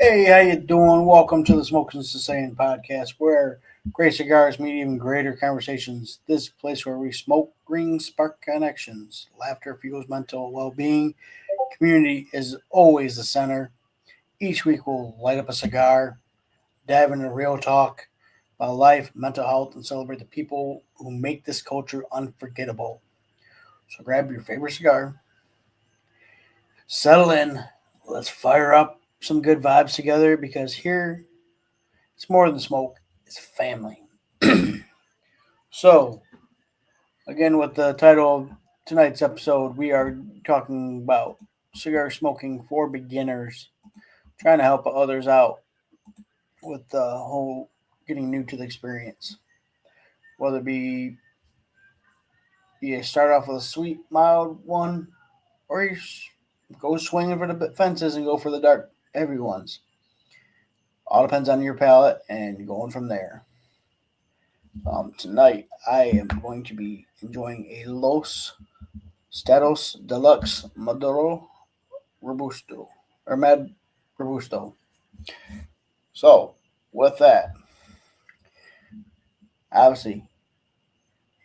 Hey, how you doing? Welcome to the Smoking Society podcast, where great cigars meet even greater conversations. This is a place where we smoke rings, spark connections, laughter fuels mental well-being. Community is always the center. Each week we'll light up a cigar, dive into real talk about life, mental health, and celebrate the people who make this culture unforgettable. So grab your favorite cigar, settle in, let's fire up some good vibes together because here it's more than smoke, it's family. So, again, with the title of tonight's episode, we are talking about cigar smoking for beginners, trying to help others out with the whole getting new to the experience. Whether it be you start off with a sweet, mild one, or you go swinging for the fences and go for the dark, heavy ones. All depends on your palate and going from there. Tonight, I am going to be enjoying a Los Status Deluxe Maduro Robusto or Mad Robusto. So, with that, obviously,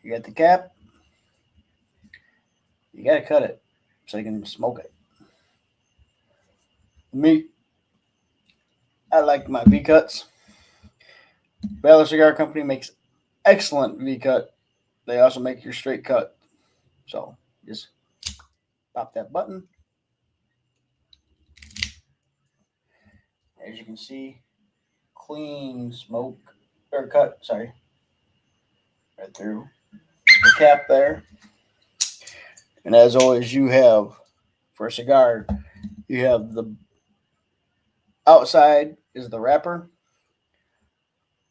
you got the cap, you got to cut it so you can smoke it. Me, I like my V cuts. Valor Cigar Company makes excellent V cut. They also make your straight cut. So, just pop that button. As you can see, clean smoke or cut, sorry, right through the cap there. And as always, you have for a cigar, you have the outside is the wrapper,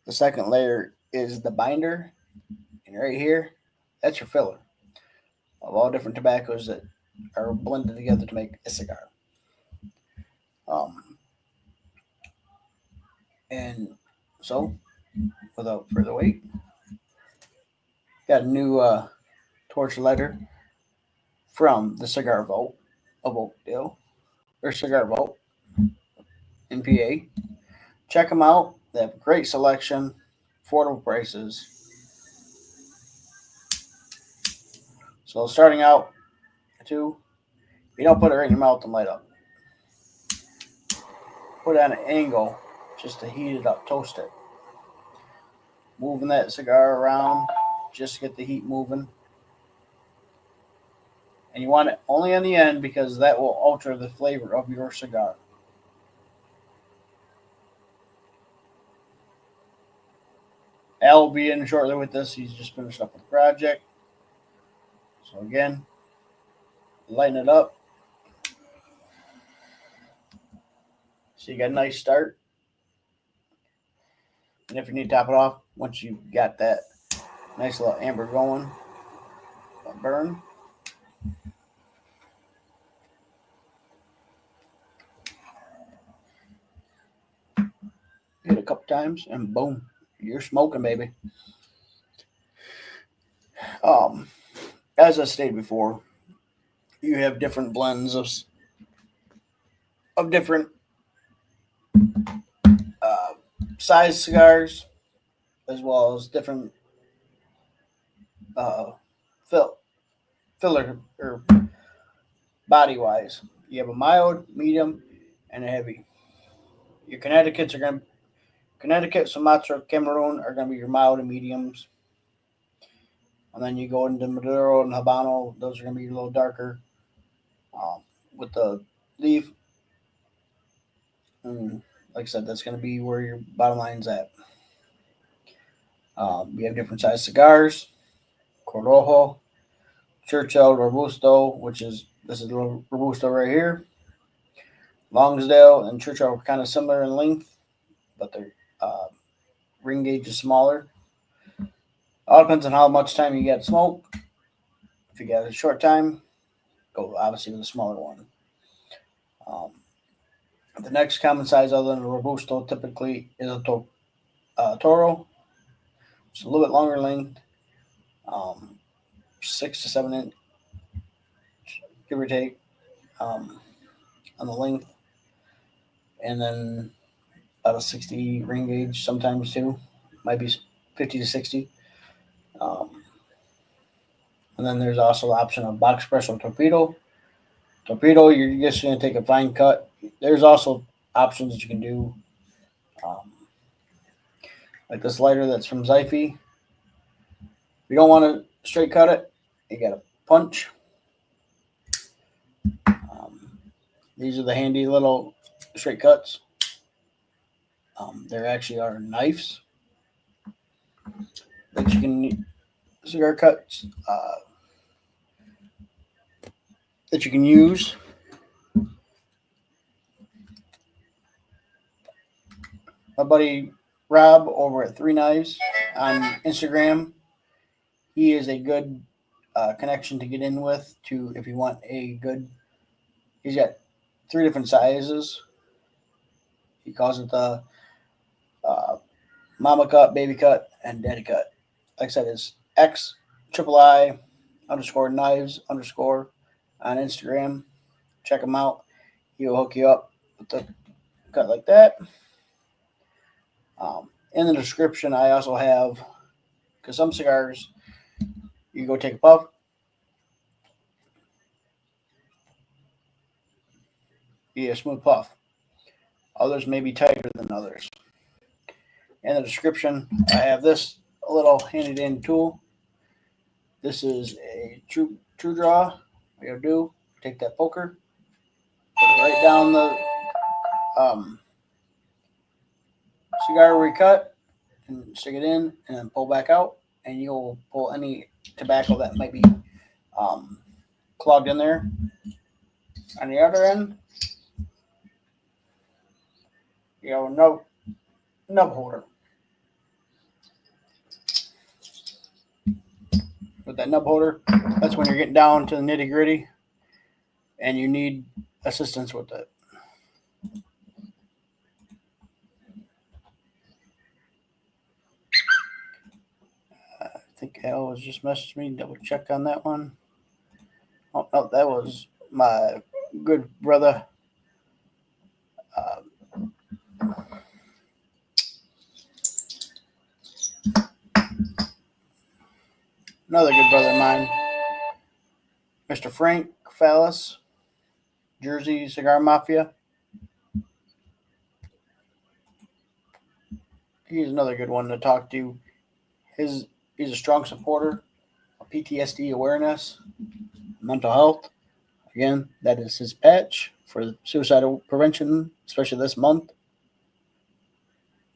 the second layer is the binder, and right here, that's your filler of all different tobaccos that are blended together to make a cigar. Um, and so, without further wait, got a new torch lighter from the Cigar Vault of Oakdale, or Cigar Vault in PA. Check them out. They have a great selection, affordable prices. So starting out, two, you don't put it right in your mouth and light up. Put it on an angle just to heat it up, toast it. Moving that cigar around just to get the heat moving. And you want it only on the end because that will alter the flavor of your cigar. Al will be in shortly with this. He's just finished up with the project. So again, lighten it up. So you got a nice start. And if you need to top it off, once you got that nice little amber going, burn. Hit a couple times and boom, you're smoking, baby. Um, as I stated before, you have different blends of different uh, size cigars, as well as different uh, fill, filler or body wise. You have a mild, medium, and a heavy. Your Connecticut, Sumatra, Cameroon are gonna be your mild and mediums, and then you go into Maduro and Habano. Those are gonna be a little darker. With the leaf, and like I said, that's gonna be where your bottom line's at. We have different size cigars, Corojo, Churchill Robusto, which is this is the Robusto right here. Longsdale and Churchill are kind of similar in length, but their ring gauge is smaller. All depends on how much time you get smoke. If you got a short time, go obviously with a smaller one. Um, the next common size other than a Robusto typically is a Toro. It's a little bit longer length, um, 6 to 7 inch, give or take. on the length, and then about a 60 ring gauge sometimes too, might be 50 to 60. Um, and then there's also the option of box press or torpedo. Torpedo, you're just going to take a fine cut. There's also options that you can do, um, like this lighter that's from Zyphy. If you don't want to straight cut it, you got to punch. These are the handy little straight cuts. There actually are knives that you can cigar cuts that you can use. My buddy Rob over at Three Knives on Instagram, he is a good connection to get in with. To if you want a good, he's got 3 different sizes. He calls it the uh, mama cut, baby cut, and daddy cut. Like I said, it's X triple I underscore knives underscore on Instagram. Check him out. He'll hook you up with the cut like that. In the description, I also have, because some cigars, you go take a puff, you get a smooth puff. Others may be tighter than others. In the description, I have this little handy dandy tool. This is a true draw. What you'll do, take that poker, put it right down the cigar where you cut, and stick it in, and then pull back out, and you'll pull any tobacco that might be um, clogged in there. On the other end, nub holder. With that nub holder, that's when you're getting down to the nitty gritty, and you need assistance with it. I think Al was just messaged me. Double check on that one. Oh no, that was my good brother. Another good brother of mine, Mr. Frank Fallis, Jersey Cigar Mafia. He's another good one to talk to. He's a strong supporter of PTSD awareness, mental health. Again, that is his patch for suicidal prevention, especially this month.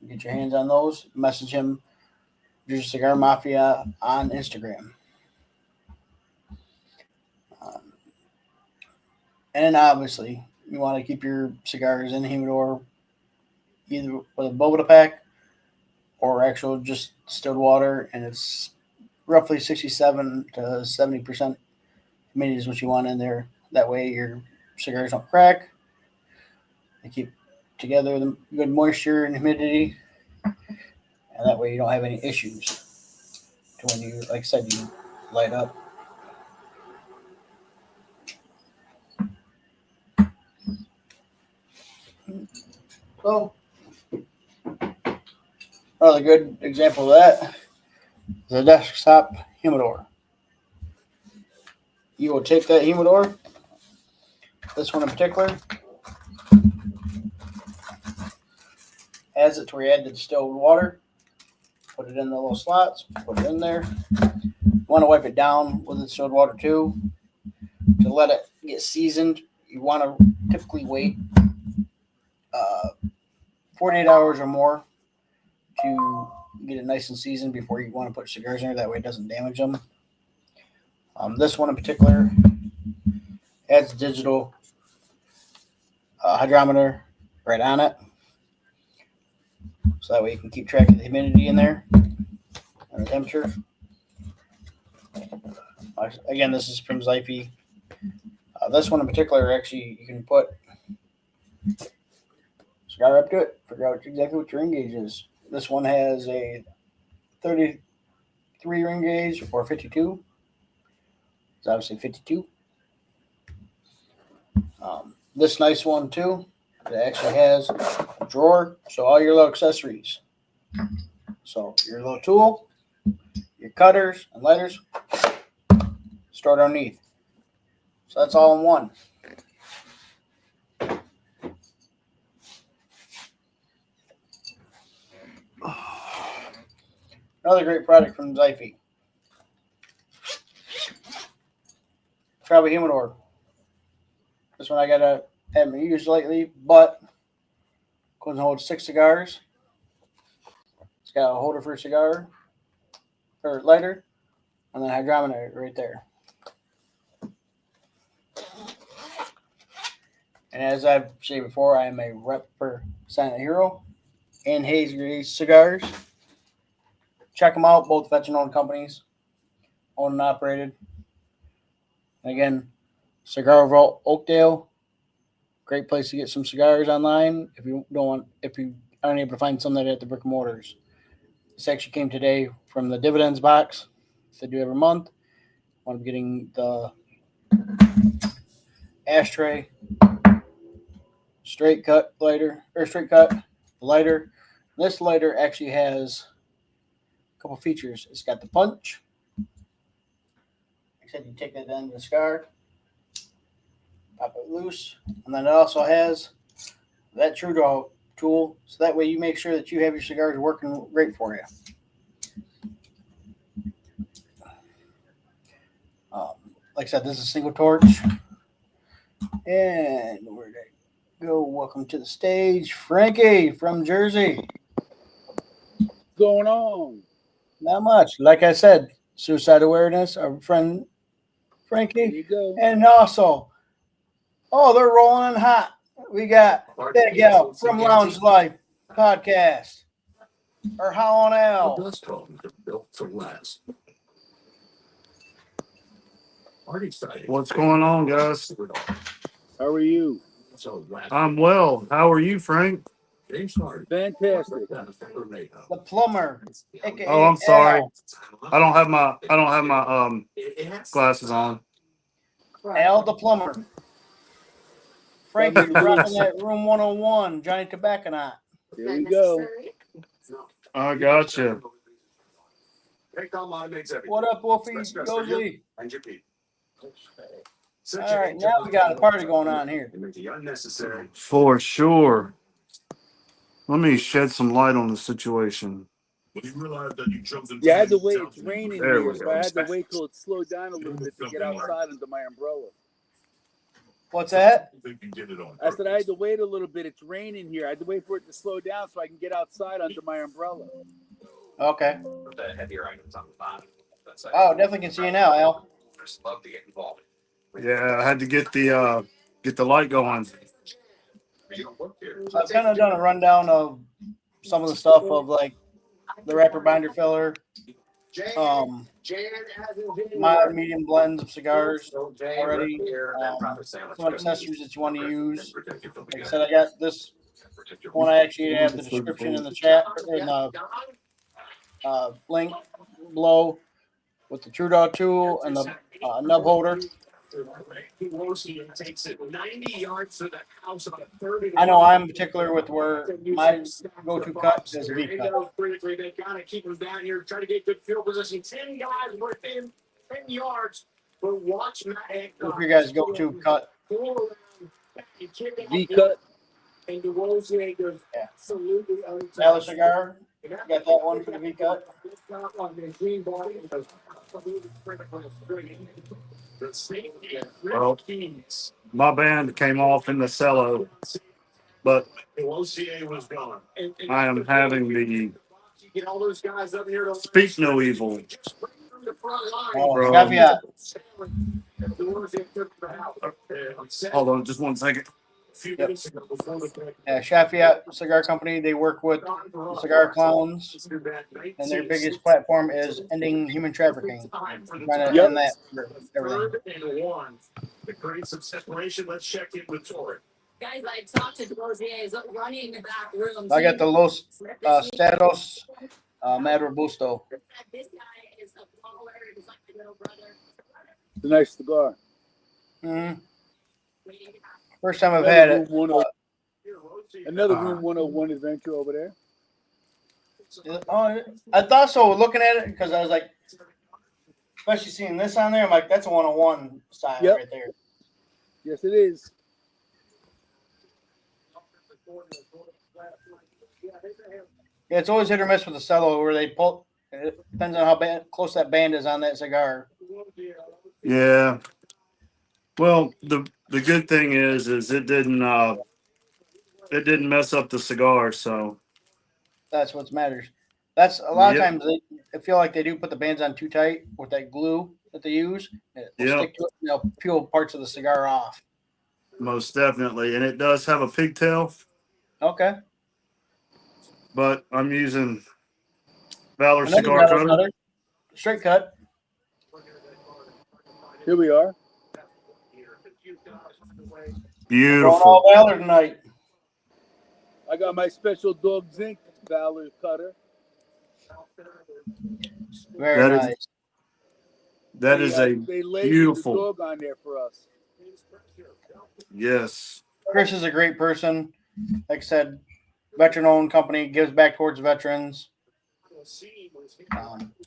Get your hands on those. Message him, Jersey Cigar Mafia, on Instagram. And obviously, you want to keep your cigars in the humidor, either with a Bogota pack or actual just distilled water, and it's roughly 67 to 70% humidity is what you want in there. That way, your cigars don't crack. They keep together the good moisture and humidity, and that way you don't have any issues to when you, like I said, you light up. So, another good example of that is a desktop humidor. You will take that humidor, this one in particular, has it to where you add the distilled water, put it in the little slots, put it in there. You want to wipe it down with the distilled water too to let it get seasoned. You want to typically wait 48 hours or more to get it nice and seasoned before you want to put cigars in there. That way it doesn't damage them. This one in particular adds a digital hydrometer right on it. So that way you can keep track of the humidity in there and the temperature. Again, this is from Zyphy. This one in particular, actually, you can put cigar up to it, figure out exactly what your ring gauge is. This one has a 33 ring gauge or 52. It's obviously 52. This nice one too. It actually has a drawer, so all your little accessories. So your little tool, your cutters and lighters stored underneath. So that's all in one. Another great product from Zyfe. Travel humidor. This one haven't used lately, but can hold 6 cigars. It's got a holder for a cigar or lighter, and then hydrometer right there. And as I've said before, I am a rep for Silent Hero and Hazy Cigars. Check them out, both veteran-owned companies, owned and operated. And again, Cigar Vault Oakdale, great place to get some cigars online if you aren't able to find some that at the brick and mortars. This actually came today from the dividends box they do every month. I'm getting the ashtray, straight cut lighter. This lighter actually has a couple features. It's got the punch. Except you take that end of the cigar, pop it loose, and then it also has that true draw tool, so that way you make sure that you have your cigars working great for you. Like I said, this is a single torch. And where'd I go? Welcome to the stage, Frankie from Jersey. What's going on? Not much. Like I said, suicide awareness, our friend Frankie. There you go. And also, they're rolling in hot. We got Big Gal from Lounge Life podcast. Or Howling Al. Built to last. What's going on, guys? How are you? I'm well. How are you, Frank? Fantastic. The plumber, aka Oh, I'm sorry. Al. I don't have my glasses on. Al the plumber. Frankie rocking that room 101, Johnny Tobacconaut. There we go. I gotcha. What up, Wolfie Gosley? All right, now we got a party going on here. For sure. Let me shed some light on the situation. Yeah, I had to wait. It's raining There here, we so go. I had to wait till it slowed down a little bit to get outside under my umbrella. What's that? I said I had to wait a little bit. It's raining here. I had to wait for it to slow down so I can get outside under my umbrella. Okay. Oh, definitely can see you now, Al. Yeah, I had to get the light going. So I've kind of done a rundown of some of the stuff of like the wrapper binder filler, my medium blends of cigars already, some accessories that you want to use. Like I said, I got this one. I actually have the description in the chat in the link below with the True Dog tool and the nub holder. I know I'm particular with where my go-to cut is V cut. They gotta keep him down here, try to get good field position. 10 guys within 10 yards. But watch Matt. What's your guys' go-to cut? V cut. And DeRozan goes absolutely Salad cigar. Got that one for the V cut. Well, my band came off in the cello, but I am having the Speak No Evil. Oh, caveat. Hold on, just 1 second. Yep. Yeah, Shafiat Cigar Company. They work with the cigar clowns, and their biggest platform is ending human trafficking. Trying to end that for everything. The create some separation. Let's check inventory. Guys, I talked to Rosier running in the back room. I got the Los Stados Mad Robusto. This guy is a baller. He's like my little brother. It's a nice cigar. Mm-hmm. First time I've Another had room it. 10, another room 101 adventure over there. Oh, I thought so. Looking at it, because I was like, especially seeing this on there, I'm like, that's a 101 style Yep. right there. Yes, it is. Yeah, it's always hit or miss with the cello where they pull. It depends on how close that band is on that cigar. Yeah. Well, the good thing is it didn't mess up the cigar. So That's what matters. That's a lot of yep, times I feel like they do put the bands on too tight with that glue that they use. It will yep, stick to it and they'll peel parts of the cigar off. most definitely, and it does have a pigtail, Okay. but I'm using Valor Another cigar valid cutter. cutter. Straight cut. Here we are. We're going Beautiful. all valor tonight. I got my special dog zinc Valor cutter. Very That is nice. that is a They labeled the beautiful. dog on there for us. Yes. Chris is a great person. Like I said, veteran-owned company, gives back towards veterans.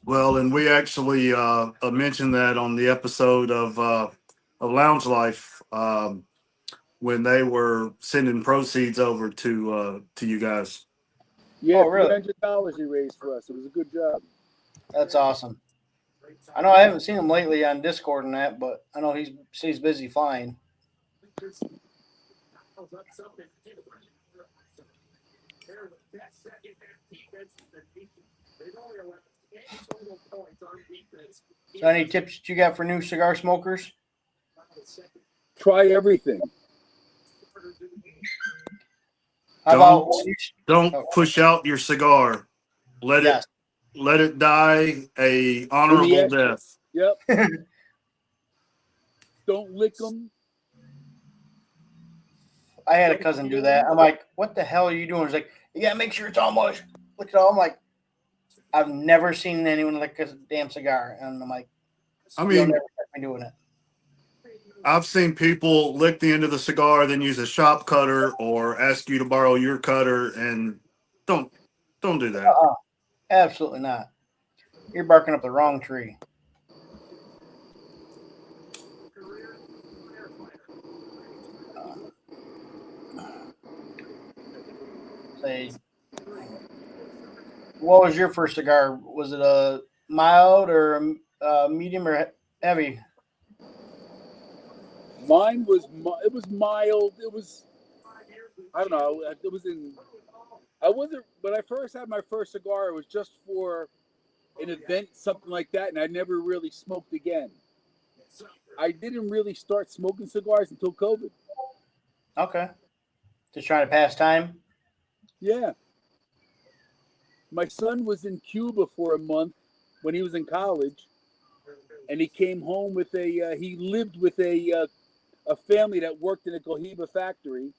Well, and we actually mentioned that on the episode of Lounge Life when they were sending proceeds over to you guys. Yeah, Oh, really? $300 he raised for us. It was a good job. That's awesome. I know I haven't seen him lately on Discord and that, but I know he's busy flying. So any tips you got for new cigar smokers? Try everything. How Don't about don't oh, push out your cigar. Let yes. it die a In the honorable ashtray. death. Yep. Don't lick them. I had a cousin do that. I'm like, what the hell are you doing? He's like, you gotta make sure it's all moist. Look at all. I'm like, I've never seen anyone lick a damn cigar, and I'm like, I you'll mean, never catch me doing it. I've seen people lick the end of the cigar, then use a shop cutter or ask you to borrow your cutter, and don't don't do that. Absolutely not. You're barking up the wrong tree. Say, what was your first cigar? Was it a mild or medium or heavy? Mine was it was mild. It was, I don't know. It was in. I wasn't when I first had my first cigar. It was just for an event, something like that, and I never really smoked again. I didn't really start smoking cigars until COVID. Okay. Just trying to pass time. Yeah. My son was in Cuba for a month when he was in college, and he came home with he lived with a family that worked in a Cohiba factory,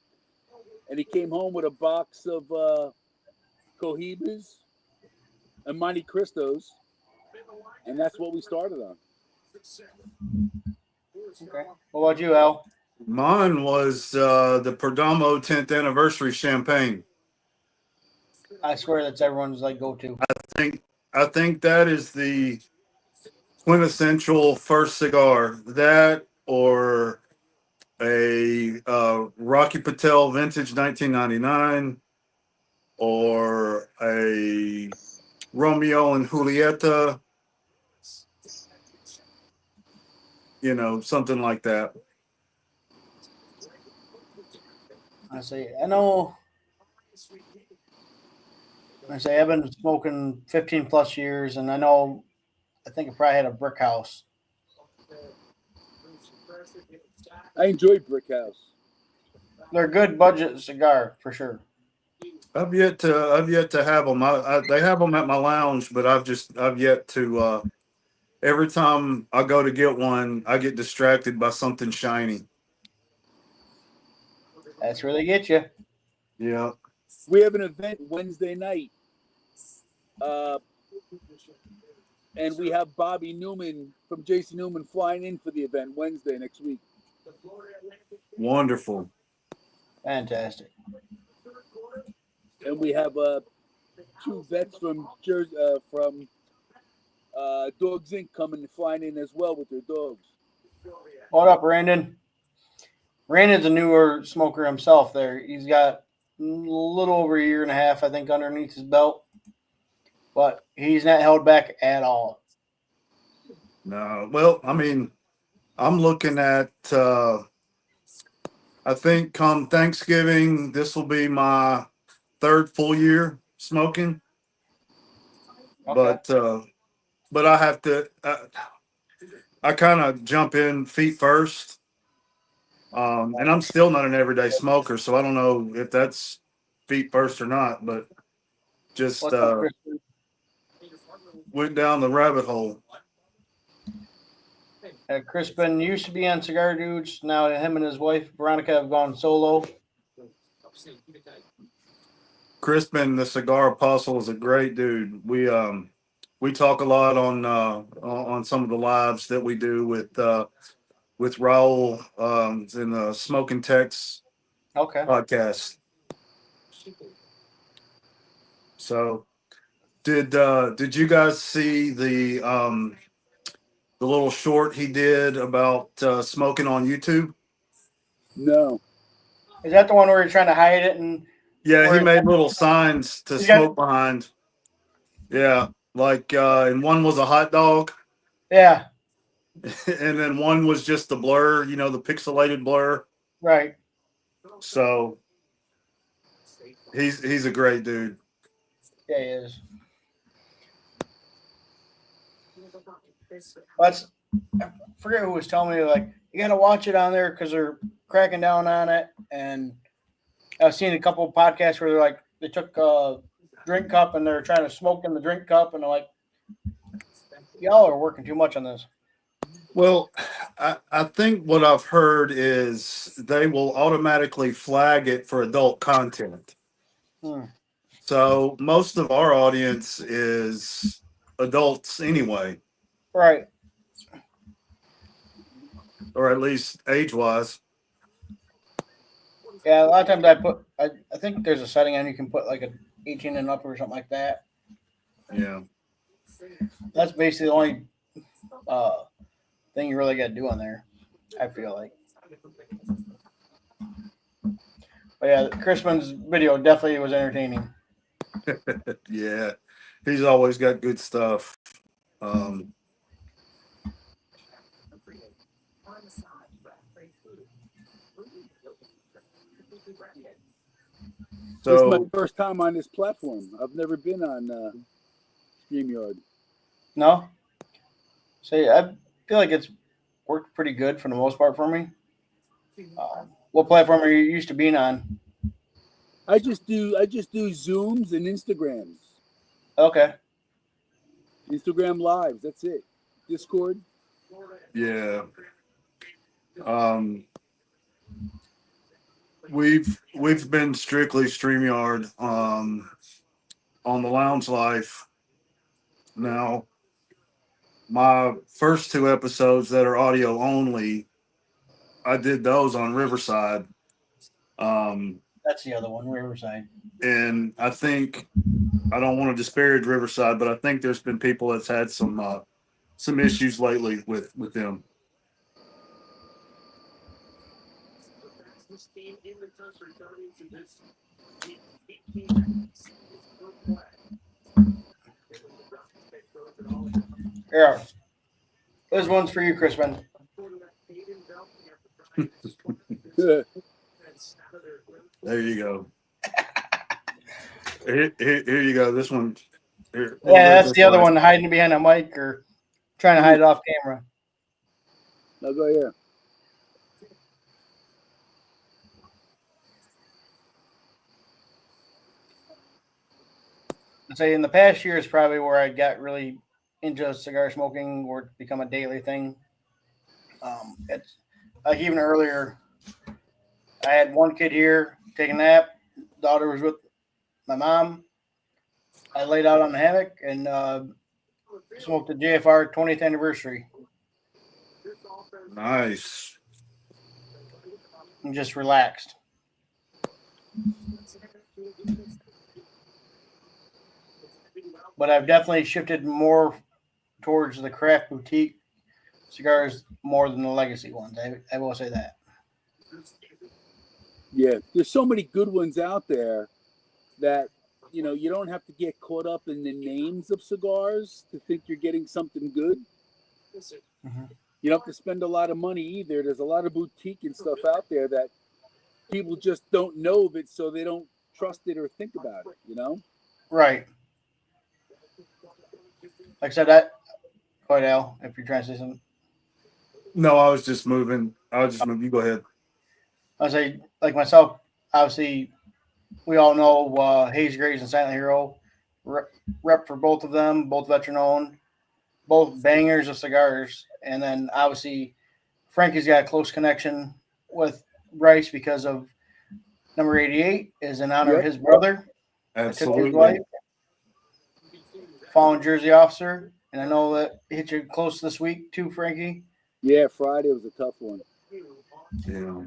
and he came home with a box of Cohibas and Monte Cristos, and that's what we started on. Okay. What about you, Al? Mine was the Perdomo 10th anniversary champagne. I swear that's everyone's like go to. think I think that is the quintessential first cigar. That or a Rocky Patel Vintage 1999 or a Romeo and Julieta, something like that. I say, I know. I say, I've been smoking 15 plus years, and I think I probably had a brick house. I enjoyed Brick House. They're a good budget cigar for sure. I've yet to have them. They have them at my lounge, but I've yet to. Every time I go to get one, I get distracted by something shiny. That's where they get you. Yeah. We have an event Wednesday night, uh, and we have Bobby Newman from JC Newman flying in for the event Wednesday next week. Wonderful. Fantastic. And we have two vets from Jersey, from Dogs Inc. coming and flying in as well with their dogs. What up, Brandon? Brandon's a newer smoker himself. There, he's got a little over a year and a half, I think, underneath his belt, but he's not held back at all. No, well, I mean, I'm looking at. I think come Thanksgiving, this will be my third full year smoking. Okay. But I have to. I kind of jump in feet first, and I'm still not an everyday smoker, so I don't know if that's feet first or not. But just What's up, Chris? went down the rabbit hole. Crispin used to be on Cigar Dudes. Now him and his wife Veronica have gone solo. Crispin, the cigar apostle, is a great dude. We talk a lot on some of the lives that we do with Raul in the Smoking Tex Okay. podcast. So did you guys see the little short he did about smoking on YouTube? No. Is that the one where you're trying to hide it and Yeah, he where made little signs to he's got? smoke behind. Yeah, like and one was a hot dog, Yeah. and then one was just the blur, the pixelated blur. Right. So he's a great dude. Yeah, he is. That's I forget who was telling me like you got to watch it on there because they're cracking down on it. And I've seen a couple of podcasts where they're like they took a drink cup and they're trying to smoke in the drink cup and they're like, y'all are working too much on this. Well, I think what I've heard is they will automatically flag it for adult content. Hmm. So most of our audience is adults anyway, Right. or at least age wise. Yeah, a lot of times I think there's a setting on you can put like a 18 and up or something like that. Yeah. That's basically the only uh, thing you really got to do on there. I feel like. But yeah, Crispin's video definitely was entertaining. Yeah. He's always got good stuff. Um, This is my so first time on this platform. I've never been on StreamYard. No, see, I feel like it's worked pretty good for the most part for me. What platform are you used to being on? I just do Zooms and Instagrams. Okay, Instagram lives, that's it. Discord. yeah. Um, we've been strictly StreamYard on the Lounge Life. Now, my first two episodes that are audio only, I did those on Riverside. Um, that's the other one, Riverside. and I think I don't want to disparage Riverside, but I think there's been people that's had some issues lately with them. Yeah, this one's for you, Crispin. There you go. Here you go. This one. Here, we'll do Yeah, it that's this the other way. one, hiding behind a mic or trying to hide it off camera. Now go here. I'd say in the past year is probably where I got really into cigar smoking or it's become a daily thing. It's like even earlier, I had one kid here taking a nap. Daughter was with my mom. I laid out on the hammock and smoked the JFR 20th anniversary Nice. and just relaxed. But I've definitely shifted more towards the craft boutique cigars more than the legacy ones. I will say that. Yeah, there's so many good ones out there that you don't have to get caught up in the names of cigars to think you're getting something good. Mm-hmm. You don't have to spend a lot of money either. There's a lot of boutique and stuff out there that people just don't know of it, so they don't trust it or think about it. Right. Like I said, that quite Al, if you're trying to say something. No, I was just moving. I was just moving. You go ahead. I would say, like myself, obviously, we all know Hayes Graves and Silent Hero. Rep for both of them, both veteran owned, both bangers of cigars. And then obviously, Frankie's got a close connection with Bryce because of number 88 is in honor of Yep. his brother that took his Absolutely. life, fallen Jersey officer. And I know that hit you close this week too, Frankie. Yeah, Friday was a tough one. Yeah.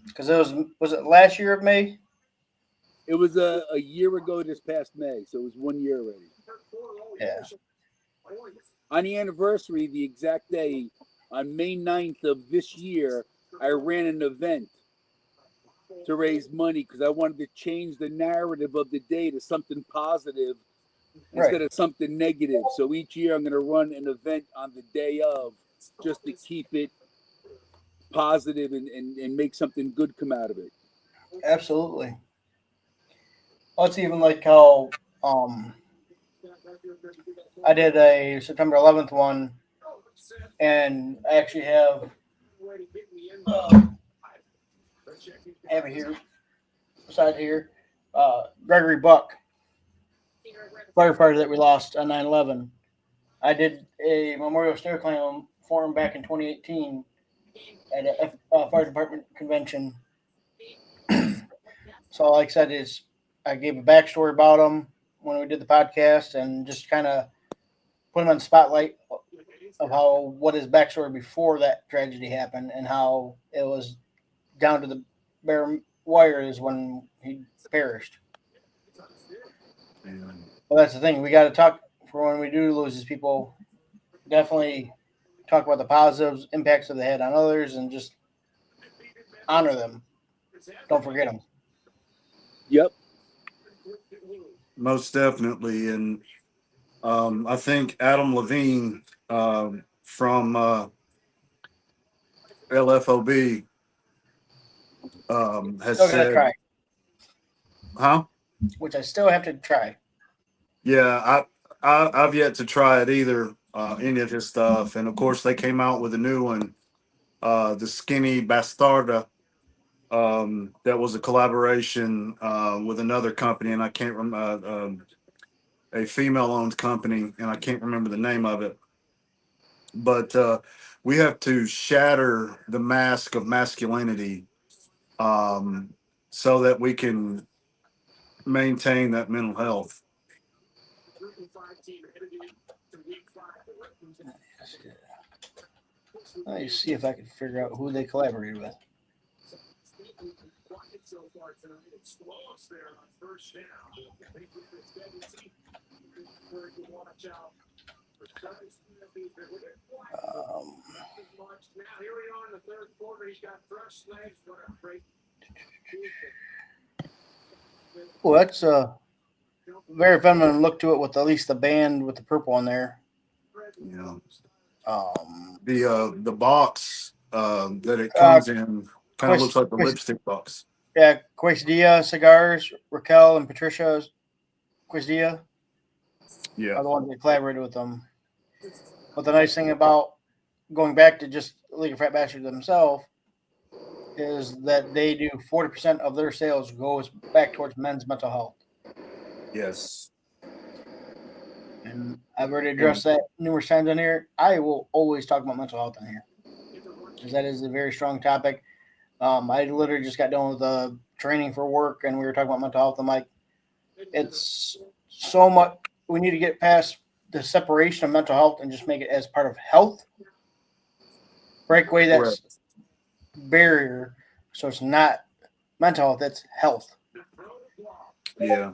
Because it was it last year of May? It was a year ago this past May, so it was 1 year already. Yeah. On the anniversary, the exact day, on May 9th of this year, I ran an event to raise money because I wanted to change the narrative of the day to something positive instead Right. of something negative. So each year I'm going to run an event on the day of just to keep it positive and make something good come out of it. Absolutely. Well, it's even like how I did a September 11th one, and I actually have it here, beside here, Gregory Buck, firefighter that we lost on 9/11. I did a memorial stair clam for him back in 2018 at a fire department convention. So, like I said, is I gave a backstory about him when we did the podcast, and just kind of put him on the spotlight of how what his backstory before that tragedy happened, and how it was down to the bare wires when he perished. Yeah. Well, that's the thing. We got to talk for when we do lose these people. Definitely talk about the positives, impacts that they had on others, and just honor them. Don't forget them. Yep. Most definitely. And I think Adam Levine from LFOB has Still got to said, try, huh? which I still have to try. Yeah, I've yet to try it either, any of his stuff. And of course, they came out with a new one, the Skinny Bastarda. That was a collaboration with another company, and I can't remember, a female-owned company, and I can't remember the name of it. But we have to shatter the mask of masculinity, um, so that we can maintain that mental health. Let me see if I can figure out who they collaborated with. Um, well, that's a very feminine look to it with at least the band with the purple on there. You know, Um, the box that it uh, comes in kind of looks Quest, like the Quest, lipstick box. yeah, Quesadilla Cigars, Raquel and Patricia Quesadilla Yeah. are the ones that collaborated with them. But the nice thing about going back to just League of Fat Bastards themselves is that they do 40% of their sales goes back towards men's mental health. Yes. And I've already And addressed that numerous times on here. I will always talk about mental health on here because that is a very strong topic. I literally just got done with the training for work, and we were talking about mental health. I'm like, it's so much. We need to get past the separation of mental health and just make it as part of health. Break away that correct. barrier, so it's not mental health; it's health. Yeah.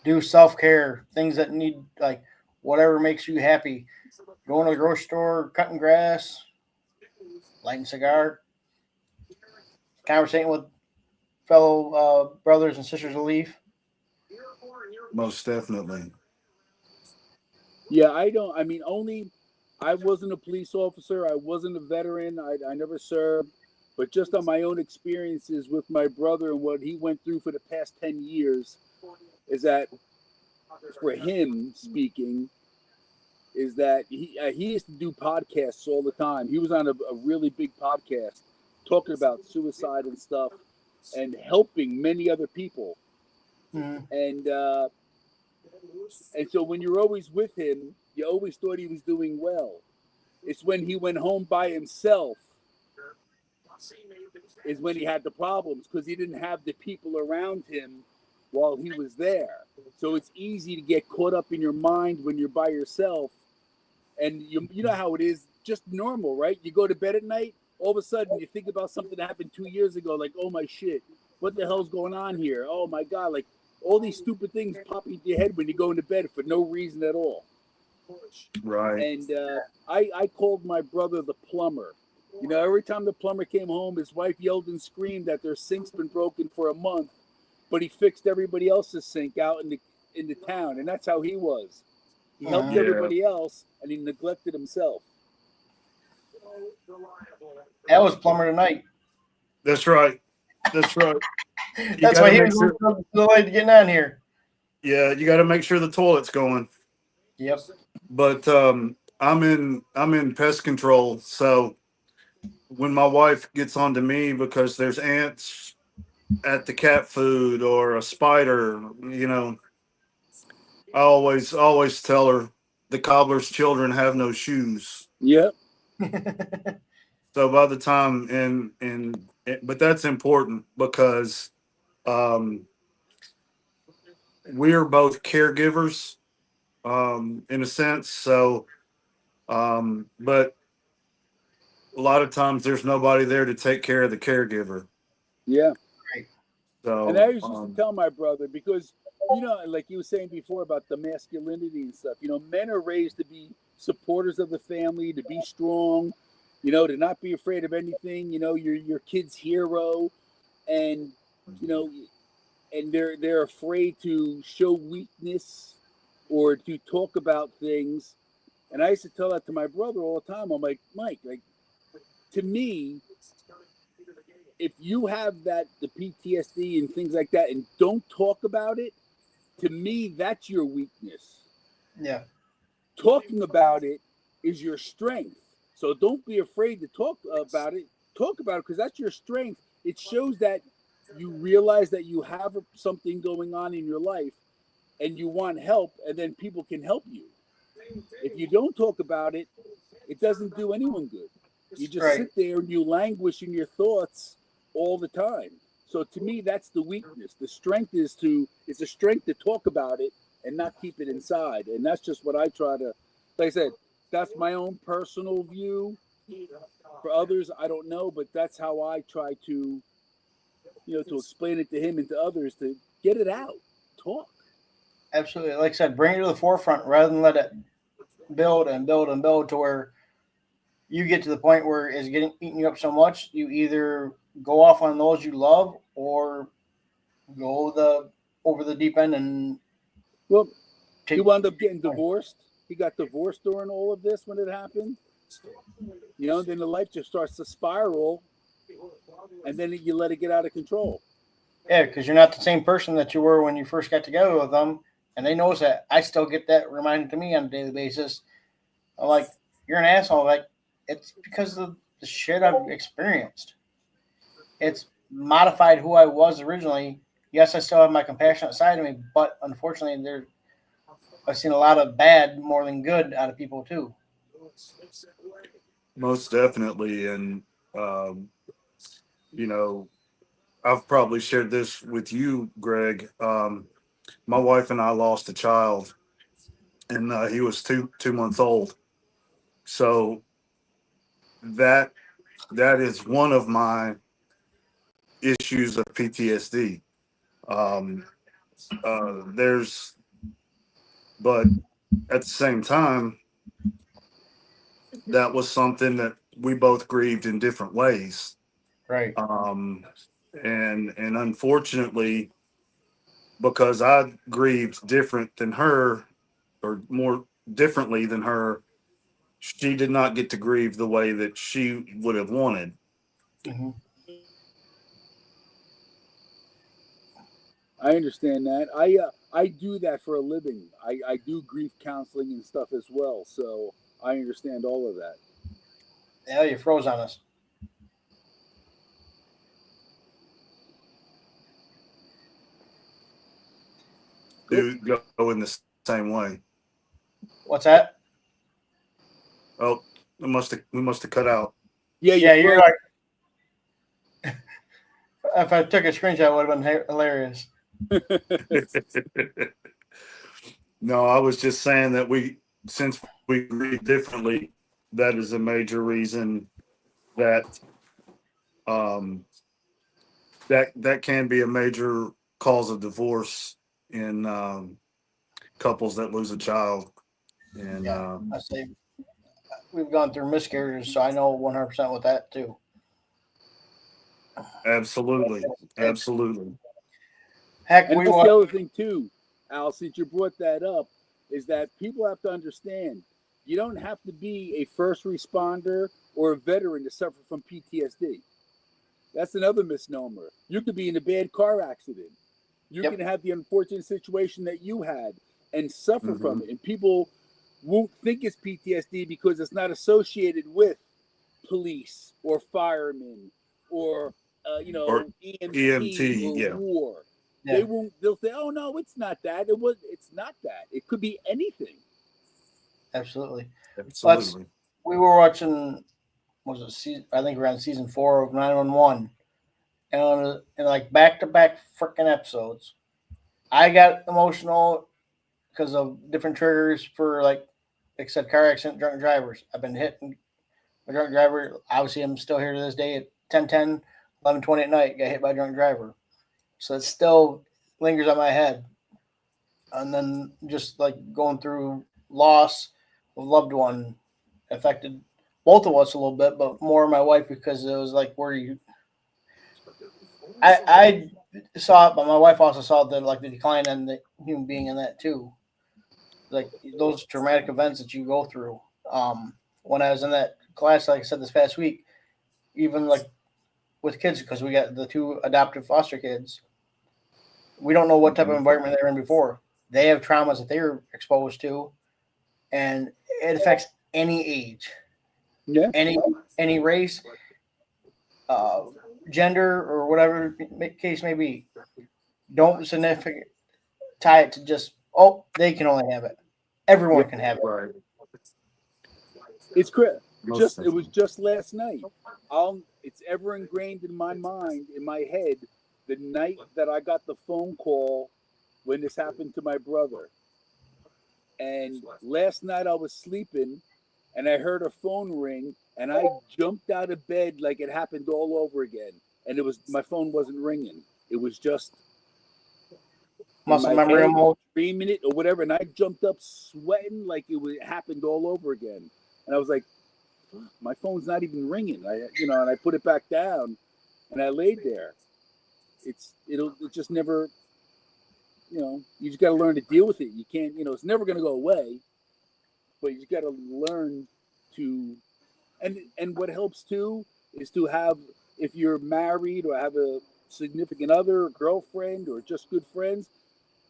Do self care, things that need like whatever makes you happy. Going to the grocery store, cutting grass, lighting a cigar, conversating with fellow brothers and sisters of Leaf. Most definitely. Yeah, I don't. I mean, only I wasn't a police officer. I wasn't a veteran. I never served. But just on my own experiences with my brother and what he went through for the past 10 years, is that for him speaking, is that he used to do podcasts all the time. He was on a really big podcast talking about suicide and stuff and helping many other people. Mm. And so when you're always with him, you always thought he was doing well. It's when he went home by himself is when he had the problems because he didn't have the people around him while he was there. So it's easy to get caught up in your mind when you're by yourself. And you know how it is, just normal, right? You go to bed at night, all of a sudden you think about something that happened 2 years ago, like, oh my shit, what the hell's going on here? Oh my God, like all these stupid things pop into your head when you go into bed for no reason at all. Right. And I called my brother the plumber. You know, every time the plumber came home, his wife yelled and screamed that their sink's been broken for a month, but he fixed everybody else's sink out in the town, and that's how he was. He helped Uh-huh. Yeah. everybody else, and he neglected himself. That was plumber tonight. That's right. That's right. You That's got why to he make was sure. so late getting on here. Yeah, you got to make sure the toilet's going. Yep. But I'm in pest control, so when my wife gets on to me because there's ants at the cat food or a spider, I always tell her the cobbler's children have no shoes. Yep. So by the time but that's important because um, we're both caregivers in a sense. So, but a lot of times there's nobody there to take care of the caregiver. Yeah. Right. And I So, always used to tell my brother because, you know, like you were saying before about the masculinity and stuff, you know, men are raised to be supporters of the family, to be strong, you know, to not be afraid of anything, you know, your kid's hero. And, you know, and they're afraid to show weakness or to talk about things. And I used to tell that to my brother all the time. I'm like, Mike, like to me, if you have that the PTSD and things like that and don't talk about it, to me that's your weakness. Yeah. Talking about it is your strength. So don't be afraid to talk about it. Talk about it because that's your strength. It shows that you realize that you have something going on in your life and you want help and then people can help you. If you don't talk about it, it doesn't do anyone good. You just Right. sit there and you languish in your thoughts all the time. So to me, that's the weakness. The strength is to it's a strength to talk about it and not keep it inside. And that's just what I try to. Like I said, that's my own personal view. For others, I don't know, but that's how I try to, you know, to explain it to him and to others to get it out, talk. Absolutely. Like I said, bring it to the forefront rather than let it build and build and build to where you get to the point where it's getting eating you up so much you either go off on those you love or go the over the deep end and Well, he take. wound up getting divorced. He got divorced during all of this when it happened. You know, then the life just starts to spiral, and then you let it get out of control. Yeah, because you're not the same person that you were when you first got together with them, and they notice that. I still get that reminded to me on a daily basis. I'm like, you're an asshole. Like, it's because of the shit I've experienced. It's modified who I was originally. Yes, I still have my compassionate side of me, but unfortunately, I've seen a lot of bad more than good out of people too. most definitely. And, um, you know, I've probably shared this with you, Greg. My wife and I lost a child, and he was two months old. So that that is one of my issues of PTSD. Um, there's, but at the same time, that was something that we both grieved in different ways. Right. Um, and unfortunately, because I grieved different than her, or more differently than her, she did not get to grieve the way that she would have wanted. Hmm. I understand that. I do that for a living. I do grief counseling and stuff as well. So I understand all of that. Yeah, you froze on us. Good. Do go in the same way. What's that? Oh, we must have cut out. Yeah, you Yeah, you're froze. like, if I took a screenshot, it would have been hilarious. No, I was just saying that since we grieve differently, that is a major reason that um, that can be a major cause of divorce in couples that lose a child. And Yeah, I say we've gone through miscarriages, so I know 100% with that too. absolutely, It's absolutely. heck, And we that's the watch. other thing too, Al. Since you brought that up, is that people have to understand you don't have to be a first responder or a veteran to suffer from PTSD. That's another misnomer. You could be in a bad car accident. You can Yep. have the unfortunate situation that you had and suffer Hmm. from it. And people won't think it's PTSD because it's not associated with police or firemen or Or EMT EMT, or yeah, war. They Yeah. won't. They'll say, "Oh no, it's not that. It was. It's not that. It could be anything." Absolutely. Let's. absolutely. We were watching. Was it season? I think we're on season 4 of 911, and like back to back freaking episodes. I got emotional because of different triggers for like I said, car accident, drunk drivers. I've been hit a drunk driver. Obviously, I'm still here to this day at 10:10, 11:20 at night. Got hit by a drunk driver, so it still lingers on my head. And then just like going through loss of loved one affected both of us a little bit, but more my wife because it was like where you I saw it, but my wife also saw the like the decline in the human being in that too. Like those traumatic events that you go through. When I was in that class, like I said this past week, even like with kids, because we got the 2 adoptive foster kids, we don't know what type of Hmm. environment they're in before. They have traumas that they're exposed to, and it affects any age, Yeah. any any race, uh, gender, or whatever case may be. Don't significant tie it to just they can only have it. Everyone Yep. can have it. Right. It's Most just. It was definitely. just last night. It's ever ingrained in my mind, in my head, the night that I got the phone call when this happened to my brother. And last night I was sleeping and I heard a phone ring and I jumped out of bed like it happened all over again. And it was my phone wasn't ringing. It was just in Muscle my memory head, mode. dreaming it or whatever. And I jumped up sweating like it happened all over again. And I was like, my phone's not even ringing. And I put it back down and I laid there. It just never, you just got to learn to deal with it. You can't, it's never going to go away, but you got to learn to. And what helps too is to have, if you're married or have a significant other, or girlfriend, or just good friends,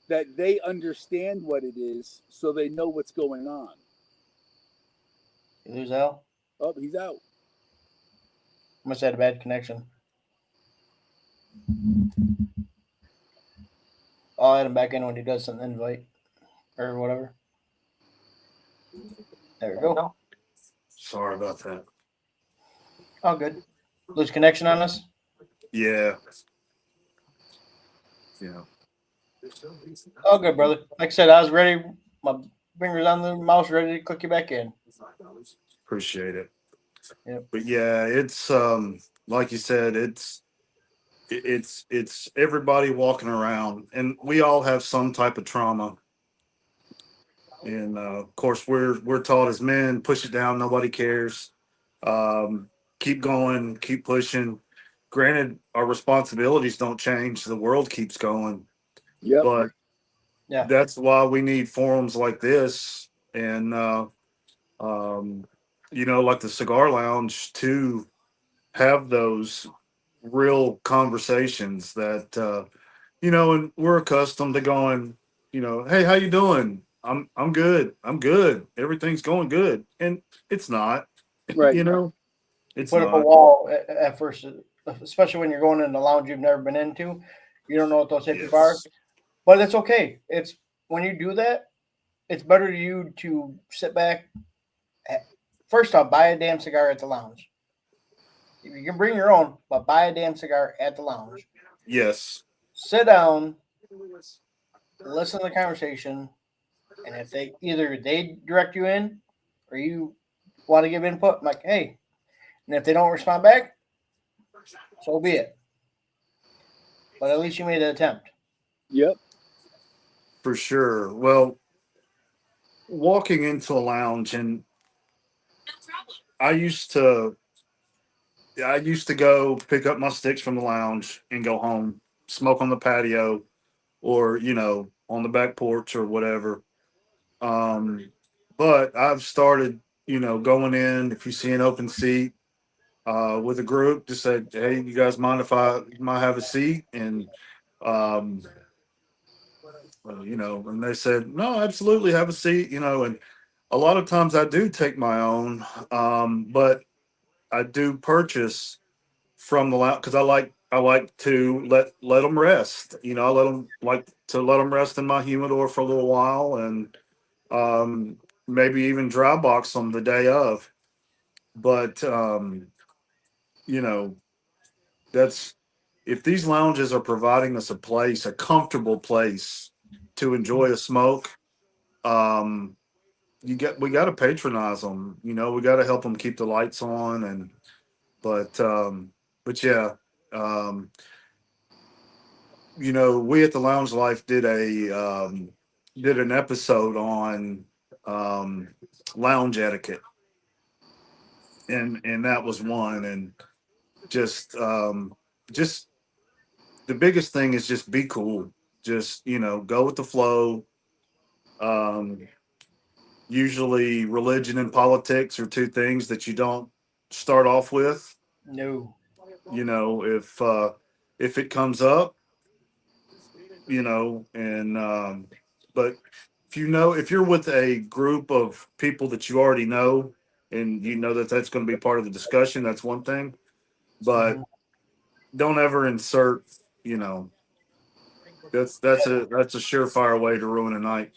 that they understand what it is, so they know what's going on. You lose Al. Oh, he's out. Must have had a bad connection. I'll add him back in when he does an invite or whatever. There we go. Sorry about that. All good. Lose connection on us. Yeah, yeah. All good, brother. Like I said, I was ready. My fingers on the mouse, ready to click you back in. Appreciate it. Yep. But yeah, it's like you said, it's it's everybody walking around, and we all have some type of trauma. And of course, we're taught as men, push it down, nobody cares. Um, keep going, keep pushing. Granted, our responsibilities don't change; the world keeps going. Yep. But Yeah. that's why we need forums like this, and um, like the cigar lounge, to have those real conversations that and we're accustomed to going, hey, how you doing? I'm good. I'm good. Everything's going good. And it's not, Right. you know, You it's put up a not. wall at first, especially when you're going in a lounge you've never been into. You don't know what those type of are, Yes. but it's okay. It's when you do that, it's better to you to sit back. First off, buy a damn cigar at the lounge. You can bring your own, but buy a damn cigar at the lounge. Yes. Sit down, listen to the conversation, and if they direct you in, or you want to give input, I'm like, hey, and if they don't respond back, so be it. But at least you made an attempt. Yep. For sure. Well, walking into a lounge, and I used to I used to go pick up my sticks from the lounge and go home, smoke on the patio or, on the back porch or whatever. But I've started, going in, if you see an open seat, with a group, just say, hey, you guys mind if I might have a seat? And, um, and they said, no, absolutely have a seat, and a lot of times I do take my own, but I do purchase from the lounge because I like to let them rest. I let them rest in my humidor for a little while, and maybe even dry box them the day of. But you know, that's if these lounges are providing us a comfortable place to enjoy a smoke. Um, we got to patronize them. We got to help them keep the lights on, and but but yeah. Um, we at the Lounge Life did an episode on um, lounge etiquette, and that was one. And just the biggest thing is just be cool. Just go with the flow. Um, Usually, religion and politics are two things that you don't start off with. No. If it comes up, and but if you're with a group of people that you already know, and you know that that's going to be part of the discussion, that's one thing. But Mm-hmm. don't ever insert, you know that's a surefire way to ruin a night.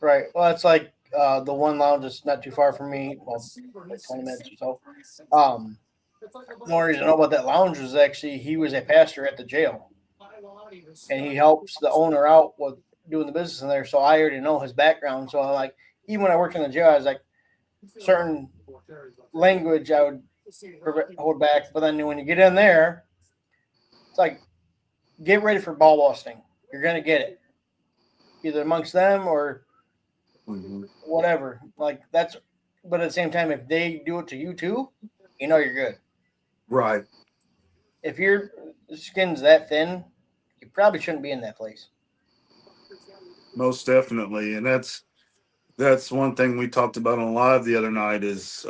Right. Well, it's like the one lounge that's not too far from me. Well, like 20 minutes or so. The only reason I know about that lounge was actually he was a pastor at the jail, and he helps the owner out with doing the business in there. So I already know his background. So I'm like, even when I worked in the jail, I was like, certain language I would hold back. But then when you get in there, it's like, get ready for ball busting. You're gonna get it either amongst them or Mhm. whatever. Like that's. But at the same time, if they do it to you too, you know you're good. Right. If your skin's that thin, you probably shouldn't be in that place. Most definitely. And that's one thing we talked about on live the other night is,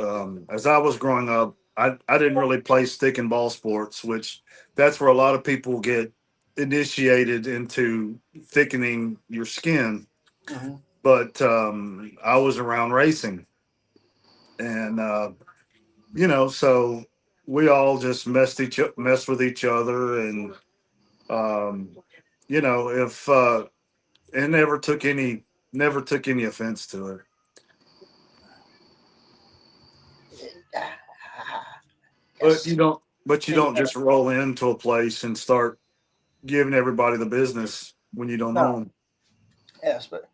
as I was growing up, I didn't really play stick and ball sports, which that's where a lot of people get initiated into thickening your skin. Mm-hmm. But I was around racing, and so we all just messed with each other, and um, if and never took any offense to it. But you Yes. don't but you Same don't thing. just roll into a place and start giving everybody the business when you don't know No. them. Yes, but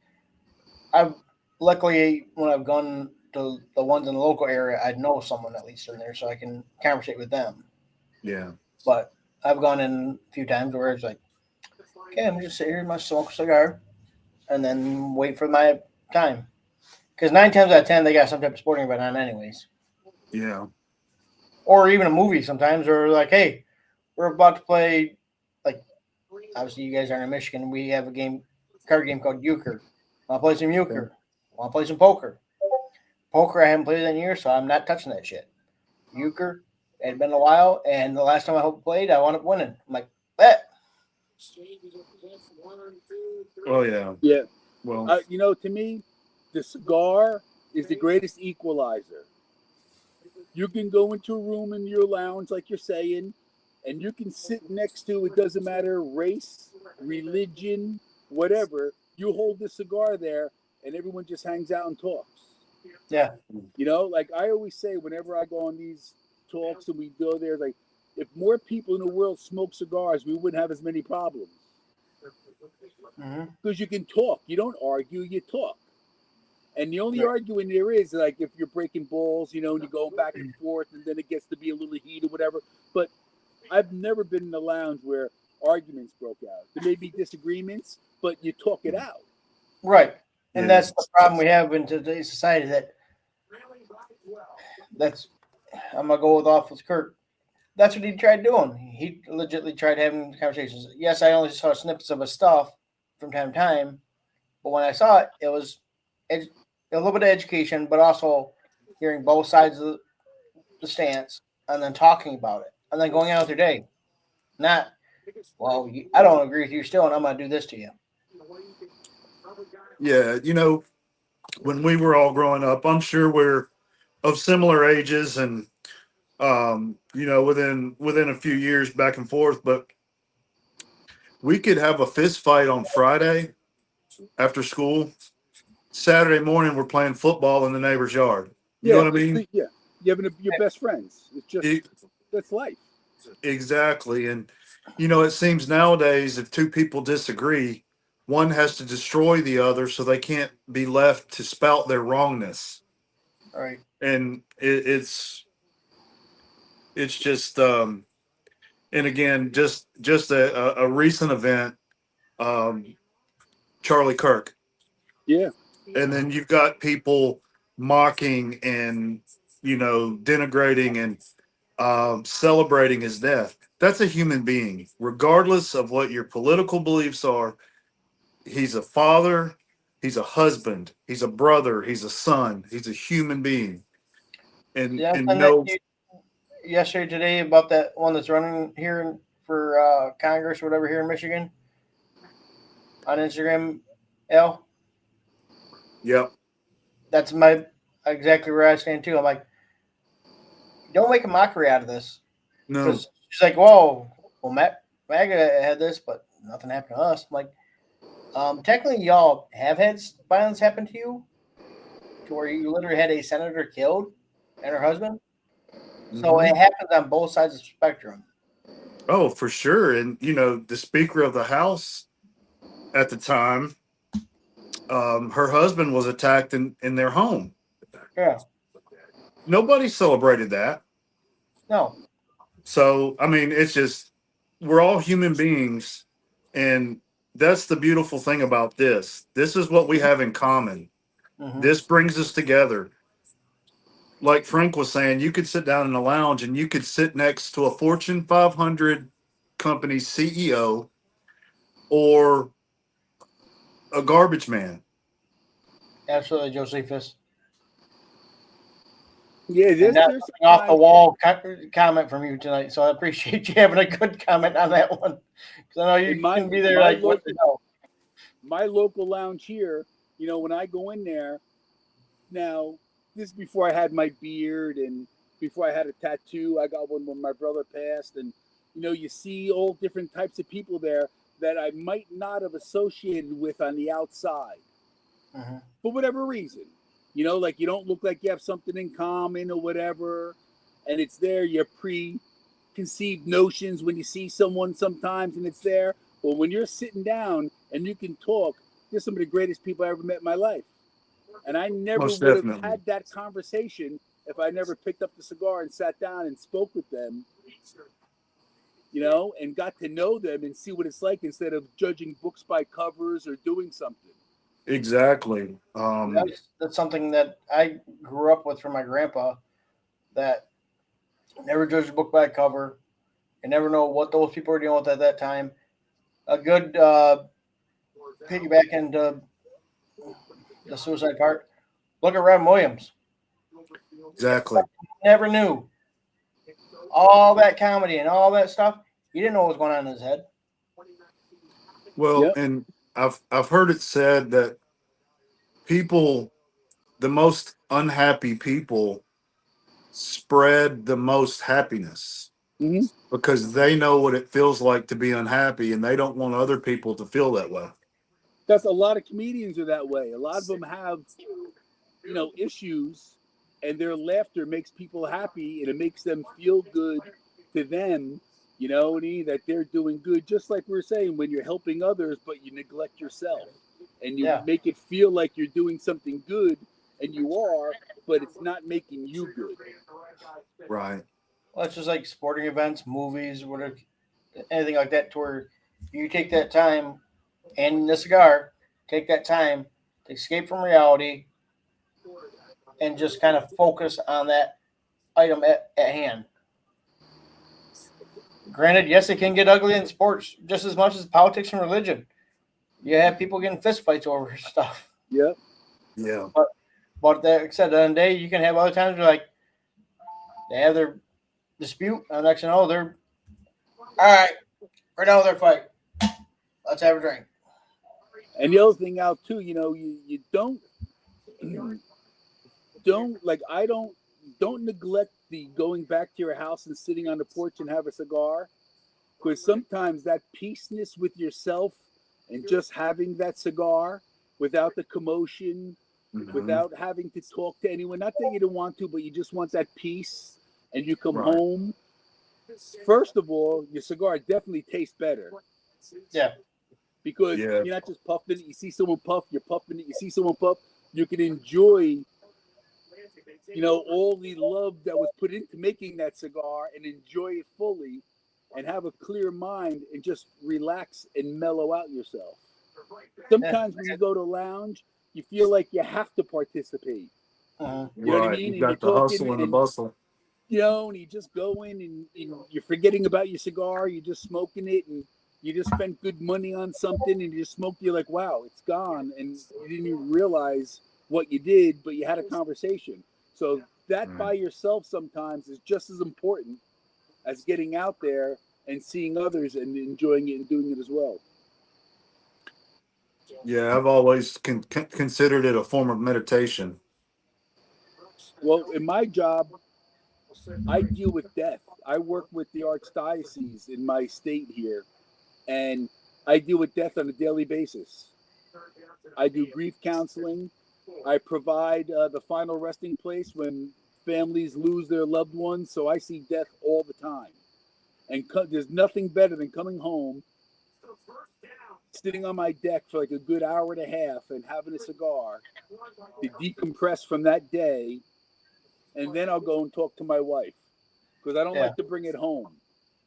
I've luckily when I've gone to the ones in the local area, I know someone at least in there, so I can conversate with them. Yeah. But I've gone in a few times where it's like, okay, I'm just sit here and my smoke a cigar and then wait for my time. Because 9 times out of 10, they got some type of sporting event on anyways. Yeah. Or even a movie sometimes, or like, hey, we're about to play, like, obviously you guys aren't in Michigan. We have a card game called Euchre. Want to play some Okay. Euchre? Want to play some poker? Poker, I haven't played it in years, so I'm not touching that shit. Euchre, it had been a while, and the last time I played, I wound up winning. I'm like, that. Oh yeah. Yeah. Well, To me, the cigar is the greatest equalizer. You can go into a room in your lounge, like you're saying, and you can sit next to, it doesn't matter, race, religion, whatever. You hold the cigar there, and everyone just hangs out and talks. Yeah. Like I always say, whenever I go on these talks and we go there, like, if more people in the world smoke cigars, we wouldn't have as many problems. Mm-hmm. Because you can talk. You don't argue, you talk. And the only Right. arguing there is like if you're breaking balls, and you're going back and forth, and then it gets to be a little heat or whatever. But I've never been in a lounge where arguments broke out. There may be disagreements, but you talk it out. Right. And yeah. that's the problem we have in today's society. That's I'm gonna go off with Kurt. That's what he tried doing. He legitimately tried having conversations. Yes, I only saw snippets of his stuff from time to time, but when I saw it, it was a little bit of education, but also hearing both sides of the stance and then talking about it and then going out their day. Not, well, I don't agree with you still, and I'm going to do this to you. Yeah. When we were all growing up, I'm sure we're of similar ages and within a few years back and forth, but we could have a fist fight on Friday after school. Saturday morning we're playing football in the neighbor's yard. You know Yeah, what I mean? yeah. You having your best friends. It's just It, that's life. exactly. And it seems nowadays if two people disagree, one has to destroy the other so they can't be left to spout their wrongness. All right. And it's just and again just a recent event, um Charlie Kirk. Yeah. And then you've got people mocking and denigrating and celebrating his death. That's a human being, regardless of what your political beliefs are. He's a father, he's a husband, he's a brother, he's a son, he's a human being. and Yeah, and and that no yesterday, today, about that one that's running here for Congress or whatever here in Michigan on Instagram, L. Yep. That's my exactly where I stand too. I'm like, don't make a mockery out of this No. because she's like, whoa, well, MAGA had this, but nothing happened to us. I'm like, technically, y'all have had violence happen to you, to where you literally had a senator killed and her husband. So Hmm. it happens on both sides of the spectrum. Oh, for sure. And the speaker of the house at the time, her husband was attacked in their home. Yeah, Nobody celebrated that. no, So, I mean, it's just, we're all human beings. And that's the beautiful thing about this. This is what we have in common. mm-hmm. This brings us together. Like Frank was saying, you could sit down in a lounge and you could sit next to a Fortune 500 company CEO or a garbage man. Absolutely, Josephus. Yeah, And there's not there's off the sometimes wall comment from you tonight. So I appreciate you having a good comment on that one. Because I know in you my can be there my like, what local the hell? my local lounge here, when I go in there now, this is before I had my beard and before I had a tattoo. I got one when my brother passed, and you see all different types of people there that I might not have associated with on the outside Mm-hmm. for whatever reason. Like you don't look like you have something in common or whatever, and it's there. Your preconceived notions when you see someone sometimes, and it's there. But when you're sitting down and you can talk, they're some of the greatest people I ever met in my life. And I never Most would have definitely. had that conversation if I never picked up the cigar and sat down and spoke with them and got to know them and see what it's like instead of judging books by covers or doing something. Exactly. That's something that I grew up with from my grandpa. That never judge a book by a cover. You never know what those people are dealing with at that time. A good piggyback into the suicide part. Look at Robin Williams. Exactly. Never knew all that comedy and all that stuff. You didn't know what was going on in his head. Well, Yep. and I've heard it said that people, the most unhappy people, spread the most happiness Hmm. because they know what it feels like to be unhappy, and they don't want other people to feel that way. That's a lot of comedians are that way. A lot of them have issues, and their laughter makes people happy and it makes them feel good to them, what I mean, that they're doing good, just like we were saying, when you're helping others but you neglect yourself and you Yeah. make it feel like you're doing something good, and you are, but it's not making you good. Right. Well, it's just like sporting events, movies, whatever, anything like that, to where you take that time and the cigar, take that time to escape from reality and just kind of focus on that item at hand. Granted, yes, it can get ugly in sports just as much as politics and religion. You have people getting fistfights over stuff. Yep. Yeah. But that, like I said, at the end of the day, you can have other times where like they have their dispute, and next thing you know, they're all right. We're done with their fight. Let's have a drink. And the other thing out too, you don't like I don't neglect the going back to your house and sitting on the porch and have a cigar, because sometimes that peaceness with yourself and just having that cigar without the commotion, Hmm. without having to talk to anyone, not that you don't want to, but you just want that peace, and you come Right. home. First of all, your cigar definitely tastes better Yeah, because Yeah. you're not just puffing it. You see someone puff, you're puffing it. You see someone puff, you can enjoy all the love that was put into making that cigar and enjoy it fully and have a clear mind and just relax and mellow out yourself. yeah. Sometimes when you go to a lounge, you feel like you have to participate. Uh-huh. You know what I Right. mean? You've And you're got the talking hustle and the and bustle. and you just go in and you're forgetting about your cigar, you're just smoking it, and you just spent good money on something and you just smoked, you're like, wow, it's gone. And you didn't even realize what you did, but you had a conversation. So that Right. by yourself sometimes is just as important as getting out there and seeing others and enjoying it and doing it as well. Yeah, I've always considered it a form of meditation. Well, in my job, I deal with death. I work with the archdiocese in my state here, and I deal with death on a daily basis. I do grief counseling. I provide the final resting place when families lose their loved ones. So I see death all the time. And there's nothing better than coming home, sitting on my deck for like a good hour and a half and having a cigar to decompress from that day. And then I'll go and talk to my wife because I don't Yeah, like to bring it home.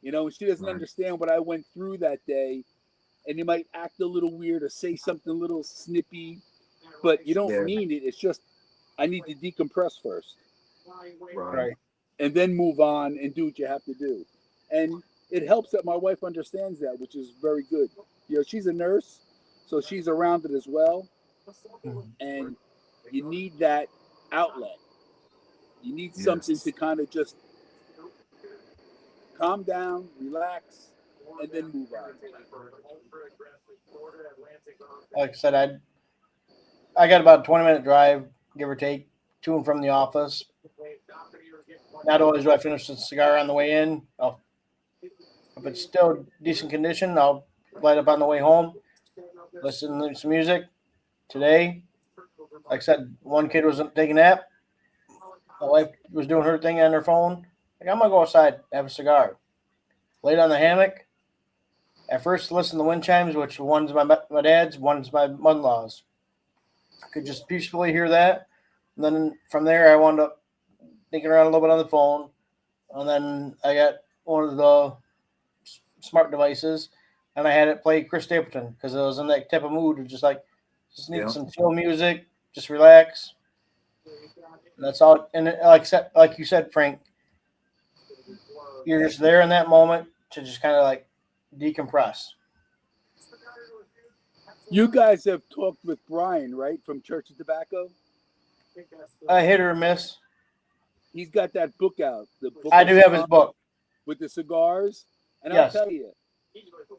And she doesn't Right. understand what I went through that day. And you might act a little weird or say something a little snippy, but you don't Yeah. mean it. It's just I need to decompress first Right. right. and then move on and do what you have to do. And it helps that my wife understands that, which is very good. She's a nurse, so she's around it as well. Mhm. And you need that outlet. You need something to Yes. kind of just calm down, relax, and then move on. Like I said, I got about a 20-minute drive, give or take, to and from the office. Not always do I finish the cigar on the way in. If it's still decent condition, I'll light up on the way home, listen to some music. Today, like I said, one kid was taking a nap. My wife was doing her thing on her phone. Like, I'm gonna go outside, have a cigar. Laid on the hammock. At first, listen to the wind chimes, which one's my dad's, one's my mother-in-law's. I could just peacefully hear that. And then from there, I wound up thinking around a little bit on the phone. And then I got one of the smart devices, and I had it play Chris Stapleton because I was in that type of mood of just need Yeah. some chill music, just relax. And that's all. And like you said, Frank, you're just there in that moment to just kind of like decompress. You guys have talked with Brian, right, from Church of Tobacco? A hit or miss. He's got that book out, the book I of do have his book. with the cigars. And I'll Yes. tell you,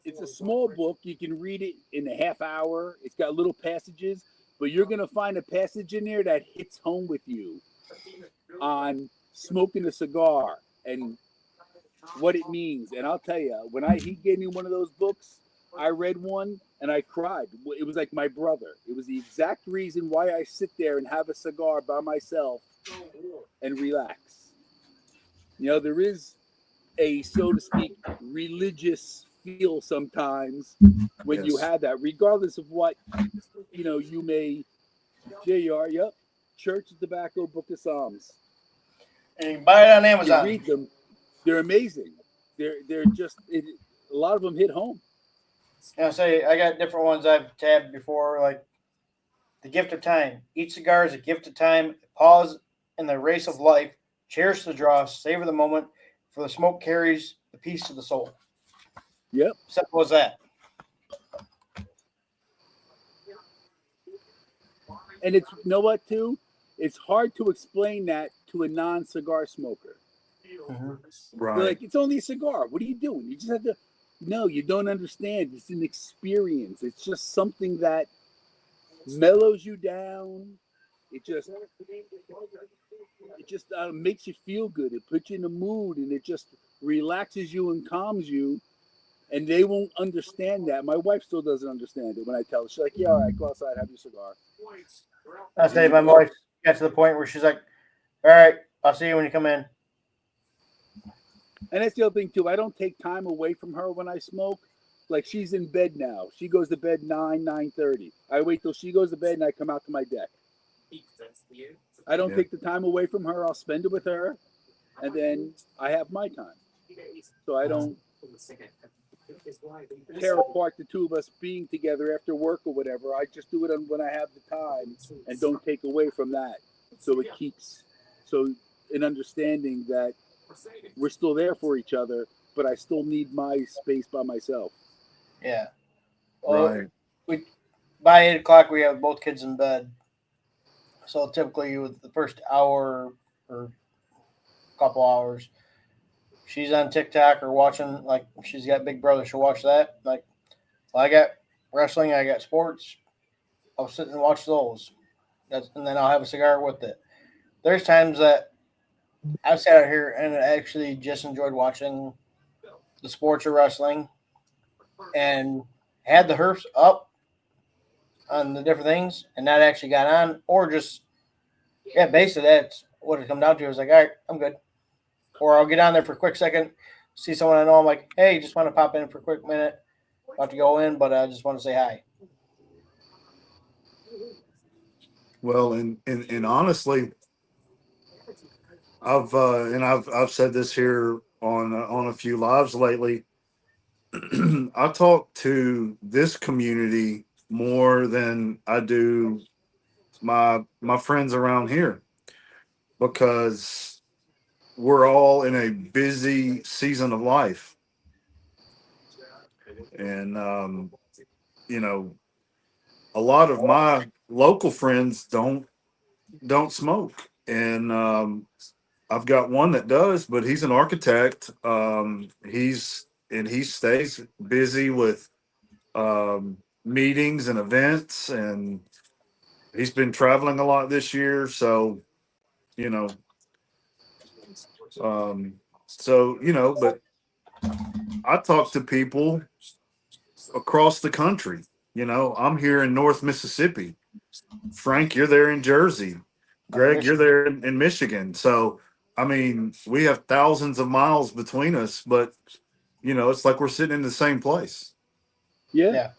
it's a small book. You can read it in a half hour. It's got little passages, but you're going to find a passage in there that hits home with you on smoking a cigar and what it means. And I'll tell you, when he gave me one of those books, I read one and I cried. It was like my brother. It was the exact reason why I sit there and have a cigar by myself and relax. You know, there is a, so to speak, religious feel sometimes when you Yes. have that, regardless of what, you may, JR, yep, Church of Tobacco, Book of Psalms. And you can buy it on You Amazon. read them, they're amazing. They're just, a lot of them hit home. And I say I got different ones I've tabbed before, like the gift of time. Each cigar is a gift of time. Pause in the race of life. Cherish the draw. Savor the moment. For the smoke carries the peace to the soul. Yep. Simple as that. And it's, you know what, too? It's hard to explain that to a non-cigar smoker. Mm-hmm. They're Right. like, it's only a cigar. What are you doing? You just have to. No, you don't understand. It's an experience. It's just something that mellows you down. It just makes you feel good. It puts you in a mood, and it just relaxes you and calms you. And they won't understand that. My wife still doesn't understand it when I tell her. She's like, "Yeah, all right, go outside, have your cigar." I say my wife got to the point where she's like, "All right, I'll see you when you come in." And that's the other thing too. I don't take time away from her when I smoke. Like she's in bed now. She goes to bed 9:30. I wait till she goes to bed and I come out to my deck. I don't Yeah. take the time away from her. I'll spend it with her, and then I have my time. So I don't tear apart the two of us being together after work or whatever. I just do it when I have the time and don't take away from that. So it keeps an understanding that we're still there for each other, but I still need my space by myself. Yeah. Well, Right. we by 8 o'clock we have both kids in bed. So typically with the first hour or couple hours, she's on TikTok or watching, like she's got Big Brother. She'll watch that. Like, well, I got wrestling, I got sports. I'll sit and watch those. And then I'll have a cigar with it. There's times that I've sat out here and actually just enjoyed watching the sports or wrestling and had the herfs up on the different things and not actually got on, or just, yeah, basically that's what it come down to. I was like, all right, I'm good. Or I'll get on there for a quick second, see someone I know. I'm like, hey, just want to pop in for a quick minute. About to go in, but I just want to say hi. Well, and honestly, I've said this here on a few lives lately. I talk to this community more than I do my friends around here because we're all in a busy season of life, and you know, a lot of my local friends don't smoke, and I've got one that does, but he's an architect. He stays busy with meetings and events, and he's been traveling a lot this year. So you know, but I talk to people across the country. I'm here in North Mississippi. Frank, you're there in Jersey. I'm in Greg, you're Michigan. there in Michigan. So, I mean, we have thousands of miles between us, but it's like we're sitting in the same place. Yeah. Yeah.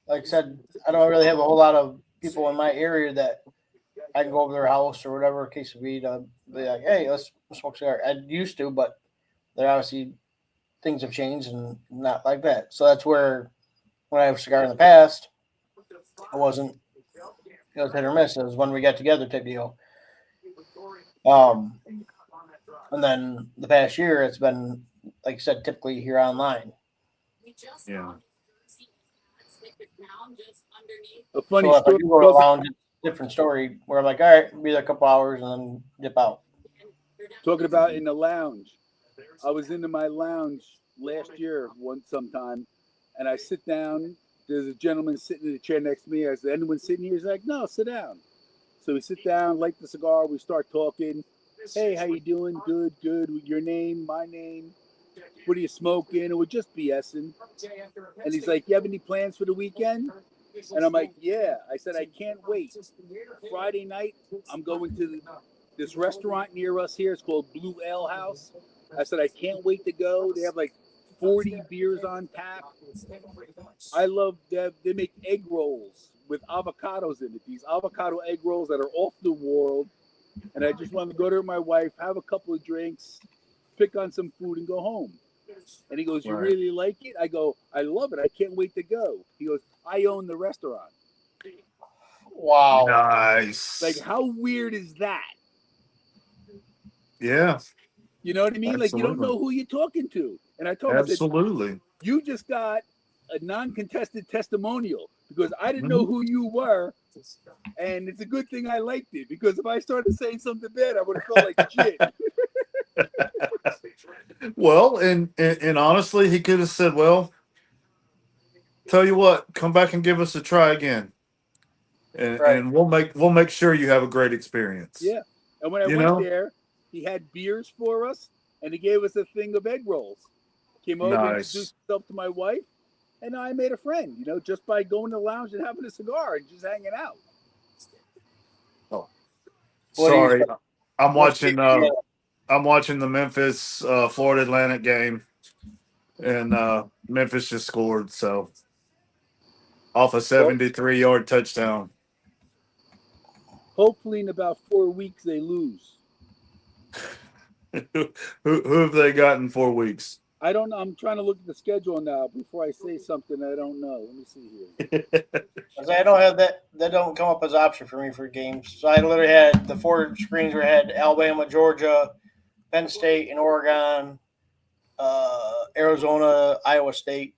Like I said, I don't really have a whole lot of people in my area that I can go over their house or whatever case of be to be like, hey, let's smoke a cigar. I used to, but they're obviously things have changed and not like that. So that's where when I have a cigar in the past, I wasn't. It was hit or miss. It was when we got together type deal. Um, and then the past year, it's been like I said, typically here online. Yeah. A funny So if I story. do go to a Talking, lounge, it's a different story where I'm like, all right, be there a couple hours and then dip out. talking about in the lounge. I was into my lounge last year sometime, and I sit down. There's a gentleman sitting in the chair next to me. I said, "Anyone sitting here?" He's like, "No, sit down." So we sit down, light the cigar. We start talking. Hey, how you doing? Good, good. Your name, my name. What are you smoking? And we're just BSing. And he's like, "You have any plans for the weekend?" And I'm like, "Yeah." I said, "I can't wait. Friday night, I'm going to this restaurant near us here. It's called Blue Ale House." I said, "I can't wait to go. They have like 40 beers on tap. I love that they make egg rolls with avocados in it. These avocado egg rolls that are off the world. And I just want to go there with my wife, have a couple of drinks, pick on some food, and go home." And he goes, "You Right. really like it?" I go, "I love it. I can't wait to go." He goes, "I own the restaurant." Wow. Like, Nice. how weird is that? Yeah. You know what I mean? Like, you don't Absolutely. know who you're talking to. And I told him, I said, Absolutely. "You just got a non-contested testimonial because I didn't know Mhm. who you were. And it's a good thing I liked it because if I started saying something bad, I would have felt like shit." Well, and honestly, he could have said, "Well, tell you what, come back and give us a try again, and, Right. and we'll make sure you have a great experience." Yeah. And when I You went know, there, he had beers for us and he gave us a thing of egg rolls. Came over, nice. introduced himself to my wife, and I made a friend, just by going to the lounge and having a cigar and just hanging out. Oh, What do you? sorry, I'm What state? watching. I'm watching the Memphis Florida Atlantic game, and Memphis just scored so off a Well, 73-yard touchdown. hopefully in about 4 weeks they lose. Who have they got in 4 weeks? I don't know. I'm trying to look at the schedule now before I say something I don't know. Let me see here. I don't have that. That don't come up as an option for me for games. So I literally had the four screens where I had Alabama, Georgia, Penn State, and Oregon, Arizona, Iowa State.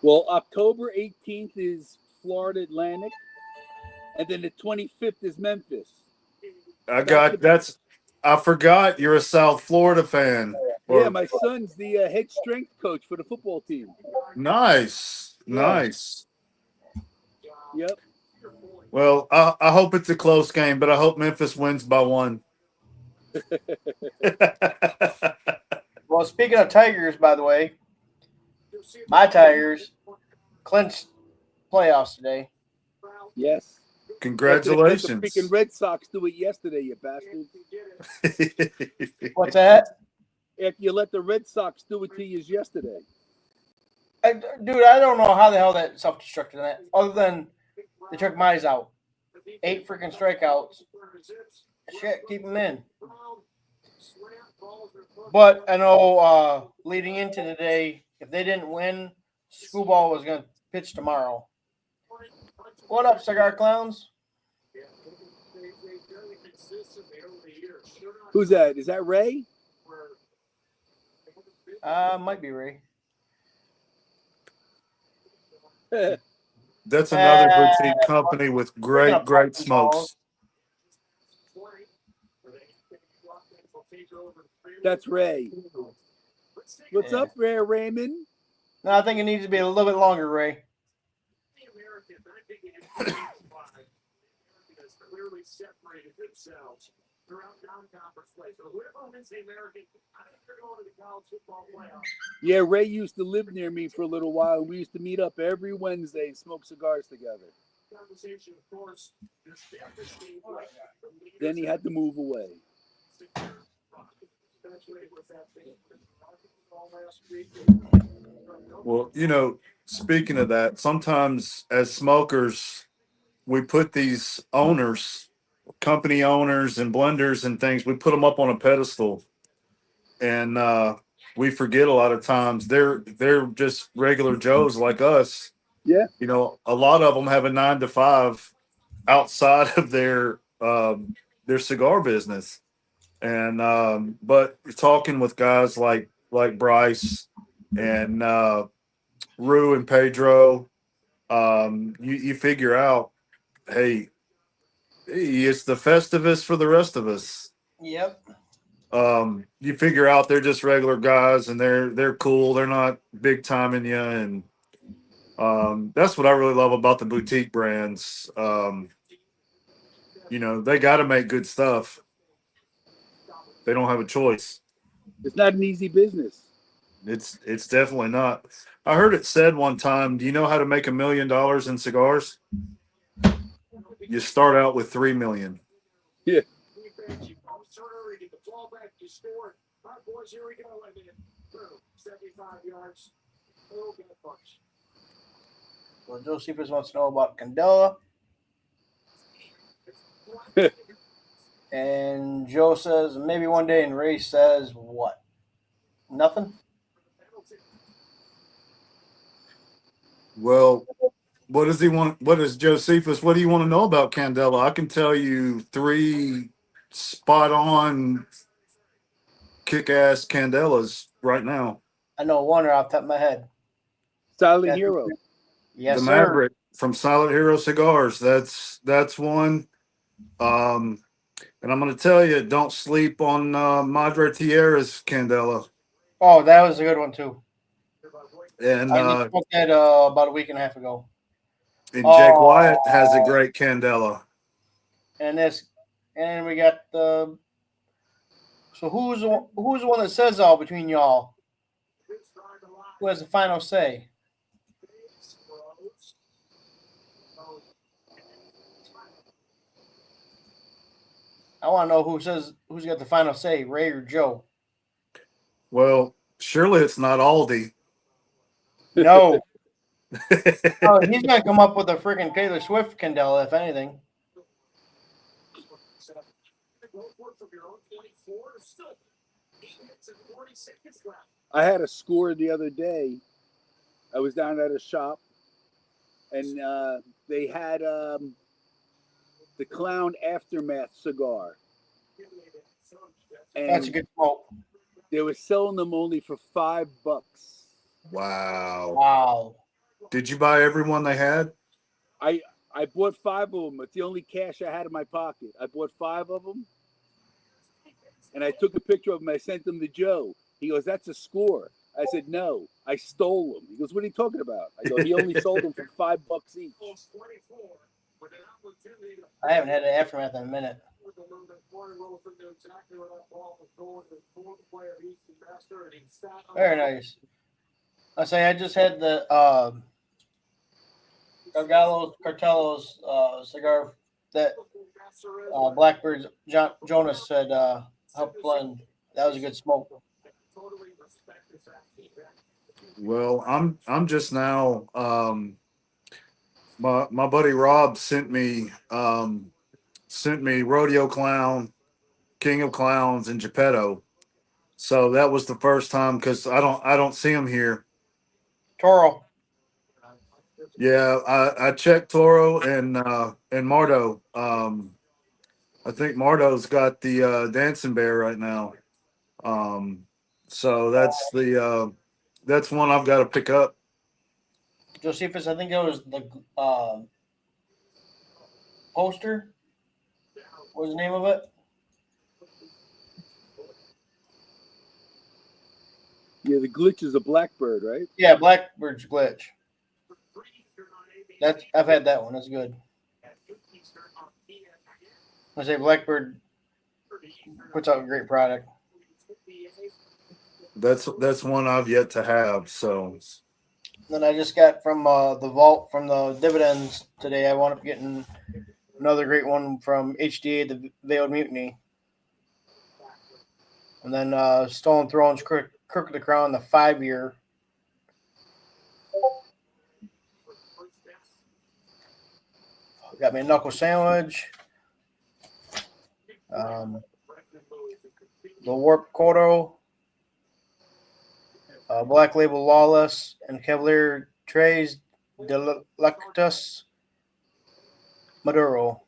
Well, October 18th is Florida Atlantic, and then the 25th is Memphis. I Back got to that's. I forgot you're a South Florida fan. Yeah, Or my son's the head strength coach for the football team. nice, Yeah. nice. Yep. Well, I hope it's a close game, but I hope Memphis wins by one. Well, speaking of Tigers, by the way, my Tigers clinched playoffs today. Yes. After they let the freaking Congratulations. Red Sox do it yesterday, you bastards. What's that? After you let the Red Sox do it to you yesterday. Dude, I don't know how the hell that self-destructed that. Other than they took Mize out, 8 freaking strikeouts. Shit, keep him in. But I know leading into today, if they didn't win, Screwball was going to pitch tomorrow. What up, cigar clowns? Who's that? Is that Ray? Might be Ray. That's another boutique company with Speaking great, of great popping balls, smokes. That's Ray. What's yeah. up, Ray Raymond? No, I think it needs to be a little bit longer, Ray. Yeah, Ray used to live near me for a little while. We used to meet up every Wednesday and smoke cigars together. Then he had to move away. Well, speaking of that, sometimes as smokers, we put these owners, company owners, and blenders and things, we put them up on a pedestal. and we forget a lot of times they're just regular Joes like us. Yeah. You know, a lot of them have a 9 to 5 outside of their cigar business. And but talking with guys like Bryce and Rue and Pedro, you figure out, hey, it's the Festivus for the rest of us. Yep. You figure out they're just regular guys and they're cool. They're not big timing you, and that's what I really love about the boutique brands. You know, they got to make good stuff. They don't have a choice. It's not an easy business. It's definitely not. I heard it said one time. Do you know how to make $1 million in cigars? You start out with 3 million. Yeah. So Josephus wants to know about Candela. And Joe says maybe one day, and Ray says what? Nothing. Well, what does he want? What is Josephus? What do you want to know about Candela? I can tell you 3 spot on kick ass Candelas right now. I know one off the top of my head. Silent Yes, Hero. yes, The sir. Maverick from Silent Hero Cigars. That's one. And I'm going to tell you, don't sleep on Madre Tierra's Candela. Oh, that was a good one too. And I just smoked that about a week and a half ago. Jake Wyatt Oh, has a great Candela. and this, and we got the. So who's the one that says all between y'all? Who has the final say? I want to know who's got the final say, Ray or Joe. Well, surely it's not Aldi. No, oh, he's gonna come up with a freaking Taylor Swift Candela, if anything. I had a score the other day. I was down at a shop, and they had the Clown Aftermath cigar, That's a and good smoke. they were selling them only for $5. Wow. Wow. Did you buy every one they had? I I bought 5 of them. It's the only cash I had in my pocket. I bought 5 of them, and I took a picture of them. I sent them to Joe. He goes, "That's a score." I said, "No, I stole them." He goes, "What are you talking about?" I go, "He only sold them for $5 each." I haven't had an aftermath in a minute. Very nice. I say I just had the Gargalos Cartelos cigar that Blackbird's Jonas said helped blend. That was a good smoke. Well, I'm just now my buddy Rob sent me Rodeo Clown, King of Clowns, and Geppetto. So that was the first time because I don't see him here. Toro. Yeah, I checked Toro and Mardo. I think Mardo's got the Dancing Bear right now. Um, so that's one I've got to pick up. Josephus, I think it was the poster. What was the name of it? Yeah, the glitch is a Blackbird, right? Yeah, Blackbird's Glitch. That's I've had that one. That's good. I say Blackbird puts out a great product. That's one I've yet to have. So Then I just got from the vault from the dividends today. I wound up getting another great one from HDA, the Veiled Mutiny, and then Stolen Thrones, Crook of the Crown, the 5 year. Got me a knuckle sandwich. The Warp Kodo, Black Label Lawless, and Cavalier Tres Delectus Maduro.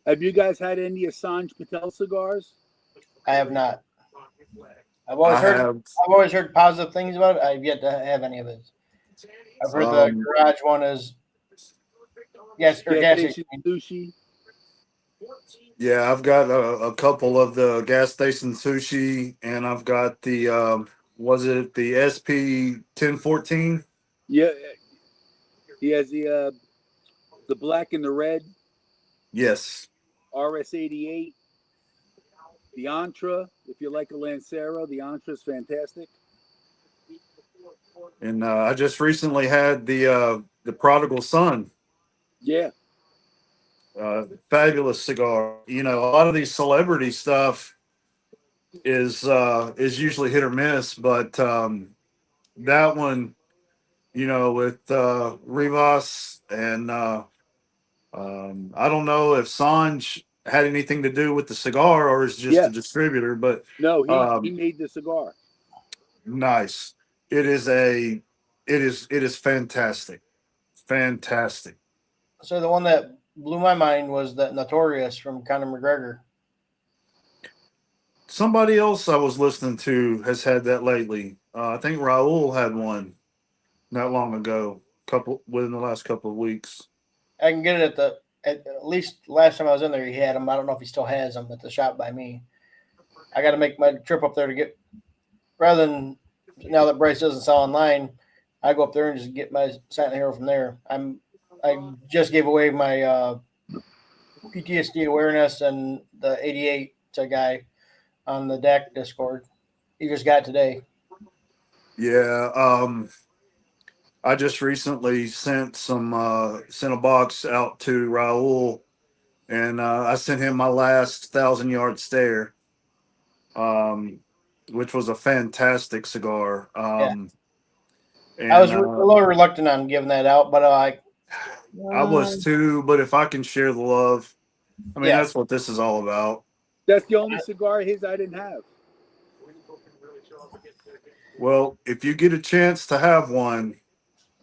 Have you guys had any Assange Patel cigars? I have not. I've I always heard have. I've always heard positive things about it. I've yet to have any of it. I've heard the Um, garage one is Gas gas station. station sushi. yeah, I've got a couple of the gas station sushi, and I've got the was it the SP 1014? Yeah, he has the black and the red Yes, RS88. The Antra, if you like a Lancero, the Antra is fantastic. and I just recently had the Prodigal Son, Yeah, fabulous cigar. You know, a lot of these celebrity stuff is usually hit or miss, but that one, you know, with Rivas and I don't know if Sanj had anything to do with the cigar or is just yeah. a distributor, but No, he um, made the cigar. nice. It is a it is fantastic, fantastic. So the one that blew my mind was that Notorious from Conor McGregor. Somebody else I was listening to has had that lately. I think Raul had one not long ago, couple within the last couple of weeks. I can get it at least last time I was in there. He had them. I don't know if he still has them at the shop by me. I got to make my trip up there to get rather than now that Bryce doesn't sell online. I go up there and just get my Silent Hero from there. I just gave away my PTSD awareness and the 88 to a guy on the deck Discord. He just got it today. Yeah, I just recently sent a box out to Raul, and I sent him my last 1,000 yard stare, um, which was a fantastic cigar. Yeah, I And was a little reluctant on giving that out, but I was too, but if I can share the love, I mean yeah, that's what this is all about. That's the only cigar of his I didn't have. Well, if you get a chance to have one,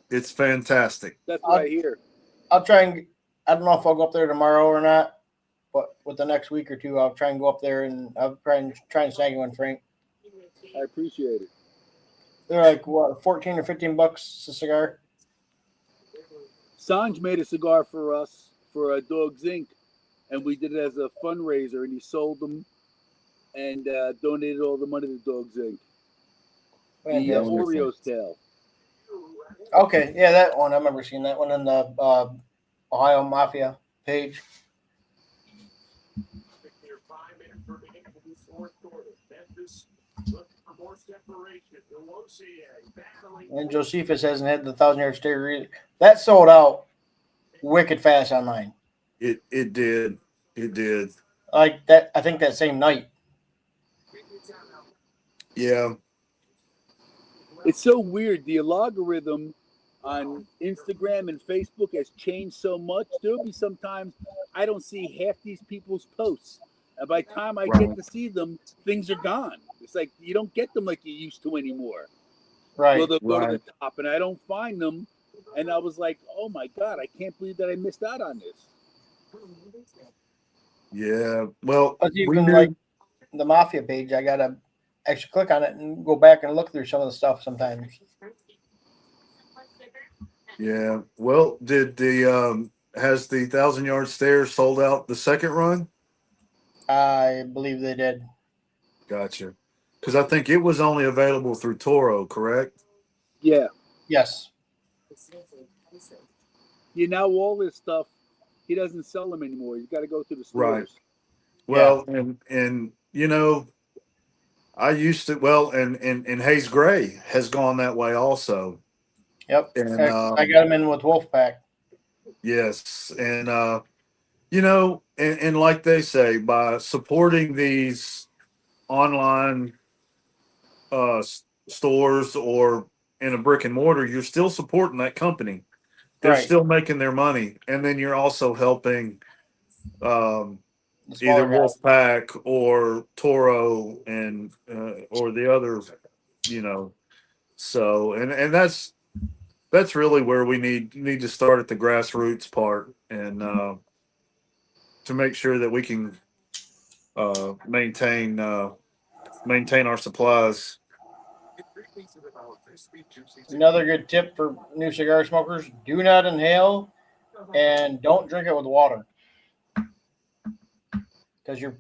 it's fantastic. That's what I I'll hear. I'll try and I don't know if I'll go up there tomorrow or not, but with the next week or two, I'll try and go up there and I'll try and snag one, Frank. I appreciate it. They're like what, 14 or 15 bucks a cigar. Sanj made a cigar for us for Dogs Inc., and we did it as a fundraiser, and he sold them and donated all the money to Dogs Inc. The Fantastic. Wonderful. Oreo's tail. Okay, yeah, that one I remember seeing that one in the Ohio Mafia page. And Josephus hasn't had the 1,000 yard stare either. That sold out wicked fast online. It did. It did. Like that, I think that same night. Yeah. It's so weird. The algorithm on Instagram and Facebook has changed so much. There'll be sometimes I don't see half these people's posts. And by the time I get Right. to see them, things are gone. It's like you don't get them like you used to anymore. Well, Right. they'll go to the Right. top and I don't find them. And I was like, oh my God, I can't believe that I missed out on this. Yeah. Well, But we even like knew. the Mafia page, I gotta actually click on it and go back and look through some of the stuff sometimes. Yeah. Well, did the has the 1,000 yard stare sold out the second run? I believe they did. Gotcha. Because I think it was only available through Toro, correct? Yeah. Yes. Now all this stuff, he doesn't sell them anymore. He's got to go to the Right. stores. Yeah. Well, and you know, I used to. Well, and Hayes Gray has gone that way also. Yep. And I got him in with Wolfpack. yes, and you know, and like they say, by supporting these online stores or in a brick and mortar, you're still supporting that company. They're Right. still making their money, and then you're also helping, um, the either smaller guys. Wolfpack or Toro and or the other, you know. So and that's really where we need to start at the grassroots part and to make sure that we can maintain our supplies. Another good tip for new cigar smokers: do not inhale and don't drink it with water because you're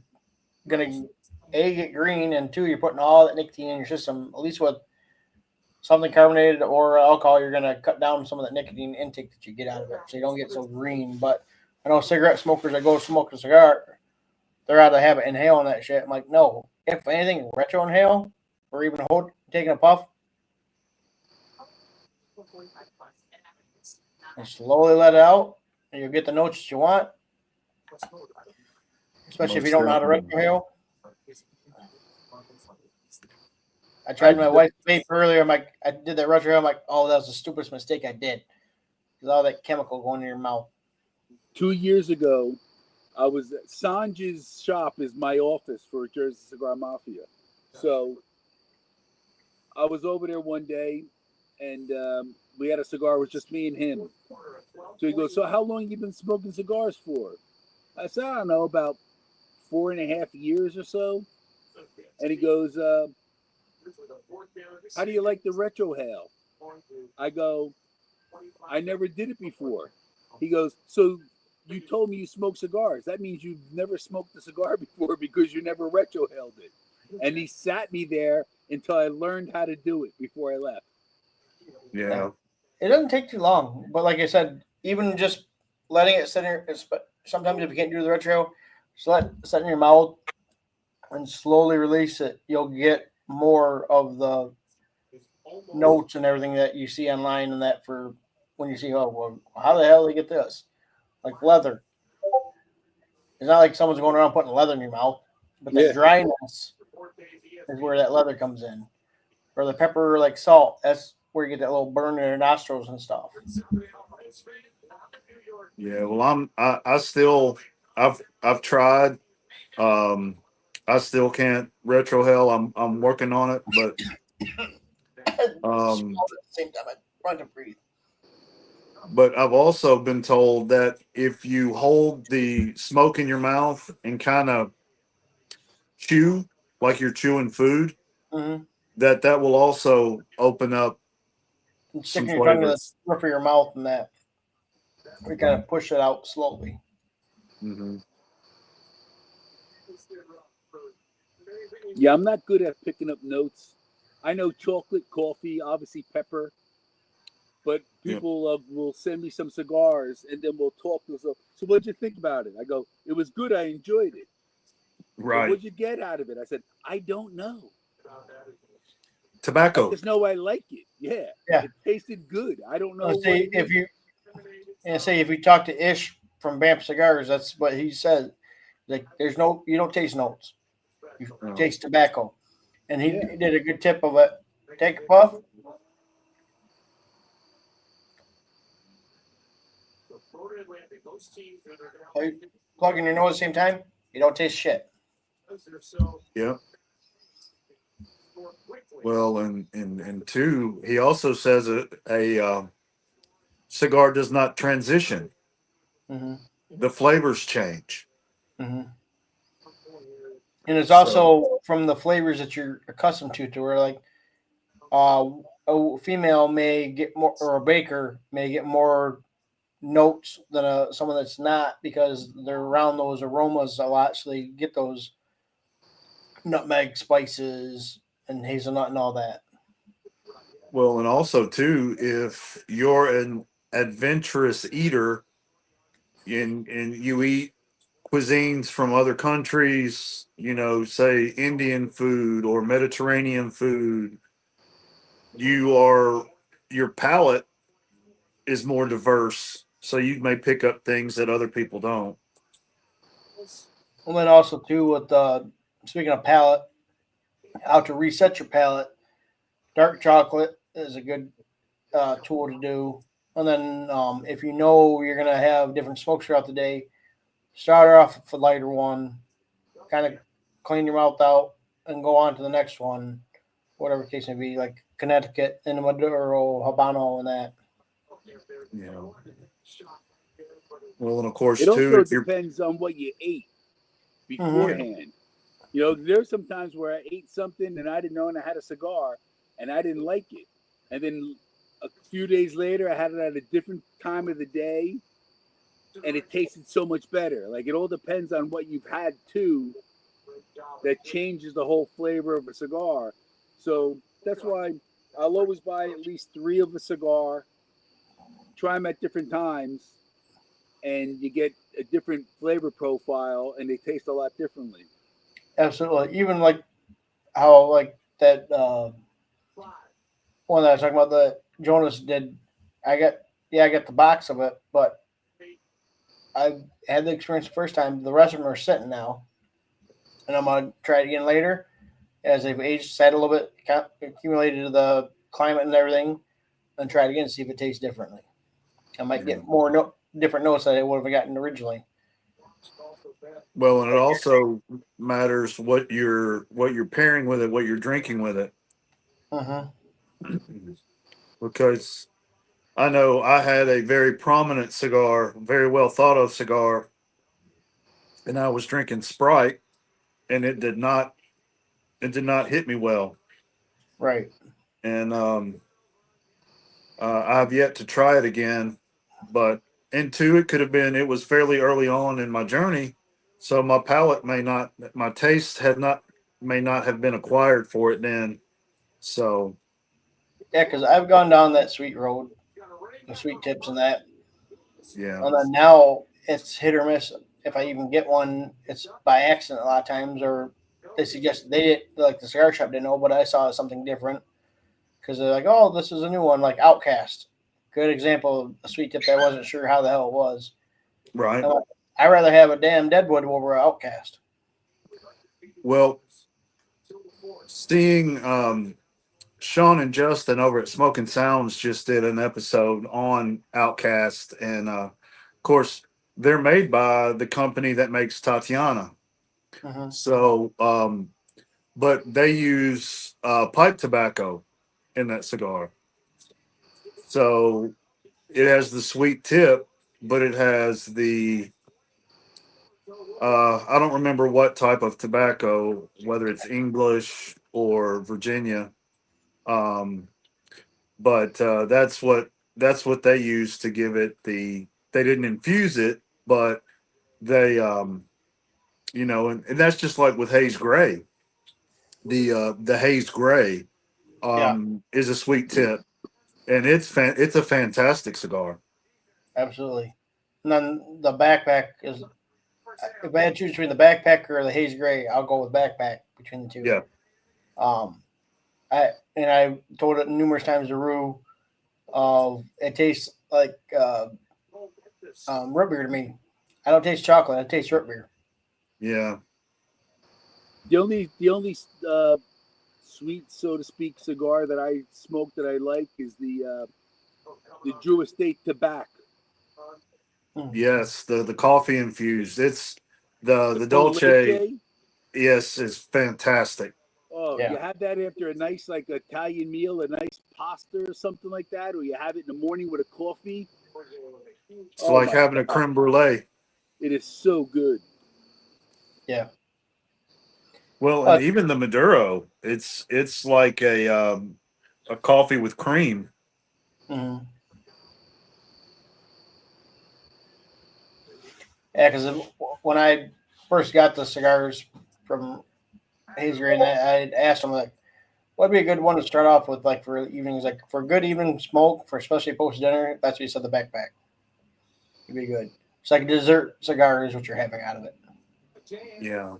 gonna get green, and two, you're putting all that nicotine in your system. At least with something carbonated or alcohol, you're gonna cut down some of that nicotine intake that you get out of it, so you don't get so green. But I know cigarette smokers that go smoke a cigar, they're out of the habit inhaling that shit. I'm like, no. If anything, retro inhale or even taking a puff and slowly let it out, and you'll get the notes that you want. Especially if you Most don't know how to retro definitely. inhale. I I tried my did the, wife's vape earlier. I did that retro inhale. I'm like, oh, that was the stupidest mistake I did. Because all that chemical going in your mouth. 2 years ago. I was at Sanj's shop is my office for Jersey Cigar Mafia. So I was over there one day, and we had a cigar. It was just me and him. So he goes, "So how long you been smoking cigars for?" I said, "I don't know, about 4.5 years or so." And he goes, "How do you like the retro hail?" I go, "I never did it before." He goes, "So you told me you smoke cigars. That means you've never smoked a cigar before because you never retrohaled it." And he sat me there until I learned how to do it before I left. Yeah. It doesn't take too long. But like I said, even just letting it sit in your, sometimes if you can't do the retro, just let it sit in your mouth and slowly release it. You'll get more of the notes and everything that you see online and that for when you see, oh, well, how the hell did they get this? Like leather. It's not like someone's going around putting leather in your mouth, but that Yeah. dryness is where that leather comes in. Or the pepper, like salt, that's where you get that little burn in your nostrils and stuff. Yeah. Well, I still I've tried. Um, I still can't retro hell. I'm working on it, but um, Swallow at the same time. I trying to breathe. but I've also been told that if you hold the smoke in your mouth and kind of chew like you're chewing food, Mm-hmm. that will also open up And some sticking your tongue to the flavors. roof of your mouth and that we kind of push it out slowly. Hmm. Yeah, I'm not good at picking up notes. I know chocolate, coffee, obviously pepper, but Yeah. people will send me some cigars and then we'll talk. So what'd you think about it? I go, it was good. I enjoyed it. Well, Right. what'd you get out of it? I said, I don't know. I Tobacco. just know I like it. Yeah, Yeah. it tasted good. I don't know Let's what say it is. if you talk to Ish from Bamp Cigars, that's what he said. Like, there's no, you don't taste notes. You Oh, taste tobacco. And he Yeah. did a good tip of it. Take a puff, plug in your nose at the same time. You don't taste shit. yeah. Well, and two, he also says a cigar does not transition. Mm-hmm. The flavors change. Mm-hmm. And it's So, also from the flavors that you're accustomed to where like uh, a female may get more, or a baker may get more notes than someone that's not because they're around those aromas a lot, so they get those nutmeg spices and hazelnut and all that. well, and also too, if you're an adventurous eater and you eat cuisines from other countries, say Indian food or Mediterranean food, you are your palate is more diverse, so you may pick up things that other people don't. And then also too with speaking of palate, how to reset your palate. Dark chocolate is a good tool to do. And then if you know you're gonna have different smokes throughout the day, Start off with the lighter one, kind of clean your mouth out, and go on to the next one, whatever the case may be, like Connecticut and Maduro, Habano, and that. Yeah. Well, and of course It too, also if you're depends on what you ate Mm-hmm. yeah, beforehand. You know, there's some times where I ate something and I didn't know, and I had a cigar and I didn't like it. And then a few days later, I had it at a different time of the day and it tasted so much better. Like, it all depends on what you've had too, that changes the whole flavor of a cigar. So that's why I'll always buy at least three of a cigar, try them at different times, and you get a different flavor profile and they taste a lot differently. Absolutely. Even like how like that one that I was talking about that Jonas did. I got I got the box of it, but I had the experience the first time. The rest of them are sitting now, and I'm gonna try it again later as they've aged, sat a little bit, accumulated to the climate and everything, and try it again, see if it tastes differently. I might yeah. get more different notes that I would have gotten originally. Well, and it also matters what you're pairing with it, what you're drinking with it, Mm-hmm. because I know I had a very prominent cigar, very well thought of cigar, and I was drinking Sprite, and it did not hit me well, Right. and I've yet to try it again, but into it could have been it was fairly early on in my journey, so my palate may not, my taste had not may not have been acquired for it then. So Yeah, because I've gone down that sweet road, the sweet tips and that, yeah, and then now it's hit or miss. If I even get one, it's by accident a lot of times, or they suggest like the cigar shop didn't know, but I saw something different because they're like, "Oh, this is a new one, like Outcast." Good example of a sweet tip that I wasn't sure how the hell it was. right. I'm like, I'd rather have a damn Deadwood over Outcast. Well, seeing Sean and Justin over at Smoking Sounds just did an episode on Outcast, and of course they're made by the company that makes Tatiana. Mm-hmm. So, but they use pipe tobacco in that cigar, so it has the sweet tip, but it has the I don't remember what type of tobacco, whether it's English or Virginia. Um, but that's what they use to give it the. They didn't infuse it, but they and that's just like with Haze Gray. The Haze Gray Yeah, is a sweet tip, and it's a fantastic cigar. absolutely. And then the backpack is if I had to choose between the backpack or the haze gray, I'll go with backpack between the two. Yeah, Um, I told it numerous times to Rue. It tastes like root beer to me. I don't taste chocolate. I taste root beer. yeah, The only sweet, so to speak, cigar that I smoke that I like is the Drew Estate Tobacco. Mm. yes. The coffee infused. It's The the Con Dolce. Leche. Yes, is fantastic. Oh, you Yeah, have that after a nice like Italian meal, a nice pasta or something like that, or you have it in the morning with a coffee. It's Oh like my having a god, creme brulee. it is so good. yeah. Well, and Uh, even the Maduro, it's like a coffee with cream. mm-hmm. Yeah, because when I first got the cigars from Hazy and I asked him like, what'd be a good one to start off with, like for evenings, like for a good evening smoke, for especially post dinner. That's what he said. The backpack would be good. It's like a dessert cigar is what you're having out of it. Yeah.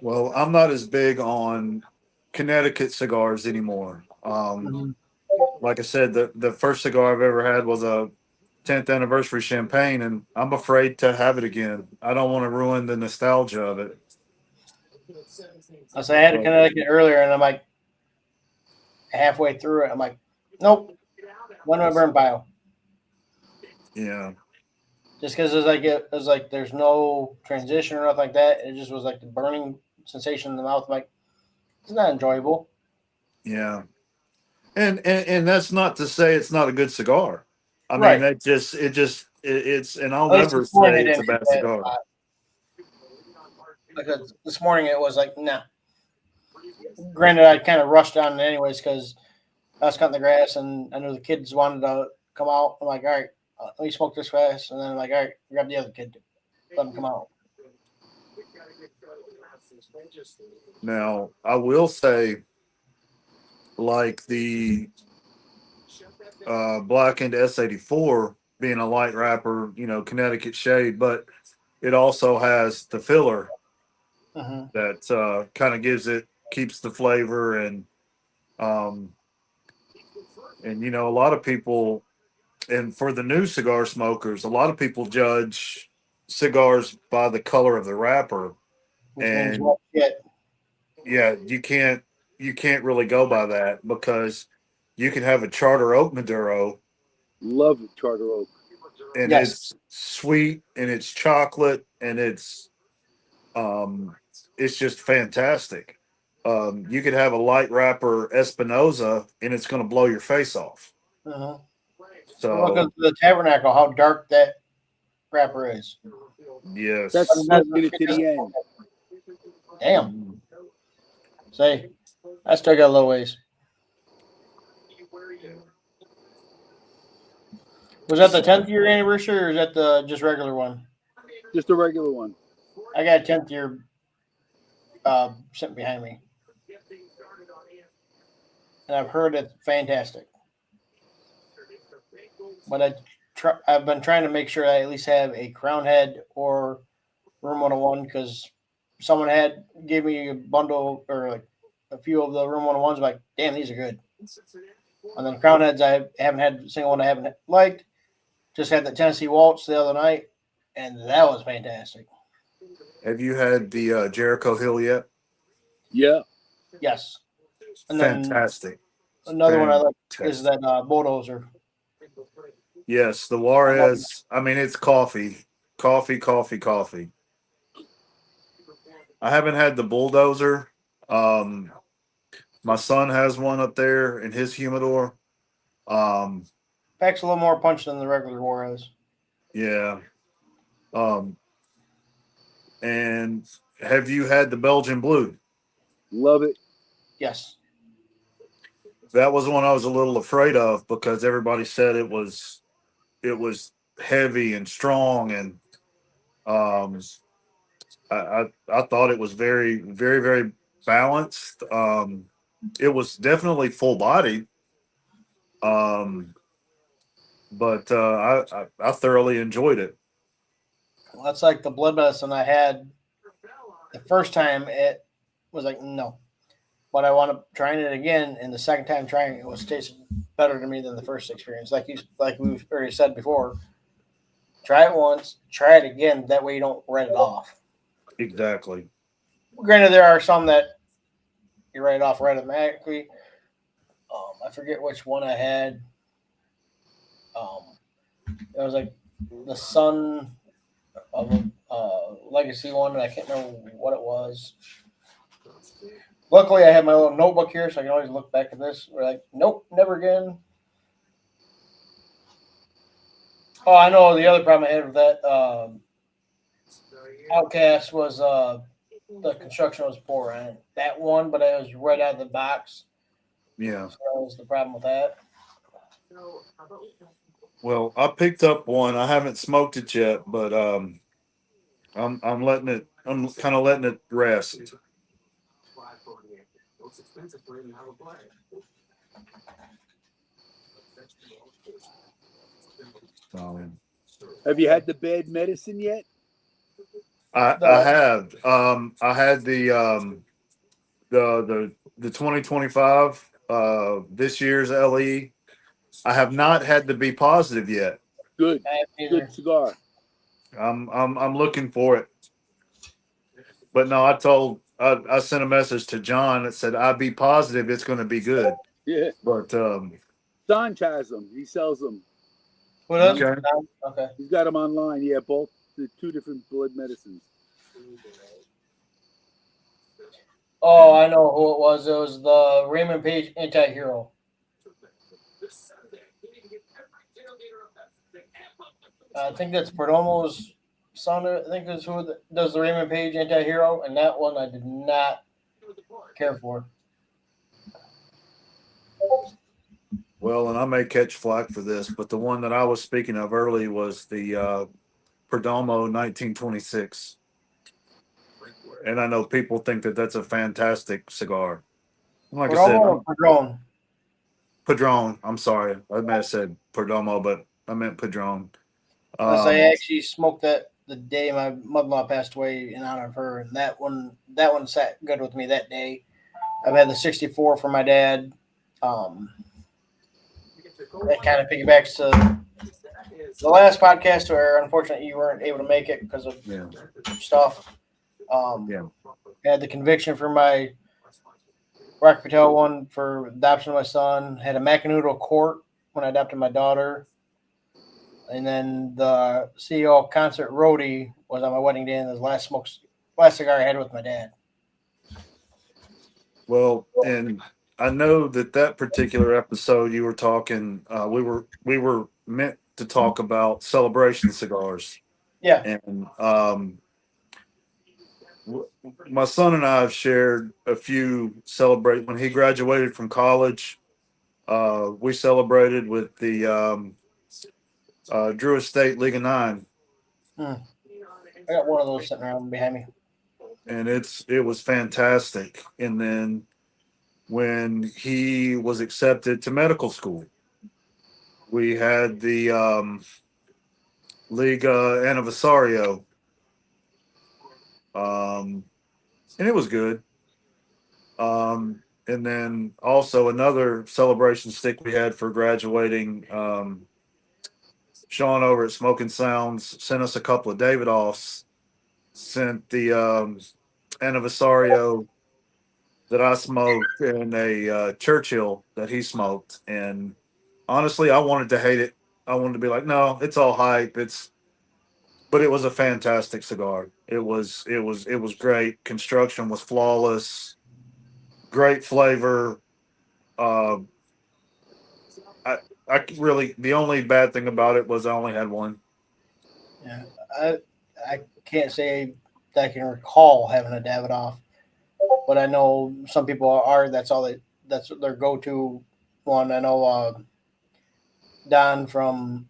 Well, I'm not as big on Connecticut cigars anymore. Mm-hmm. Like I said, the first cigar I've ever had was a 10th anniversary champagne, and I'm afraid to have it again. I don't want to ruin the nostalgia of it. I say I had a But Connecticut earlier, and I'm like halfway through it. I'm like, nope, one in my burn pile. yeah. Just because it was like there's no transition or nothing like that. It just was like the burning sensation in the mouth. I'm like, it's not enjoyable. Yeah, and that's not to say it's not a good cigar. I mean, Right. it's, and I'll At least never this morning say it it's a didn't hit bad that cigar. spot. Because this morning it was like, nah. Granted, I kind of rushed on it anyways because I was cutting the grass and I knew the kids wanted to come out. I'm like, all right, let me smoke this fast. And then I'm like, all right, grab the other kid, let him come out. Now, I will say, like the blackened S84 being a light wrapper, Connecticut shade, but it also has the filler Mm-hmm. that kind of keeps the flavor, um, and a lot of people, and for the new cigar smokers, a lot of people judge cigars by the color of the wrapper, Which means and what shit. yeah, you can't really go by that because you can have a Charter Oak Maduro Love Charter Oak. and Yes. it's sweet and it's chocolate and um it's just fantastic. You could have a light wrapper Espinosa and it's going to blow your face off. Mm-hmm. Well, look at So the tabernacle, how dark that wrapper is. That's But it yes. smoking it it to the doesn't end. damn. Mhm. Say, I still got a little ways. Was that the 10th year anniversary or is that the just regular one? Just a regular one. I got a 10th year sitting behind me, and I've heard it's fantastic. But I've been trying to make sure I at least have a Crown Head or Room 101 because someone had gave me a bundle or like a few of the Room 101s. Like, damn, these are good. And then Crown Heads, I haven't had a single one I haven't liked. Just had the Tennessee Waltz the other night, and that was fantastic. Have you had the Jericho Hill yet? Yeah. Yes. And then Fantastic. another one I like is Fantastic. that Bulldozer. Yes, the I love Juarez. I mean, it's coffee, coffee, coffee, coffee. I haven't had the bulldozer. Um, my son has one up there in his humidor. Um, packs a little more punch than the regular Juarez. yeah. Um, and have you had the Belgian blue? Love it. Yes. That was one I was a little afraid of because everybody said it was heavy and strong, and um, I thought it was very, very, very balanced. It was definitely full body. Um, but I thoroughly enjoyed it. Well, that's like the blood medicine I had the first time. It was like no, but I want to trying it again, and the second time trying it was tasting better to me than the first experience. Like we've already said before, try it once, try it again. That way you don't write it off. Exactly. Granted, there are some that you write it off right automatically. I forget which one I had. It was like the Sun of a Legacy one, and I can't remember what it was. Luckily, I have my little notebook here, so I can always look back at this. We're like, nope, never again. Oh, I know the other problem I had with that Outcast was the construction was poor on it. That one, but it was right out of the box. Yeah. So that was the problem with that. Well, I picked up one. I haven't smoked it yet, but I'm letting it. I'm kind of letting it rest. Um, Have you had the bad medicine yet? I The have. I had the 2025 this year's LE. I have not had to be positive yet. Good. I have Good neither. cigar. I'm looking for it. But no, I sent a message to John that said I be positive it's going to be good. Yeah. But Sanch has them. He sells them. Who does? He's Okay. Okay. he's got them online. Yeah, both the two different blood medicines. Oh, And I know who it was. It was the Raymond Page anti-hero. I think that's Perdomo's son. I think is who does the Raymond Page anti-hero, and that one I did not care for. well, and I may catch flack for this, but the one that I was speaking of early was the Perdomo 1926. And I know people think that that's a fantastic cigar. Like I Perdomo said, or Padron? Padron. I'm sorry, I may have said Perdomo, but I meant Padron. Unless I Um, actually smoked that the day my mother-in-law passed away in honor of her, and that one sat good with me that day. I've had the 64 for my dad. Um, that kind of piggybacks to the last podcast where unfortunately you weren't able to make it because of yeah, stuff. Um, yeah. had the conviction for my Rock Patel one for adoption of my son. Had a Macanudo court when I adopted my daughter. And then the CEO concert roadie was on my wedding day, and the last cigar I had with my dad. Well, and I know that that particular episode you were talking, we were meant to talk about celebration cigars, Yeah. and w- my son and I have shared a few celebrate when he graduated from college. We celebrated with the Drew Estate League of Nine, Hmm. I got one of those sitting around behind me. and it was fantastic. And then when he was accepted to medical school, we had the Liga Anniversario, and it was good. And then also another celebration stick we had for graduating. Sean over at Smoking Sounds sent us a couple of Davidoffs. Sent the Anniversario that I smoked and a Churchill that he smoked. And honestly, I wanted to hate it. I wanted to be like, no, it's all hype. But it was a fantastic cigar. It was great. Construction was flawless. Great flavor. Uh, I really the only bad thing about it was I only had one. Yeah. I I can't say that I can recall having a Davidoff, but I know some people are. That's their go-to one. I know Don from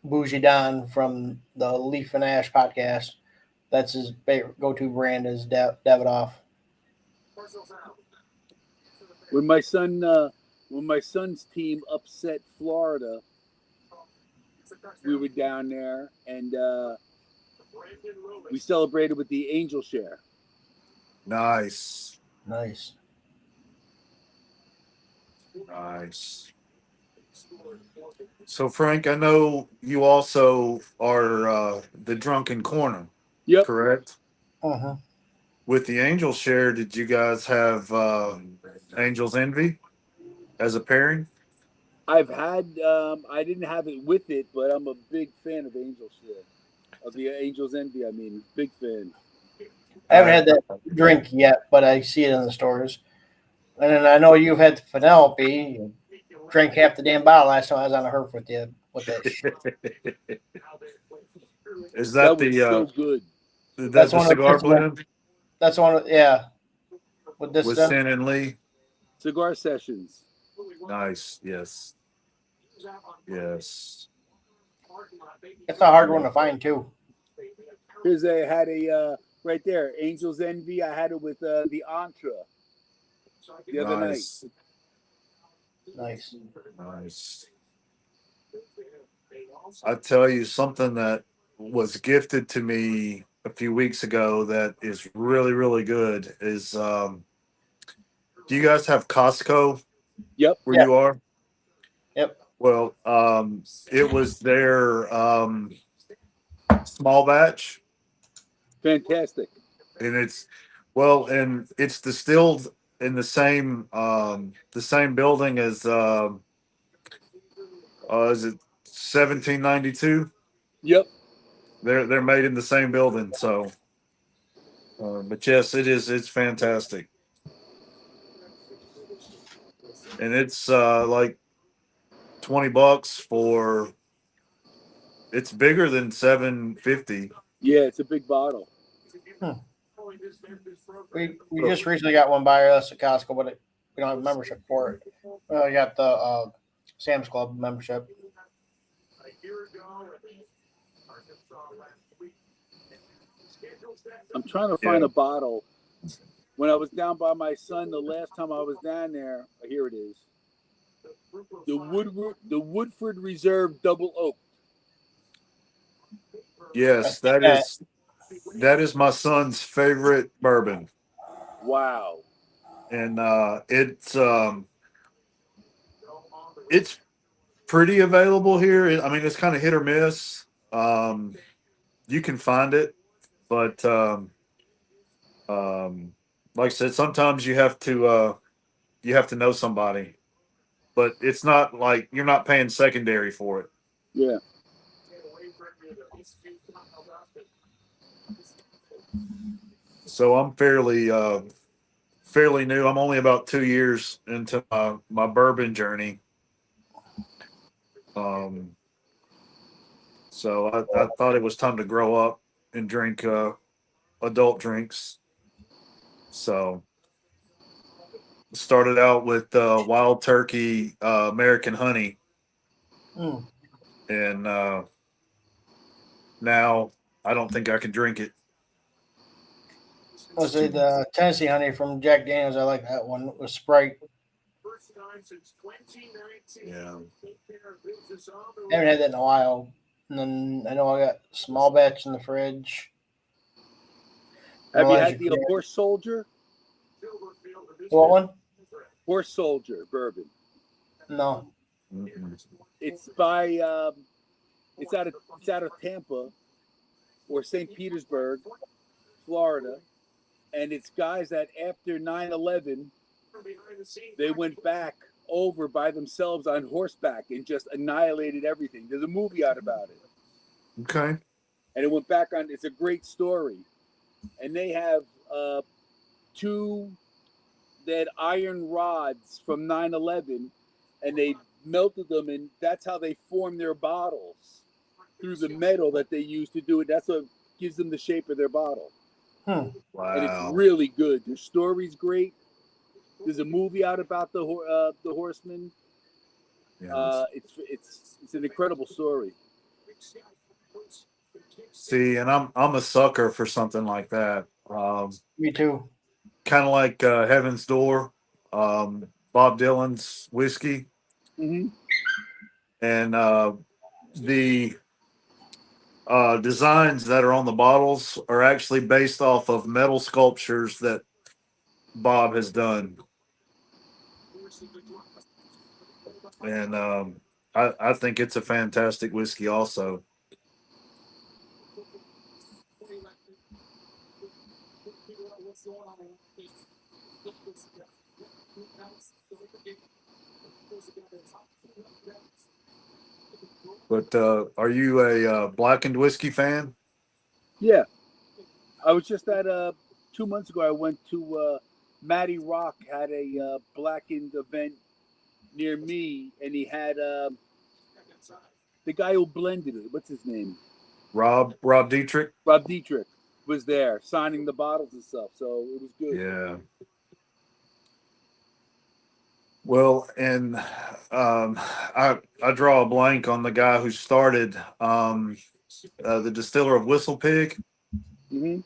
Bougie Don from the Leaf and Ash podcast. That's his favorite go-to brand is Davidoff. When my son, when my son's team upset Florida, we were down there and we celebrated with the Angel Share. Nice, Nice. nice. So Frank, I know you also are the drunken corner, Yep, correct? Uh-huh. With the Angel share, did you guys have Angel's Envy as a pairing? I've had. I didn't have it with it, but I'm a big fan of Angel Share, of the Angel's Envy. I mean, big fan. I haven't I had that drink yet, but I see it in the stores. And then I know you've had Penelope. You drank half the damn bottle last time I was on a herp with you with that shit. is That that was so good. the That's the one of the cigar principal. blend That's one of yeah. With this with stuff, Sin and Lee? Cigar Sessions. Nice, yes, yes. it's a hard one Yeah. to find too. Here's I had a right there, Angel's Envy. I had it with the Entra the other night. Nice, Nice. nice. I tell you something that was gifted to me a few weeks ago that is really, really good is do you guys have Costco Yep, where Yeah. you are? Yep. Well, it was their small batch, fantastic. and it's distilled in the same building as is it 1792. Yep. They're made in the same building. So, but yes, it is. It's fantastic, and it's like $20 for. It's bigger than 750. Yeah, it's a big bottle. Hmm. We just recently got one by us at Costco, but we don't have a membership for it. We got the Sam's Club membership. I'm trying to find Yeah. a bottle. When I was down by my son the last time I was down there, here it is. The Woodford Reserve Double Oak. I Yes, see that. that is my son's favorite bourbon, Wow. and it's pretty available here. I mean, it's kind of hit or miss. Um, you can find it, but um, like I said, sometimes you have to know somebody, but it's not like you're not paying secondary for it. Yeah. So I'm fairly new. I'm only about 2 years into my bourbon journey. Um, so I thought it was time to grow up and drink adult drinks. So started out with wild turkey American honey, Mm. and now I don't think I can drink it. I say the Tennessee honey from Jack Daniels. I like that one with Sprite. Yeah. I haven't had that in a while. And then I know I got a small batch in the fridge. Have you Otherwise, had you the forget. Horse Soldier? What one? Horse Soldier bourbon. No. Mhm. It's by it's out of Tampa or St. Petersburg, Florida, and it's guys that after 9/11 they went back over by themselves on horseback and just annihilated everything. There's a movie out about it, Okay. and it went back on. It's a great story, and they have two that iron rods from 9/11, and they melted them, and that's how they form their bottles through the metal that they use to do it. That's what gives them the shape of their bottle, Hmm. and it's Wow. really good. Their story's great. There's a movie out about the horseman. Yeah. It's an incredible story. See, and I'm a sucker for something like that. Me too. Kind of like Heaven's Door, Bob Dylan's whiskey, Mm-hmm. and the designs that are on the bottles are actually based off of metal sculptures that Bob has done, and I think it's a fantastic whiskey. Also, but are you a blackened whiskey fan? Yeah, I was just at 2 months ago. I went to Matty Rock had a blackened event near me, and he had the guy who blended it. What's his name? Rob Dietrich. Rob Dietrich was there signing the bottles and stuff. So it was good. Yeah. Well, and I draw a blank on the guy who started the distiller of Whistle Pig. Mm-hmm.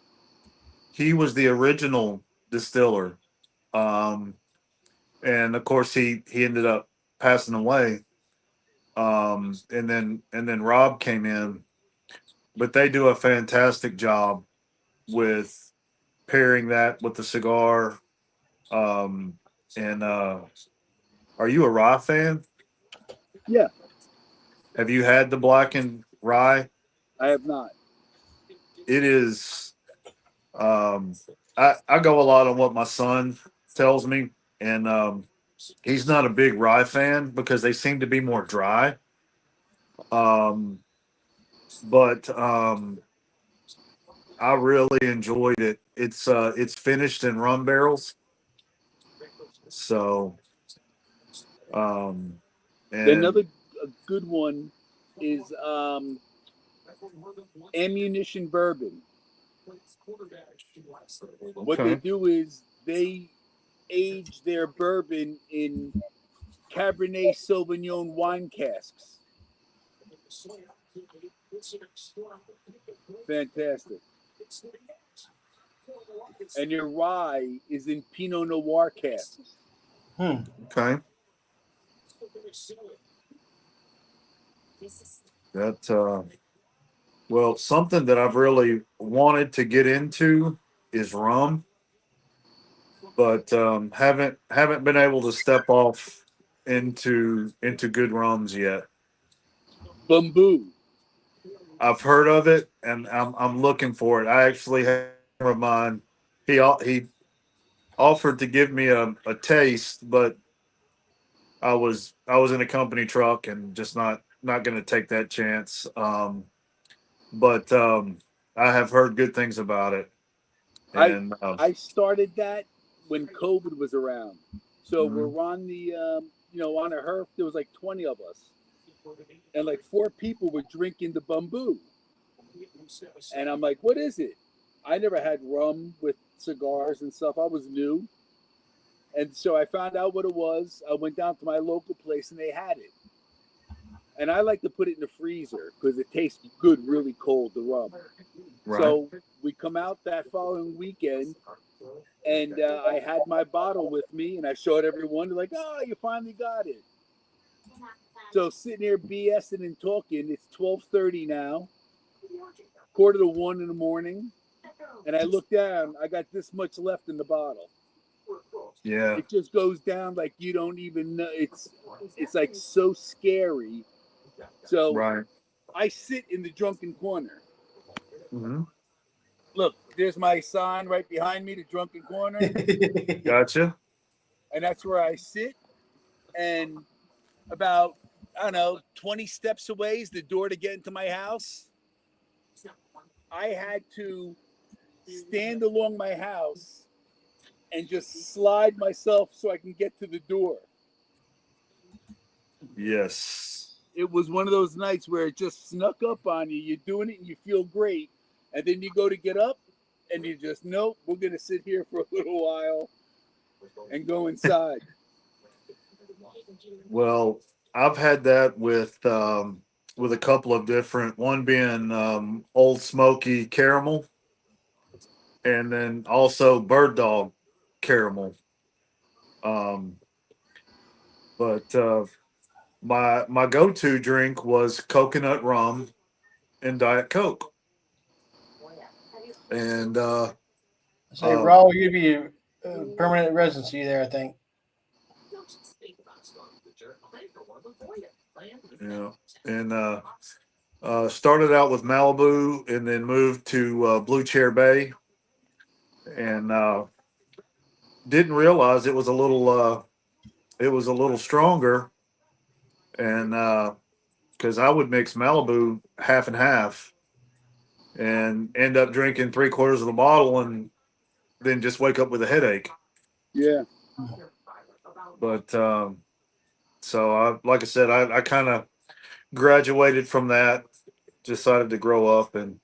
He was the original distiller, um, and of course he ended up passing away. And then Rob came in, but they do a fantastic job with pairing that with the cigar. And are you a rye fan? Yeah, Have you had the blackened rye? I have not. It is. Um, I go a lot on what my son tells me, and he's not a big rye fan because they seem to be more dry. Um, but I really enjoyed it. It's finished in rum barrels, so um, and Another good one is ammunition bourbon. What they okay, do is they age their bourbon in Cabernet Sauvignon wine casks. Fantastic. And your rye is in Pinot Noir casks. Hmm. okay, that well, something that I've really wanted to get into is rum, but haven't been able to step off into good rums yet. Bamboo. I've heard of it, and I'm looking for it. I actually have a friend of mine. He offered to give me a taste, but I was in a company truck and just not going to take that chance. But I have heard good things about it, I and I started that when COVID was around. So mhm, we're on the on a herf. There was like 20 of us, and like four people were drinking the bamboo. And I'm like, what is it? I never had rum with cigars and stuff. I was new. And so I found out what it was. I went down to my local place and they had it. And I like to put it in the freezer because it tastes good really cold, the rum. right, So we come out that following weekend and I had my bottle with me and I showed everyone. They're like, oh, you finally got it. So sitting here BSing and talking, it's 12:30 now, quarter to 1 in the morning. And I look down, I got this much left in the bottle. yeah, It just goes down like you don't even know. It's like so scary. So right, I sit in the drunken corner. hmm, Look, there's my sign right behind me, the drunken corner, gotcha, and that's where I sit. And about I don't know 20 steps away is the door to get into my house. I had to stand along my house and just slide myself so I can get to the door. yes, It was one of those nights where it just snuck up on you. You're doing it and you feel great, and then you go to get up, and you just nope. We're gonna sit here for a little while and go inside. well, I've had that with a couple of different, one being Old Smoky Caramel, and then also Bird Dog Caramel. Um, but my go to drink was coconut rum and Diet Coke, and Say, uh, Raw will give you permanent residency there, I think. you know, and started out with Malibu, and then moved to Blue Chair Bay, and didn't realize it was a little stronger, and because I would mix Malibu half and half, and end up drinking three quarters of the bottle, and then just wake up with a headache. Yeah, But so like I said, I kind of graduated from that, decided to grow up, and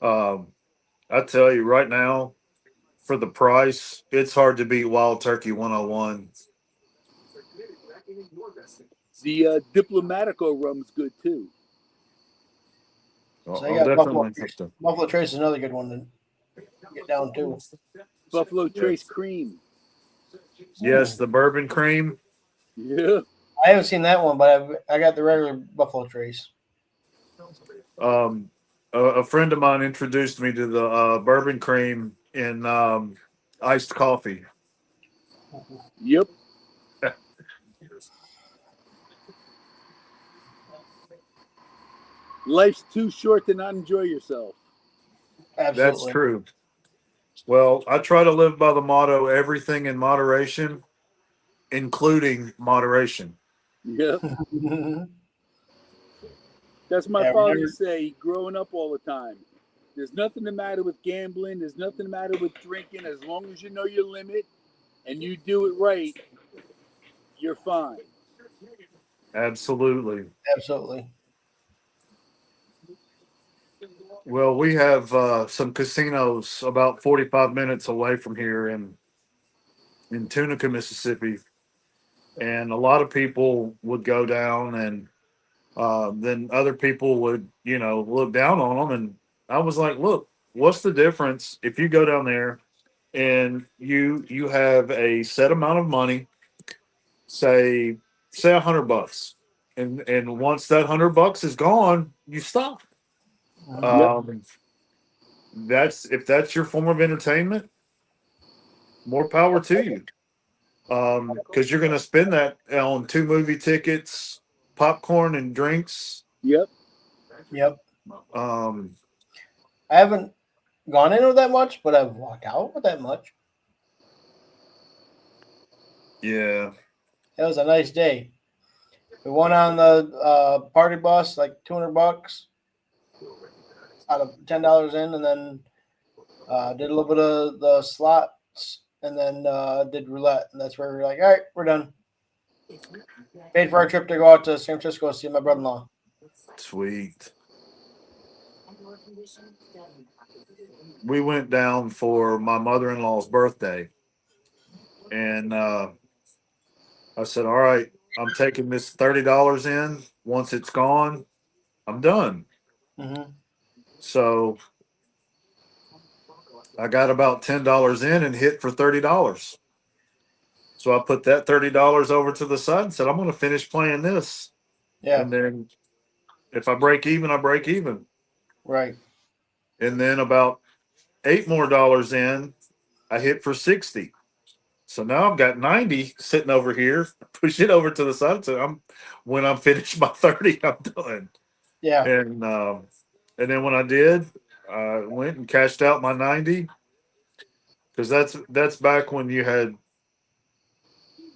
um, I tell you right now, for the price, it's hard to beat Wild Turkey 101. the Diplomatico rum's good too. I'll, So you I'll got Buffalo definitely have Trace. to. Buffalo Trace is another good one to get down to. Buffalo Trace Yes, Cream. yes, Hmm. the bourbon cream. Yeah, I haven't seen that one, but I got the regular Buffalo Trace. A friend of mine introduced me to the bourbon cream in iced coffee. yep. Life's too short to not enjoy yourself. That's Absolutely. true. Well, I try to live by the motto everything in moderation, including moderation. Yep. That's my Yeah, father whenever, used to say growing up all the time. There's nothing the matter with gambling. There's nothing the matter with drinking. As long as you know your limit and you do it right, you're fine. Absolutely. absolutely. Well, we have some casinos about 45 minutes away from here in Tunica, Mississippi, and a lot of people would go down, and then other people would, look down on them. And I was like, look, what's the difference if you go down there and you have a set amount of money, say say $100, and once that $100 is gone, you stop. Mhm. Yep. Um, that's if that's your form of entertainment, more power to you. Because you're going to spend that on two movie tickets, popcorn, and drinks. Yep. Yep. Um, I haven't gone in with that much, but I've walked out with that much. yeah, It was a nice day. We went on the party bus, like $200 out of $10 in, and then did a little bit of the slots, and then did roulette, and that's where we were like, all right, we're done. Paid for our trip to go out to San Francisco to see my brother-in-law. sweet. We went down for my mother-in-law's birthday, and I said, "All right, I'm taking this $30 in. Once it's gone, I'm done." Mm-hmm. So I got about $10 in and hit for $30. So I put that $30 over to the side and said, "I'm going to finish playing this, Yeah, and then if I break even, I break even." right. And then about $8 more in, I hit for 60. So now I've got 90 sitting over here. Push it over to the side. So when I'm finished my 30, I'm done. Yeah, And then when I did, I went and cashed out my 90, because that's back when you had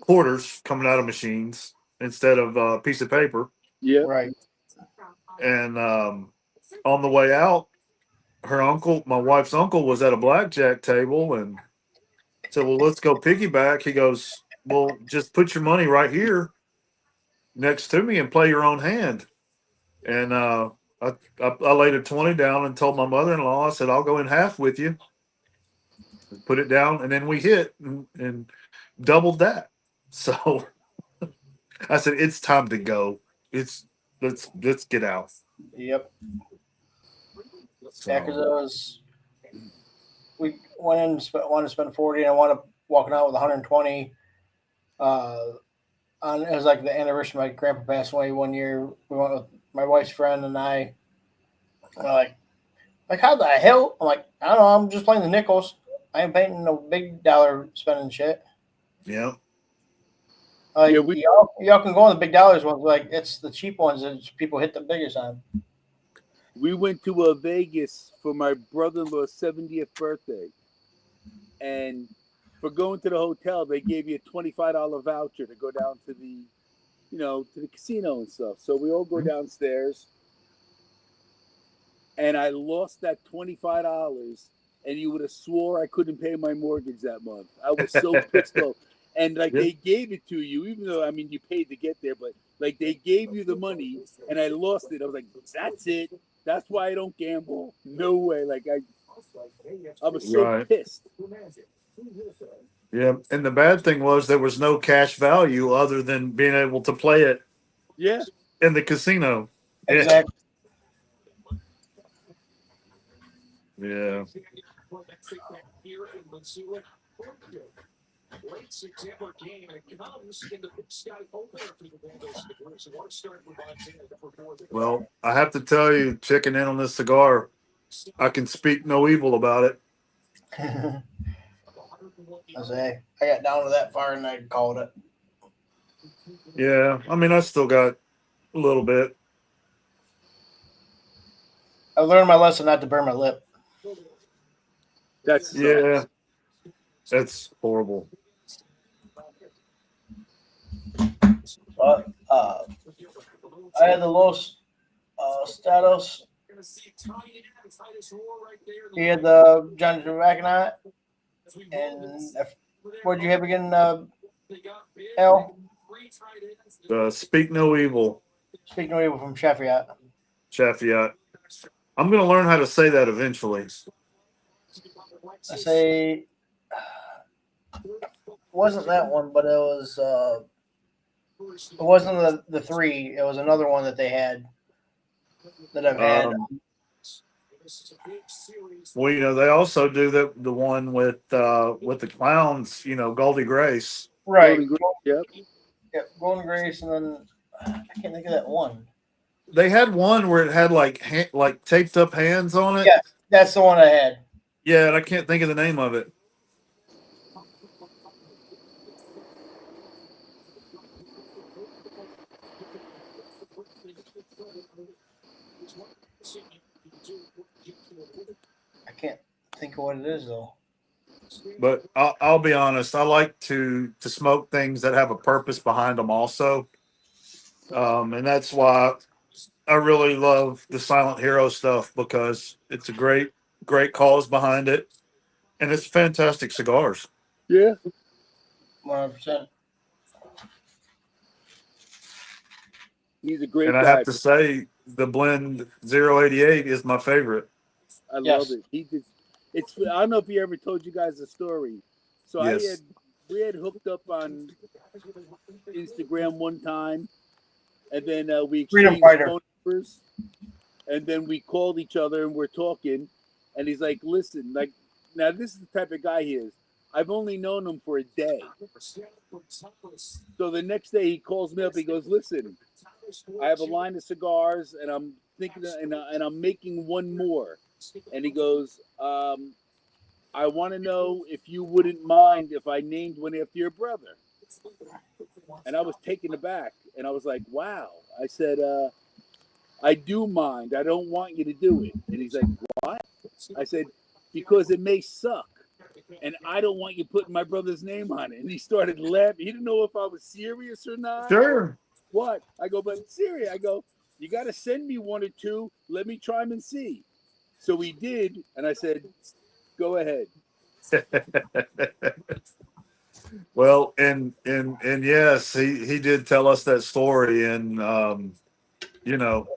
quarters coming out of machines instead of a piece of paper. Yep. right. And on the way out, my wife's uncle, was at a blackjack table and said, "Well, let's go piggyback." He goes, "Well, just put your money right here next to me and play your own hand." And I laid a 20 down and told my mother-in-law, I said, "I'll go in half with you." Put it down, and then we hit and doubled that. So I said, "It's time to go. It's let's get out." Yep. Yeah, because So it was we went in and wanted to spend 40, and I wound up walking out with 120. Uh, it was like the anniversary. My grandpa passed away one year. We went with my wife's friend and I. And we're like how the hell? I'm like, I don't know. I'm just playing the nickels. I ain't paying no big dollar spending shit. yeah, Yeah. Like We y'all can go on the big dollars ones. Like it's the cheap ones that people hit the biggest on. we went to Vegas for my brother-in-law's 70th birthday, and for going to the hotel, they gave you a $25 voucher to go down to the casino and stuff. So we all go downstairs, and I lost that $25, and you would have swore I couldn't pay my mortgage that month. I was so pissed off. And like yeah, they gave it to you, even though I mean you paid to get there, but like they gave you the money, and I lost it. I was like, "That's it. That's why I don't gamble. No way!" Like I was so right. pissed. Yeah, and the bad thing was there was no cash value other than being able to play it Yeah, in the casino. Yeah, Exactly. yeah. Well, I have to tell you, checking in on this cigar, I can speak no evil about it. I say I got down to that far and I called it. Yeah, I mean, I still got a little bit. I learned my lesson not to burn my lip. that Yeah, sucks. that's horrible. But I had the lowest Status. He had the John Dragonite. And what did you have again, L? Speak No Evil, Speak no evil from Sheffield. Chafiat. I'm going to learn how to say that eventually. I say wasn't that one, but it wasn't the three. It was another one that they had that I've had. Well, they also do the one with the clowns. Goldie Grace. Right. Golden Grace, yep. Yep, Golden Grace, and then I can't think of that one. They had one where it had like taped up hands on it. Yeah, that's the one I had. Yeah, and I can't think of the name of it. I can't think of what it is though. But I'll be honest. I like to smoke things that have a purpose behind them, also, and that's why I really love the Silent Hero stuff, because it's a great cause behind it, and it's fantastic cigars. Yeah. 100%. He's a great And I guy. have to say, the blend 088 is my favorite. I Yes. love it. It's. I don't know if he ever told you guys the story. So Yes. we had hooked up on Instagram one time, and then we Freedom exchanged Fighter. phone numbers, and then we called each other and we're talking, and he's like, "Listen, like now this is the type of guy he is. I've only known him for a day. So the next day he calls me up. He goes, "Listen, I have a line of cigars, and I'm thinking, and I'm making one more." And he goes, "I want to know if you wouldn't mind if I named one after your brother." And I was taken aback, and I was like, "Wow!" I said, "I do mind. I don't want you to do it." And he's like, "What?" I said, "Because it may suck, and I don't want you putting my brother's name on it." And he started laughing. He didn't know if I was serious or not. Sure. What? I go, "But serious." I go, "You got to send me one or two. Let me try them and see." So he did, and I said, "Go ahead." Well, and yes, he did tell us that story, and you know,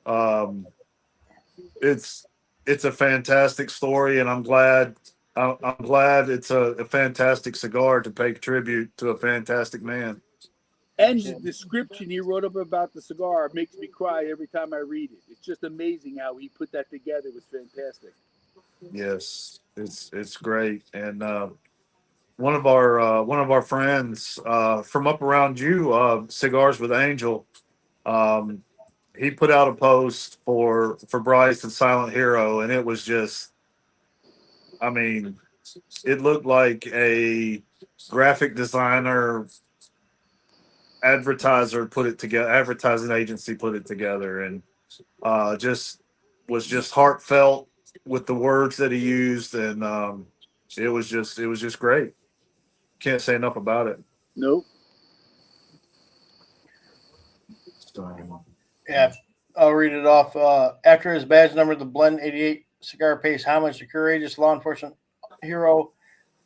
um, it's it's a fantastic story, and I'm glad it's a fantastic cigar to pay tribute to a fantastic man. And the description he wrote up about the cigar makes me cry every time I read it. It's just amazing how he put that together. It was fantastic. Yes, it's great, and one of our friends from up around you, Cigars with Angel. Um, he put out a post for Bryce and Silent Hero, and it was just, I mean, it looked like a graphic designer advertiser put it together, advertising agency put it together, and just was just heartfelt with the words that he used, and it was just great. Can't say enough about it. Nope. So, Yeah, I'll read it off. After his badge number, the Blend 88 cigar pays homage to courageous law enforcement hero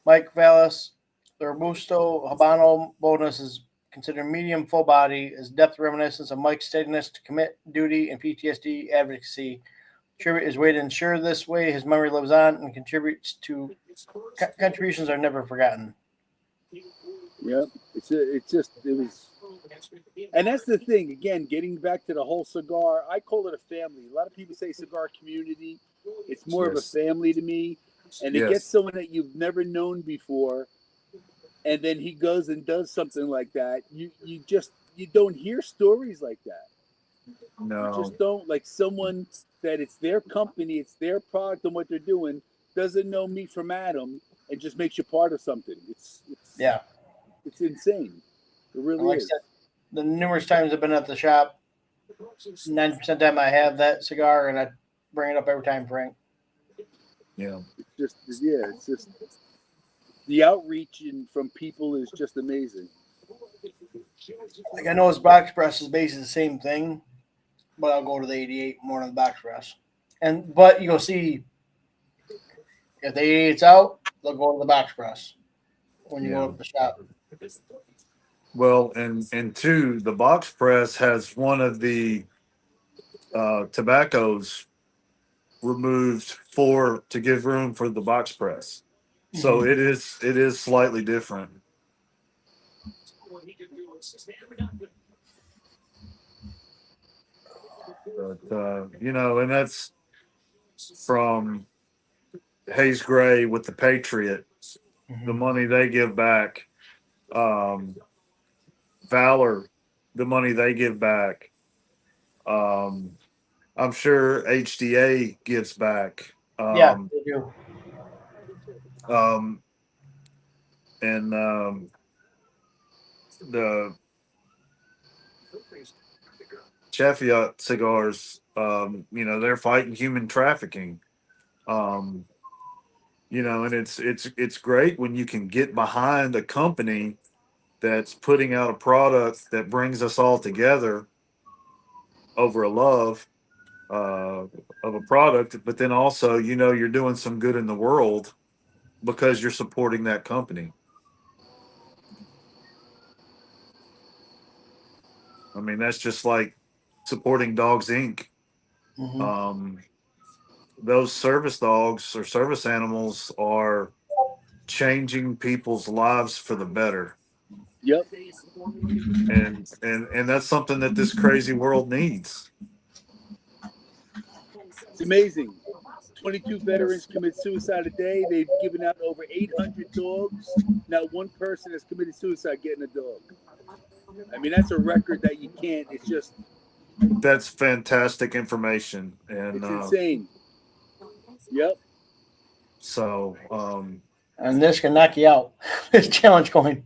Mike Vallis. The Robusto Habano bonus is considered medium full body, is depth reminiscence of Mike's steadiness to commit duty and PTSD advocacy. Tribute is way to ensure this way his memory lives on and contributions are never forgotten. Yep. It was, and that's the thing. Again, getting back to the whole cigar, I call it a family. A lot of people say cigar community. It's more of a yes, family to me. And to get yes, someone that you've never known before, and then he goes and does something like that, you don't hear stories like that. You no, just don't, like someone that it's their company, it's their product, and what they're doing doesn't know me from Adam, and just makes you part of something. Yeah. It's insane. It And really like I is. said, the numerous times I've been at the shop, 90% of the time I have that cigar and I bring it up every time, Frank. yeah. It's just the outreach from people is just amazing. Like I know his box press is basically the same thing, but I'll go to the 88 more than the box press. But you'll see if the 88's out, they'll go to the box press when you go Yeah. up the shop. Well, and two, the box press has one of the tobaccos removed for to give room for the box press. So Mm-hmm. it is slightly different. But and that's from Hayes Gray with the Patriot, the Mm-hmm. money they give back. Um, Valor, the money they give back. Um, I'm sure HDA gives back. Yeah, they do. Um, and the Chefiat cigars, they're fighting human trafficking. Um, and it's great when you can get behind a company that's putting out a product that brings us all together over a love uh, of a product, but then also you're doing some good in the world because you're supporting that company. I mean, that's just like supporting Dogs Inc. Mm-hmm. Um, those service dogs or service animals are changing people's lives for the better, Yep. and that's something that this crazy world needs. It's amazing. 22 veterans commit suicide a day. They've given out over 800 dogs. Not one person has committed suicide getting a dog. I mean, that's a record that you can't. It's just, That's fantastic information, and it's insane. Yep. so And this can knock you out. This challenge going.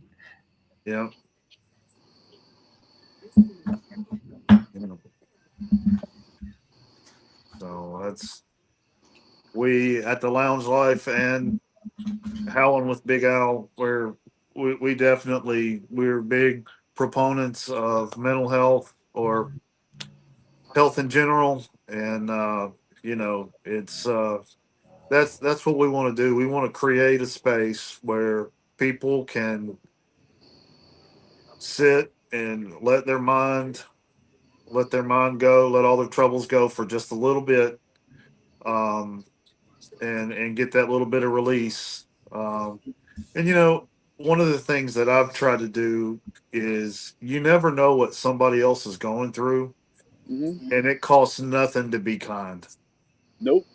yeah, you know, so that's we at the Lounge Life and Howling with Big Al, where we definitely we're big proponents of mental health or health in general, and it's that's what we want to do. We want to create a space where people can sit and let their mind go, let all their troubles go for just a little bit, um, and get that little bit of release. And one of the things that I've tried to do is you never know what somebody else is going through, Hmm. and it costs nothing to be kind. Nope.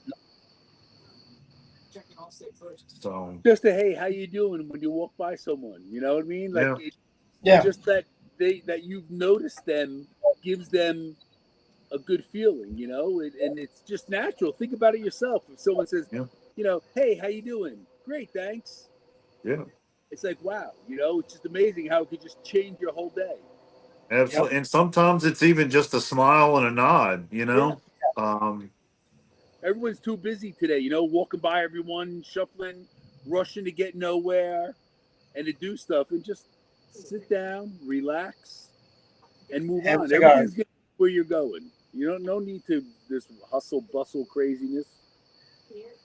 So Just a hey, how you doing when you walk by someone. You know what I mean? Like yeah, it, Yeah. just that you've noticed them gives them a good feeling. And it's just natural. Think about it yourself. If someone says, yeah, hey, how you doing? Great, thanks. yeah, It's like wow. It's just amazing how it could just change your whole day. Yep. absolutely. And sometimes it's even just a smile and a nod. Yeah. Um, Everyone's too busy today. Walking by everyone, shuffling, rushing to get nowhere, and to do stuff, and just sit down, relax, and move Have a on. cigar. Everything's good where you're going. You don't no need to this hustle bustle craziness.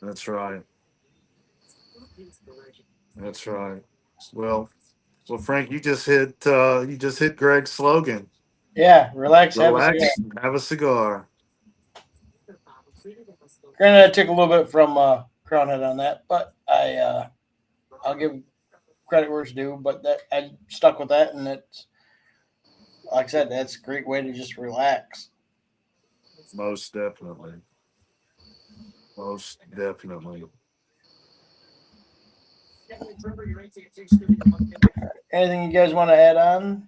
that's right. That's right. Well, Frank, you just hit Greg's slogan. Yeah. Relax. Have a cigar. Relax, and have a cigar. Granted, I took a little bit from Crownhead on that, but I'll give credit where it's due. But that I stuck with that, and it's like I said, that's a great way to just relax. Most definitely. Most definitely. Anything you guys want to add on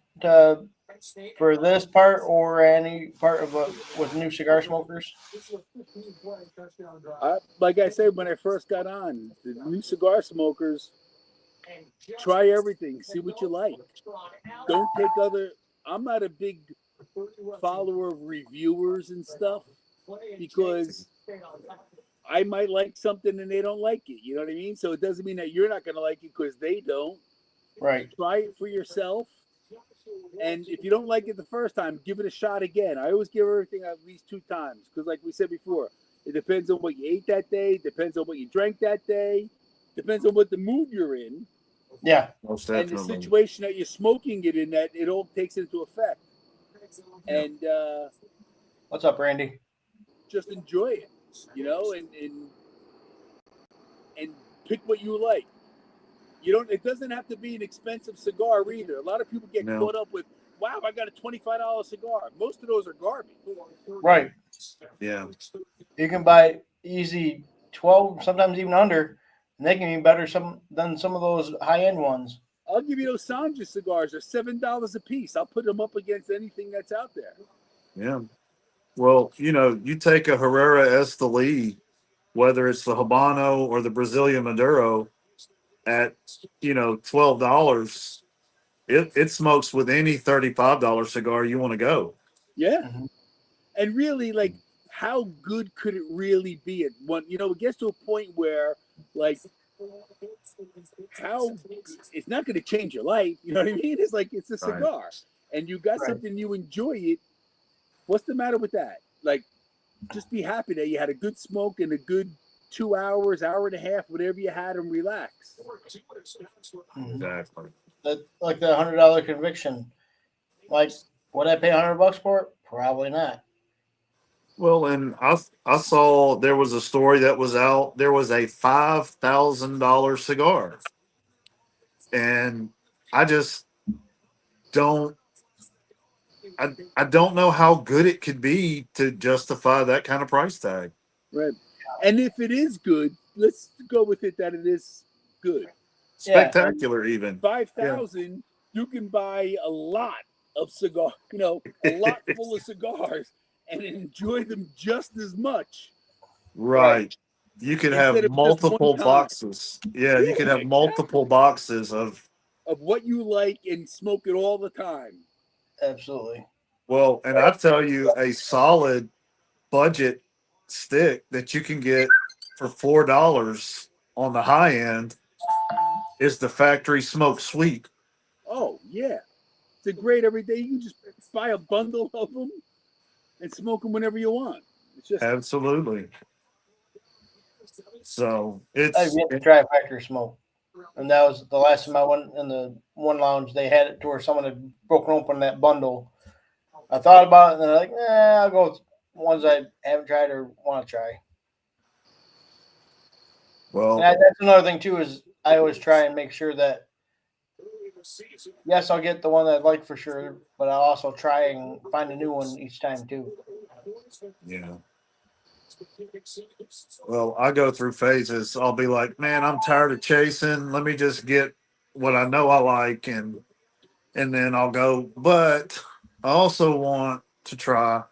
for this part or any part of with new cigar smokers? Like I said when I first got on, the new cigar smokers, try everything, see what you like. Don't take other. I'm not a big follower of reviewers and stuff because I might like something and they don't like it. You know what I mean? So it doesn't mean that you're not going to like it because they don't. Right. Try it for yourself And if you don't like it the first time, give it a shot again. I always give everything at least 2 times because, like we said before, it depends on what you ate that day, depends on what you drank that day, depends on what the mood you're in, Yeah. Most and the definitely. situation that you're smoking it in. That it all takes into effect, Yeah. and What's up, Randy? just enjoy it, and pick what you like. You don't. It doesn't have to be an expensive cigar either. A lot of people get No. caught up with, "Wow, I got a $25 cigar." Most of those are garbage. Right. Yeah. You can buy easy 12, sometimes even under, and they can be better than some of those high end ones. I'll give you those Sanja cigars. They're $7 a piece. I'll put them up against anything that's out there. Yeah. Well, you take a Herrera Esteli, whether it's the Habano or the Brazilian Maduro, at $12. It smokes with any $35 cigar you want to go. Yeah, Hmm. and really, like, how good could it really be? At one, it gets to a point where, like, how it's not going to change your life. You know what I mean? It's like it's a Right. cigar, and you got Right. something you enjoy it. What's the matter with that? Like, just be happy that you had a good smoke and a good 2 hours, hour and a half, whatever you had, and relax. Hmm. Exactly. That like the $100 conviction. Like, would I pay $100 for it? Probably not. Well, and I saw there was a story that was out. There was a $5,000 cigar, and I just don't. I don't know how good it could be to justify that kind of price tag. Right. And if it is good, let's go with it that it is good. Yeah. And Spectacular, even. Yeah. 5,000, you can buy a lot of cigar, a lot full of cigars, and enjoy them just as much Right. Right. You could have instead of just one multiple time. boxes. Yeah, you could Yeah, have multiple exactly. boxes of. Of what you like and smoke it all the time. Absolutely. Well, and I tell you, a solid budget stick that you can get for $4 on the high end is the factory smoke sweet. Oh yeah, it's a great every day. You can just buy a bundle of them and smoke them whenever you want. It's just Absolutely. So I've it's yet to try factory smoke. And that was the last time I went in the one lounge. They had it to where someone had broken open that bundle. I thought about it, and they're like, I'll go with ones I haven't tried or want to try. And well, that's another thing, too, is I always try and make sure that, yes, I'll get the one that I like for sure, but I'll also try and find a new one each time, too. yeah. Well, I go through phases. I'll be like, man, I'm tired of chasing. Let me just get what I know I like, and then I'll go. But I also want to try.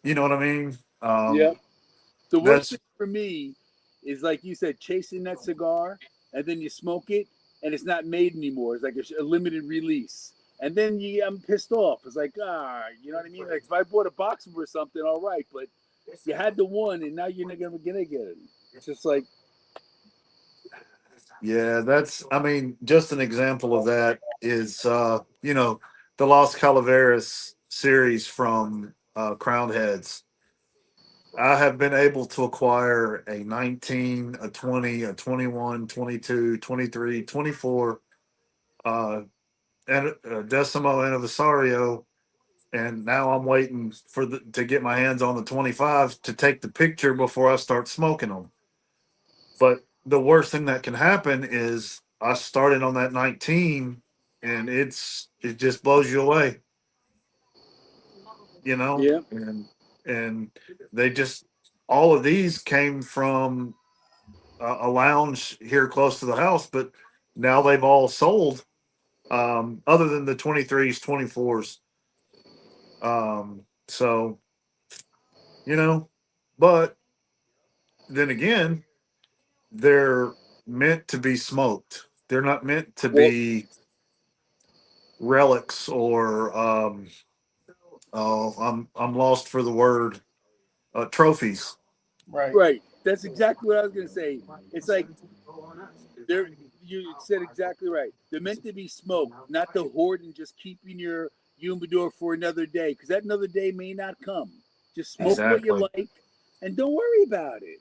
You know what I mean? yeah. The worst thing That's for me is like you said, chasing that cigar, and then you smoke it, and it's not made anymore. It's like a limited release, and then I'm pissed off. It's like you know what I mean? Like if I bought a box or something, all right, but you had the one, and now you're not gonna get it. It's just like yeah. That's. I mean, just an example of that is the Los Calaveras series from Crown Heads. I have been able to acquire a 19, a 20, a 21, 22, 23, 24, and Decimo Anniversario, and now I'm waiting to get my hands on the 25 to take the picture before I start smoking them. But the worst thing that can happen is I started on that 19, and it just blows you away, yeah, and they just all of these came from a lounge here close to the house, but now they've all sold. Other than the 23s, 24s. So you know, but then again, they're meant to be smoked. They're not meant to well, be relics or oh, I'm lost for the word, trophies. Right. right. That's exactly what I was gonna say. It's like they're You said exactly right. They're meant to be smoked, not to hoard and just keep in your humidor for another day, because that another day may not come. Just smoke what you Exactly. like, and don't worry about it.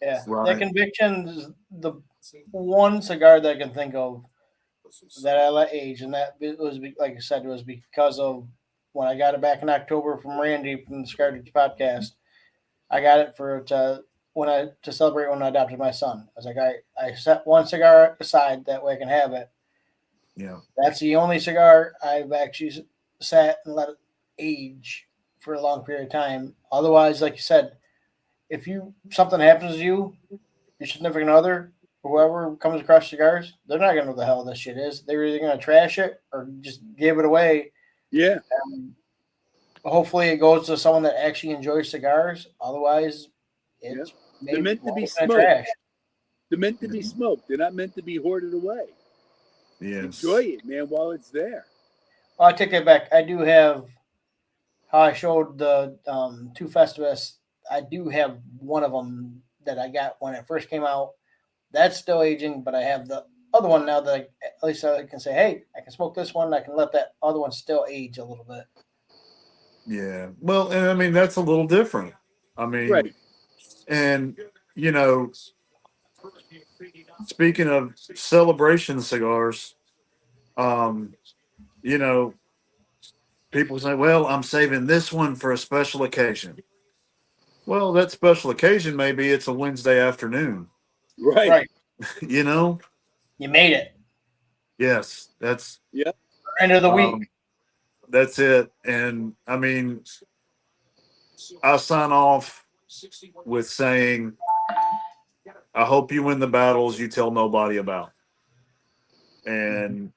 Yeah, that Right. conviction is the one cigar that I can think of that I let age, and that it was like I said, it was because of when I got it back in October from Randy from the Cigar Dudes podcast. I got it for to celebrate when I adopted my son. I was like, I set one cigar aside that way I can have it. Yeah. That's the only cigar I've actually sat and let it age for a long period of time. Otherwise, like you said, if you something happens to you, your significant other, whoever comes across cigars, they're not gonna know what the hell this shit is. They're either gonna trash it or just give it away. Yeah, Hopefully, it goes to someone that actually enjoys cigars. Otherwise, yeah. it's They're made meant to be in the smoked. trash. They're meant to be smoked. They're not meant to be hoarded away. Enjoy Yes. it, man, while it's there. Well, I take that back. I do have how I showed the two Festivus. I do have one of them that I got when it first came out. That's still aging, but I have the other one now that at least I can say, hey, I can smoke this one. I can let that other one still age a little bit. Yeah. Well, and I mean that's a little different. I mean, Right. and you know, speaking of celebration cigars, um, you know, people say, "Well, I'm saving this one for a special occasion." Well, that special occasion maybe it's a Wednesday afternoon. Right. Right. You know, You made it. yes, Yeah. End of the week. um, that's it. And I mean, I sign off with saying, "I hope you win the battles you tell nobody about," and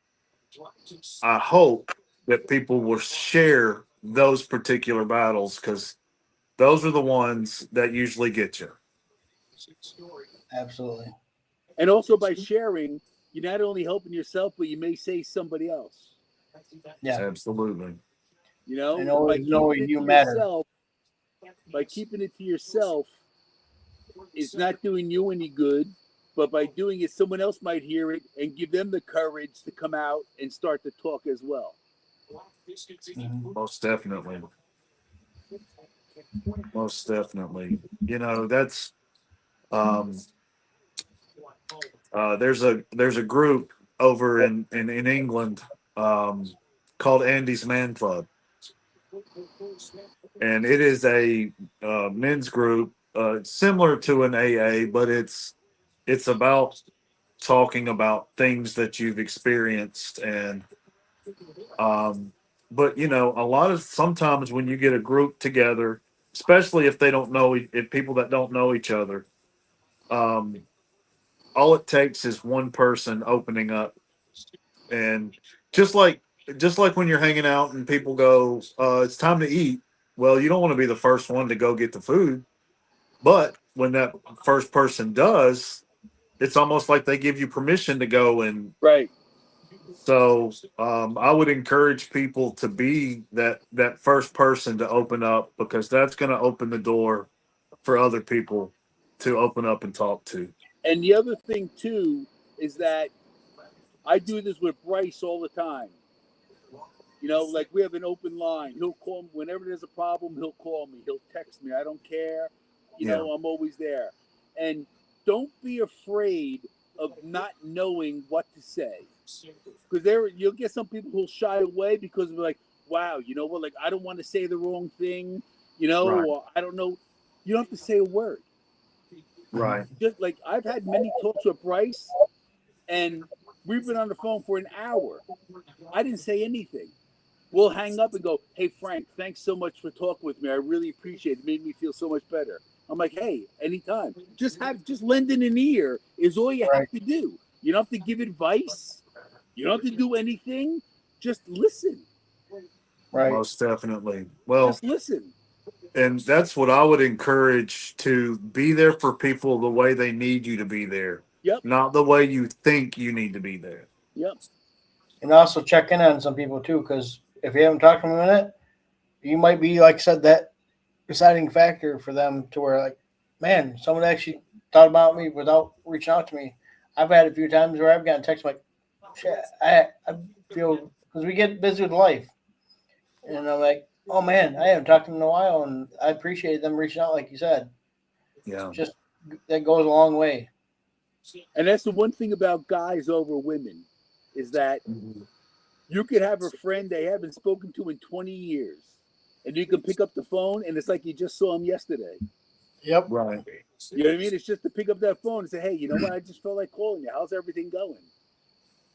I hope that people will share those particular battles because those are the ones that usually get you. Absolutely. And also by sharing, you're not only helping yourself, but you may save somebody else. Yeah. Absolutely. You know, And by always know keeping it you to matter. yourself, by keeping it to yourself, it's not doing you any good. But by doing it, someone else might hear it and give them the courage to come out and start to talk as well. Mhm. Most definitely. Most definitely. You know, that's um there's a group over in England called Andy's Man Club. And it is a men's group similar to an AA, but it's about talking about things that you've experienced and um but you know a lot of sometimes when you get a group together, especially if they don't know if people that don't know each other, um all it takes is one person opening up. And just like just like when you're hanging out and people go it's time to eat, well you don't want to be the first one to go get the food. But when that first person does, it's almost like they give you permission to go. And Right. so I would encourage people to be that first person to open up because that's going to open the door for other people to open up and talk to. And the other thing too is that I do this with Bryce all the time. You know, like we have an open line. He'll call me whenever there's a problem. He'll call me. He'll text me. I don't care. You Yeah, know, I'm always there. And don't be afraid of not knowing what to say, because there you'll get some people who'll shy away because of like, wow, you know what? Like I don't want to say the wrong thing. You know, right, or I don't know. You don't have to say a word. right, Just like I've had many talks with Bryce, and we've been on the phone for an hour. I didn't say anything. We'll hang up and go, hey, Frank, thanks so much for talking with me. I really appreciate it. It made me feel so much better. I'm like, hey, anytime. Just lending an ear is all you Right. have to do. You don't have to give advice. You don't have to do anything. Just listen. Right. most definitely. Well, Just listen. and that's what I would encourage, to be there for people the way they need you to be there, Yep. not the way you think you need to be there. Yep. And also check in on some people too, because if you haven't talked to them in a minute, you might be, like I said, that deciding factor for them to where, like, man, someone actually thought about me without reaching out to me. I've had a few times where I've gotten text like, shit, I feel because we get busy with life, and I'm like, oh man, I haven't talked to them in a while, and I appreciate them reaching out, like you said. Yeah. Just that goes a long way. And that's the one thing about guys over women is that you could have a friend they haven't spoken to in 20 years, and you can pick up the phone, and it's like you just saw him yesterday. Yep. Right. You know what I mean? It's just to pick up that phone and say, hey, you know what? I just felt like calling you. How's everything going?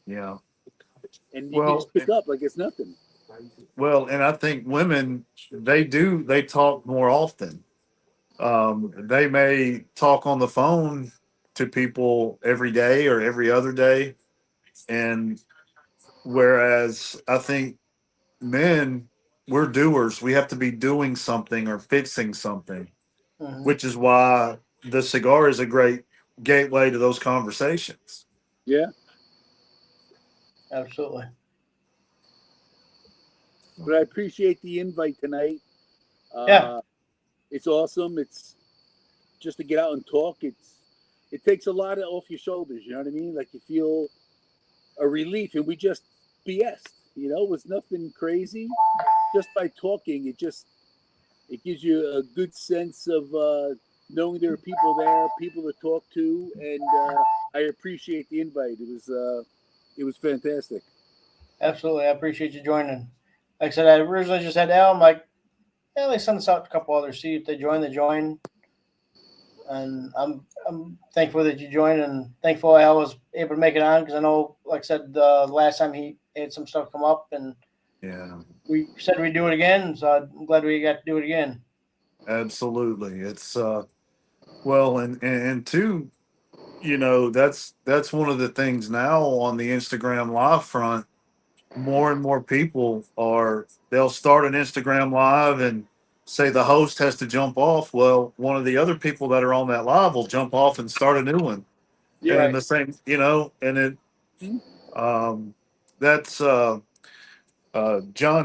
Yeah. And you can Well, just pick up like it's nothing. well, and I think women they talk more often. They may talk on the phone to people every day or every other day, and whereas I think men, we're doers. We have to be doing something or fixing something, Mm-hmm. which is why the cigar is a great gateway to those conversations. Yeah. Absolutely. But I appreciate the invite tonight. Yeah. It's awesome. It's just to get out and talk. It takes a lot off your shoulders. You know what I mean? Like you feel a relief, and we just BS. You know, it was nothing crazy. Just by talking, it gives you a good sense of knowing there are people there, people to talk to, and I appreciate the invite. It was fantastic. Absolutely. I appreciate you joining. Like I said, I originally just had Al. I'm like, yeah, they send us out to a couple others. See if they join, they join. And I'm thankful that you joined, and thankful Al was able to make it on because I know, like I said, the last time he had some stuff come up, and Yeah, we said we'd do it again. So I'm glad we got to do it again. absolutely. It's well, and two, that's one of the things now on the Instagram live front. More and more people they'll start an Instagram live and say the host has to jump off. Well, one of the other people that are on that live will jump off and start a new one. Yeah. And Right. the same, and it um that's John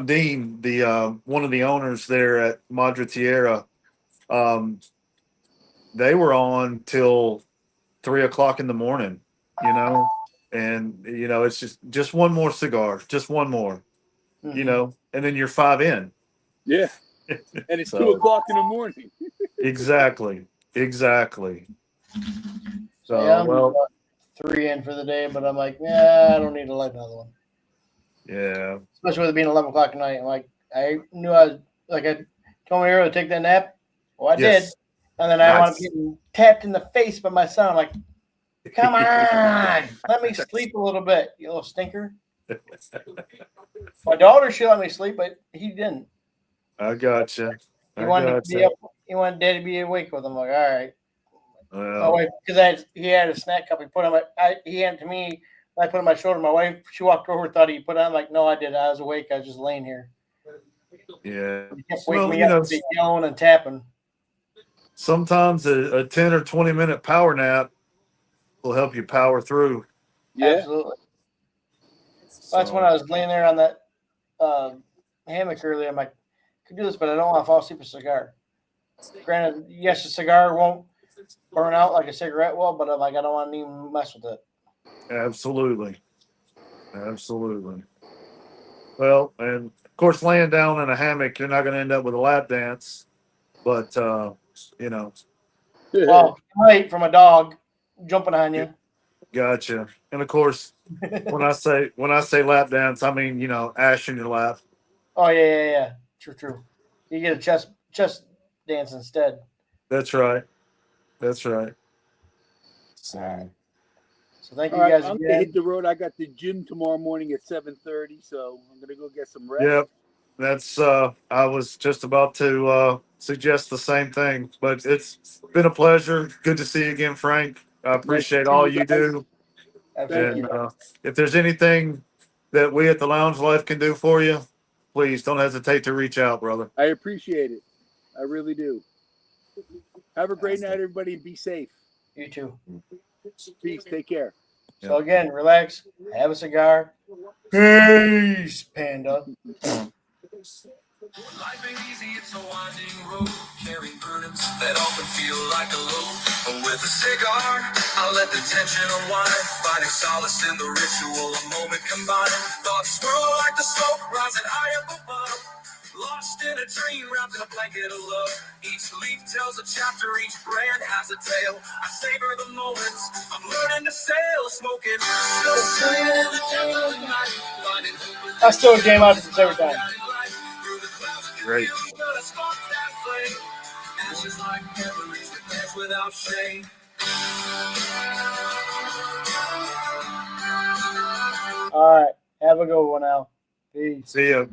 Dean, the one of the owners there at Madre Tierra. Um, they were on till 3 o'clock in the morning, you know, and it's just one more cigar, just one more, Mm-hmm. and then you're five in. Yeah. And it's two So o'clock in the morning. exactly. So yeah, So I'm well, 3 in for the day, but I'm like, yeah, I don't need to light another one. yeah, Especially with it being 11 o'clock at night. I'm like, I knew I was like I told me earlier to take that nap. Well, I did, yes, and then I wound up nice. getting tapped in the face by my son. I'm like, come on, let me sleep a little bit, you little stinker. My daughter, she let me sleep, but he didn't. I gotcha. He I wanted to be gotcha. up. He wanted Daddy to be awake with him. I'm like, all right. My Well, wife, because he had a snack cup. He put on he handed it to me. I put it on my shoulder. My wife, she walked over, thought he put it on. I'm like, no, I did. I was awake. I was just laying here. yeah. He kept waking Well, me up, with yelling and tapping. sometimes a 10 or 20-minute power nap will help you power through. Yeah. Absolutely. That's when So, I was laying there on that uh, hammock earlier. I'm like, I could do this, but I don't want to fall asleep with a cigar. Granted, yes, a cigar won't burn out like a cigarette will, but I'm like, I don't want to even mess with it. absolutely. Absolutely. Well, and of course, laying down in a hammock, you're not going to end up with a lap dance, but, you know, Well, you might from a dog jumping on you. gotcha. And of course, when I say lap dance, I mean, ash in your lap. Oh yeah. True, true. You get a chest dance instead. That's right. That's right. All right. So, So thank All you right, guys I'm gonna hit again. the road. I got the gym tomorrow morning at 7:30, so I'm gonna go get some rest. yep. That's I was just about to suggest the same thing, but it's been a pleasure. Good to see you again, Frank. I Nice to appreciate see all you you guys. do. Thank Absolutely. And you. if there's anything that we at the Lounge Life can do for you, please don't hesitate to reach out, brother. I appreciate it. I really do. Have a great night, everybody, and be safe. You too. Peace. Take care. So again, relax, have a cigar. Peace, Panda. Life ain't easy, it's a winding road, carrying burdens that often feel like a load. With a cigar, I'll let the tension unwind, finding solace in the ritual, a moment combined. Thoughts swirl like the smoke rising high up above, lost in a dream wrapped in a blanket of love. Each leaf tells a chapter, each brand has a tale. I savor the moments, I'm learning to sail, smoking. I still game out this every time. Great. Ashes like memories that dance without shame. All right. Have a good one now. Peace. See ya.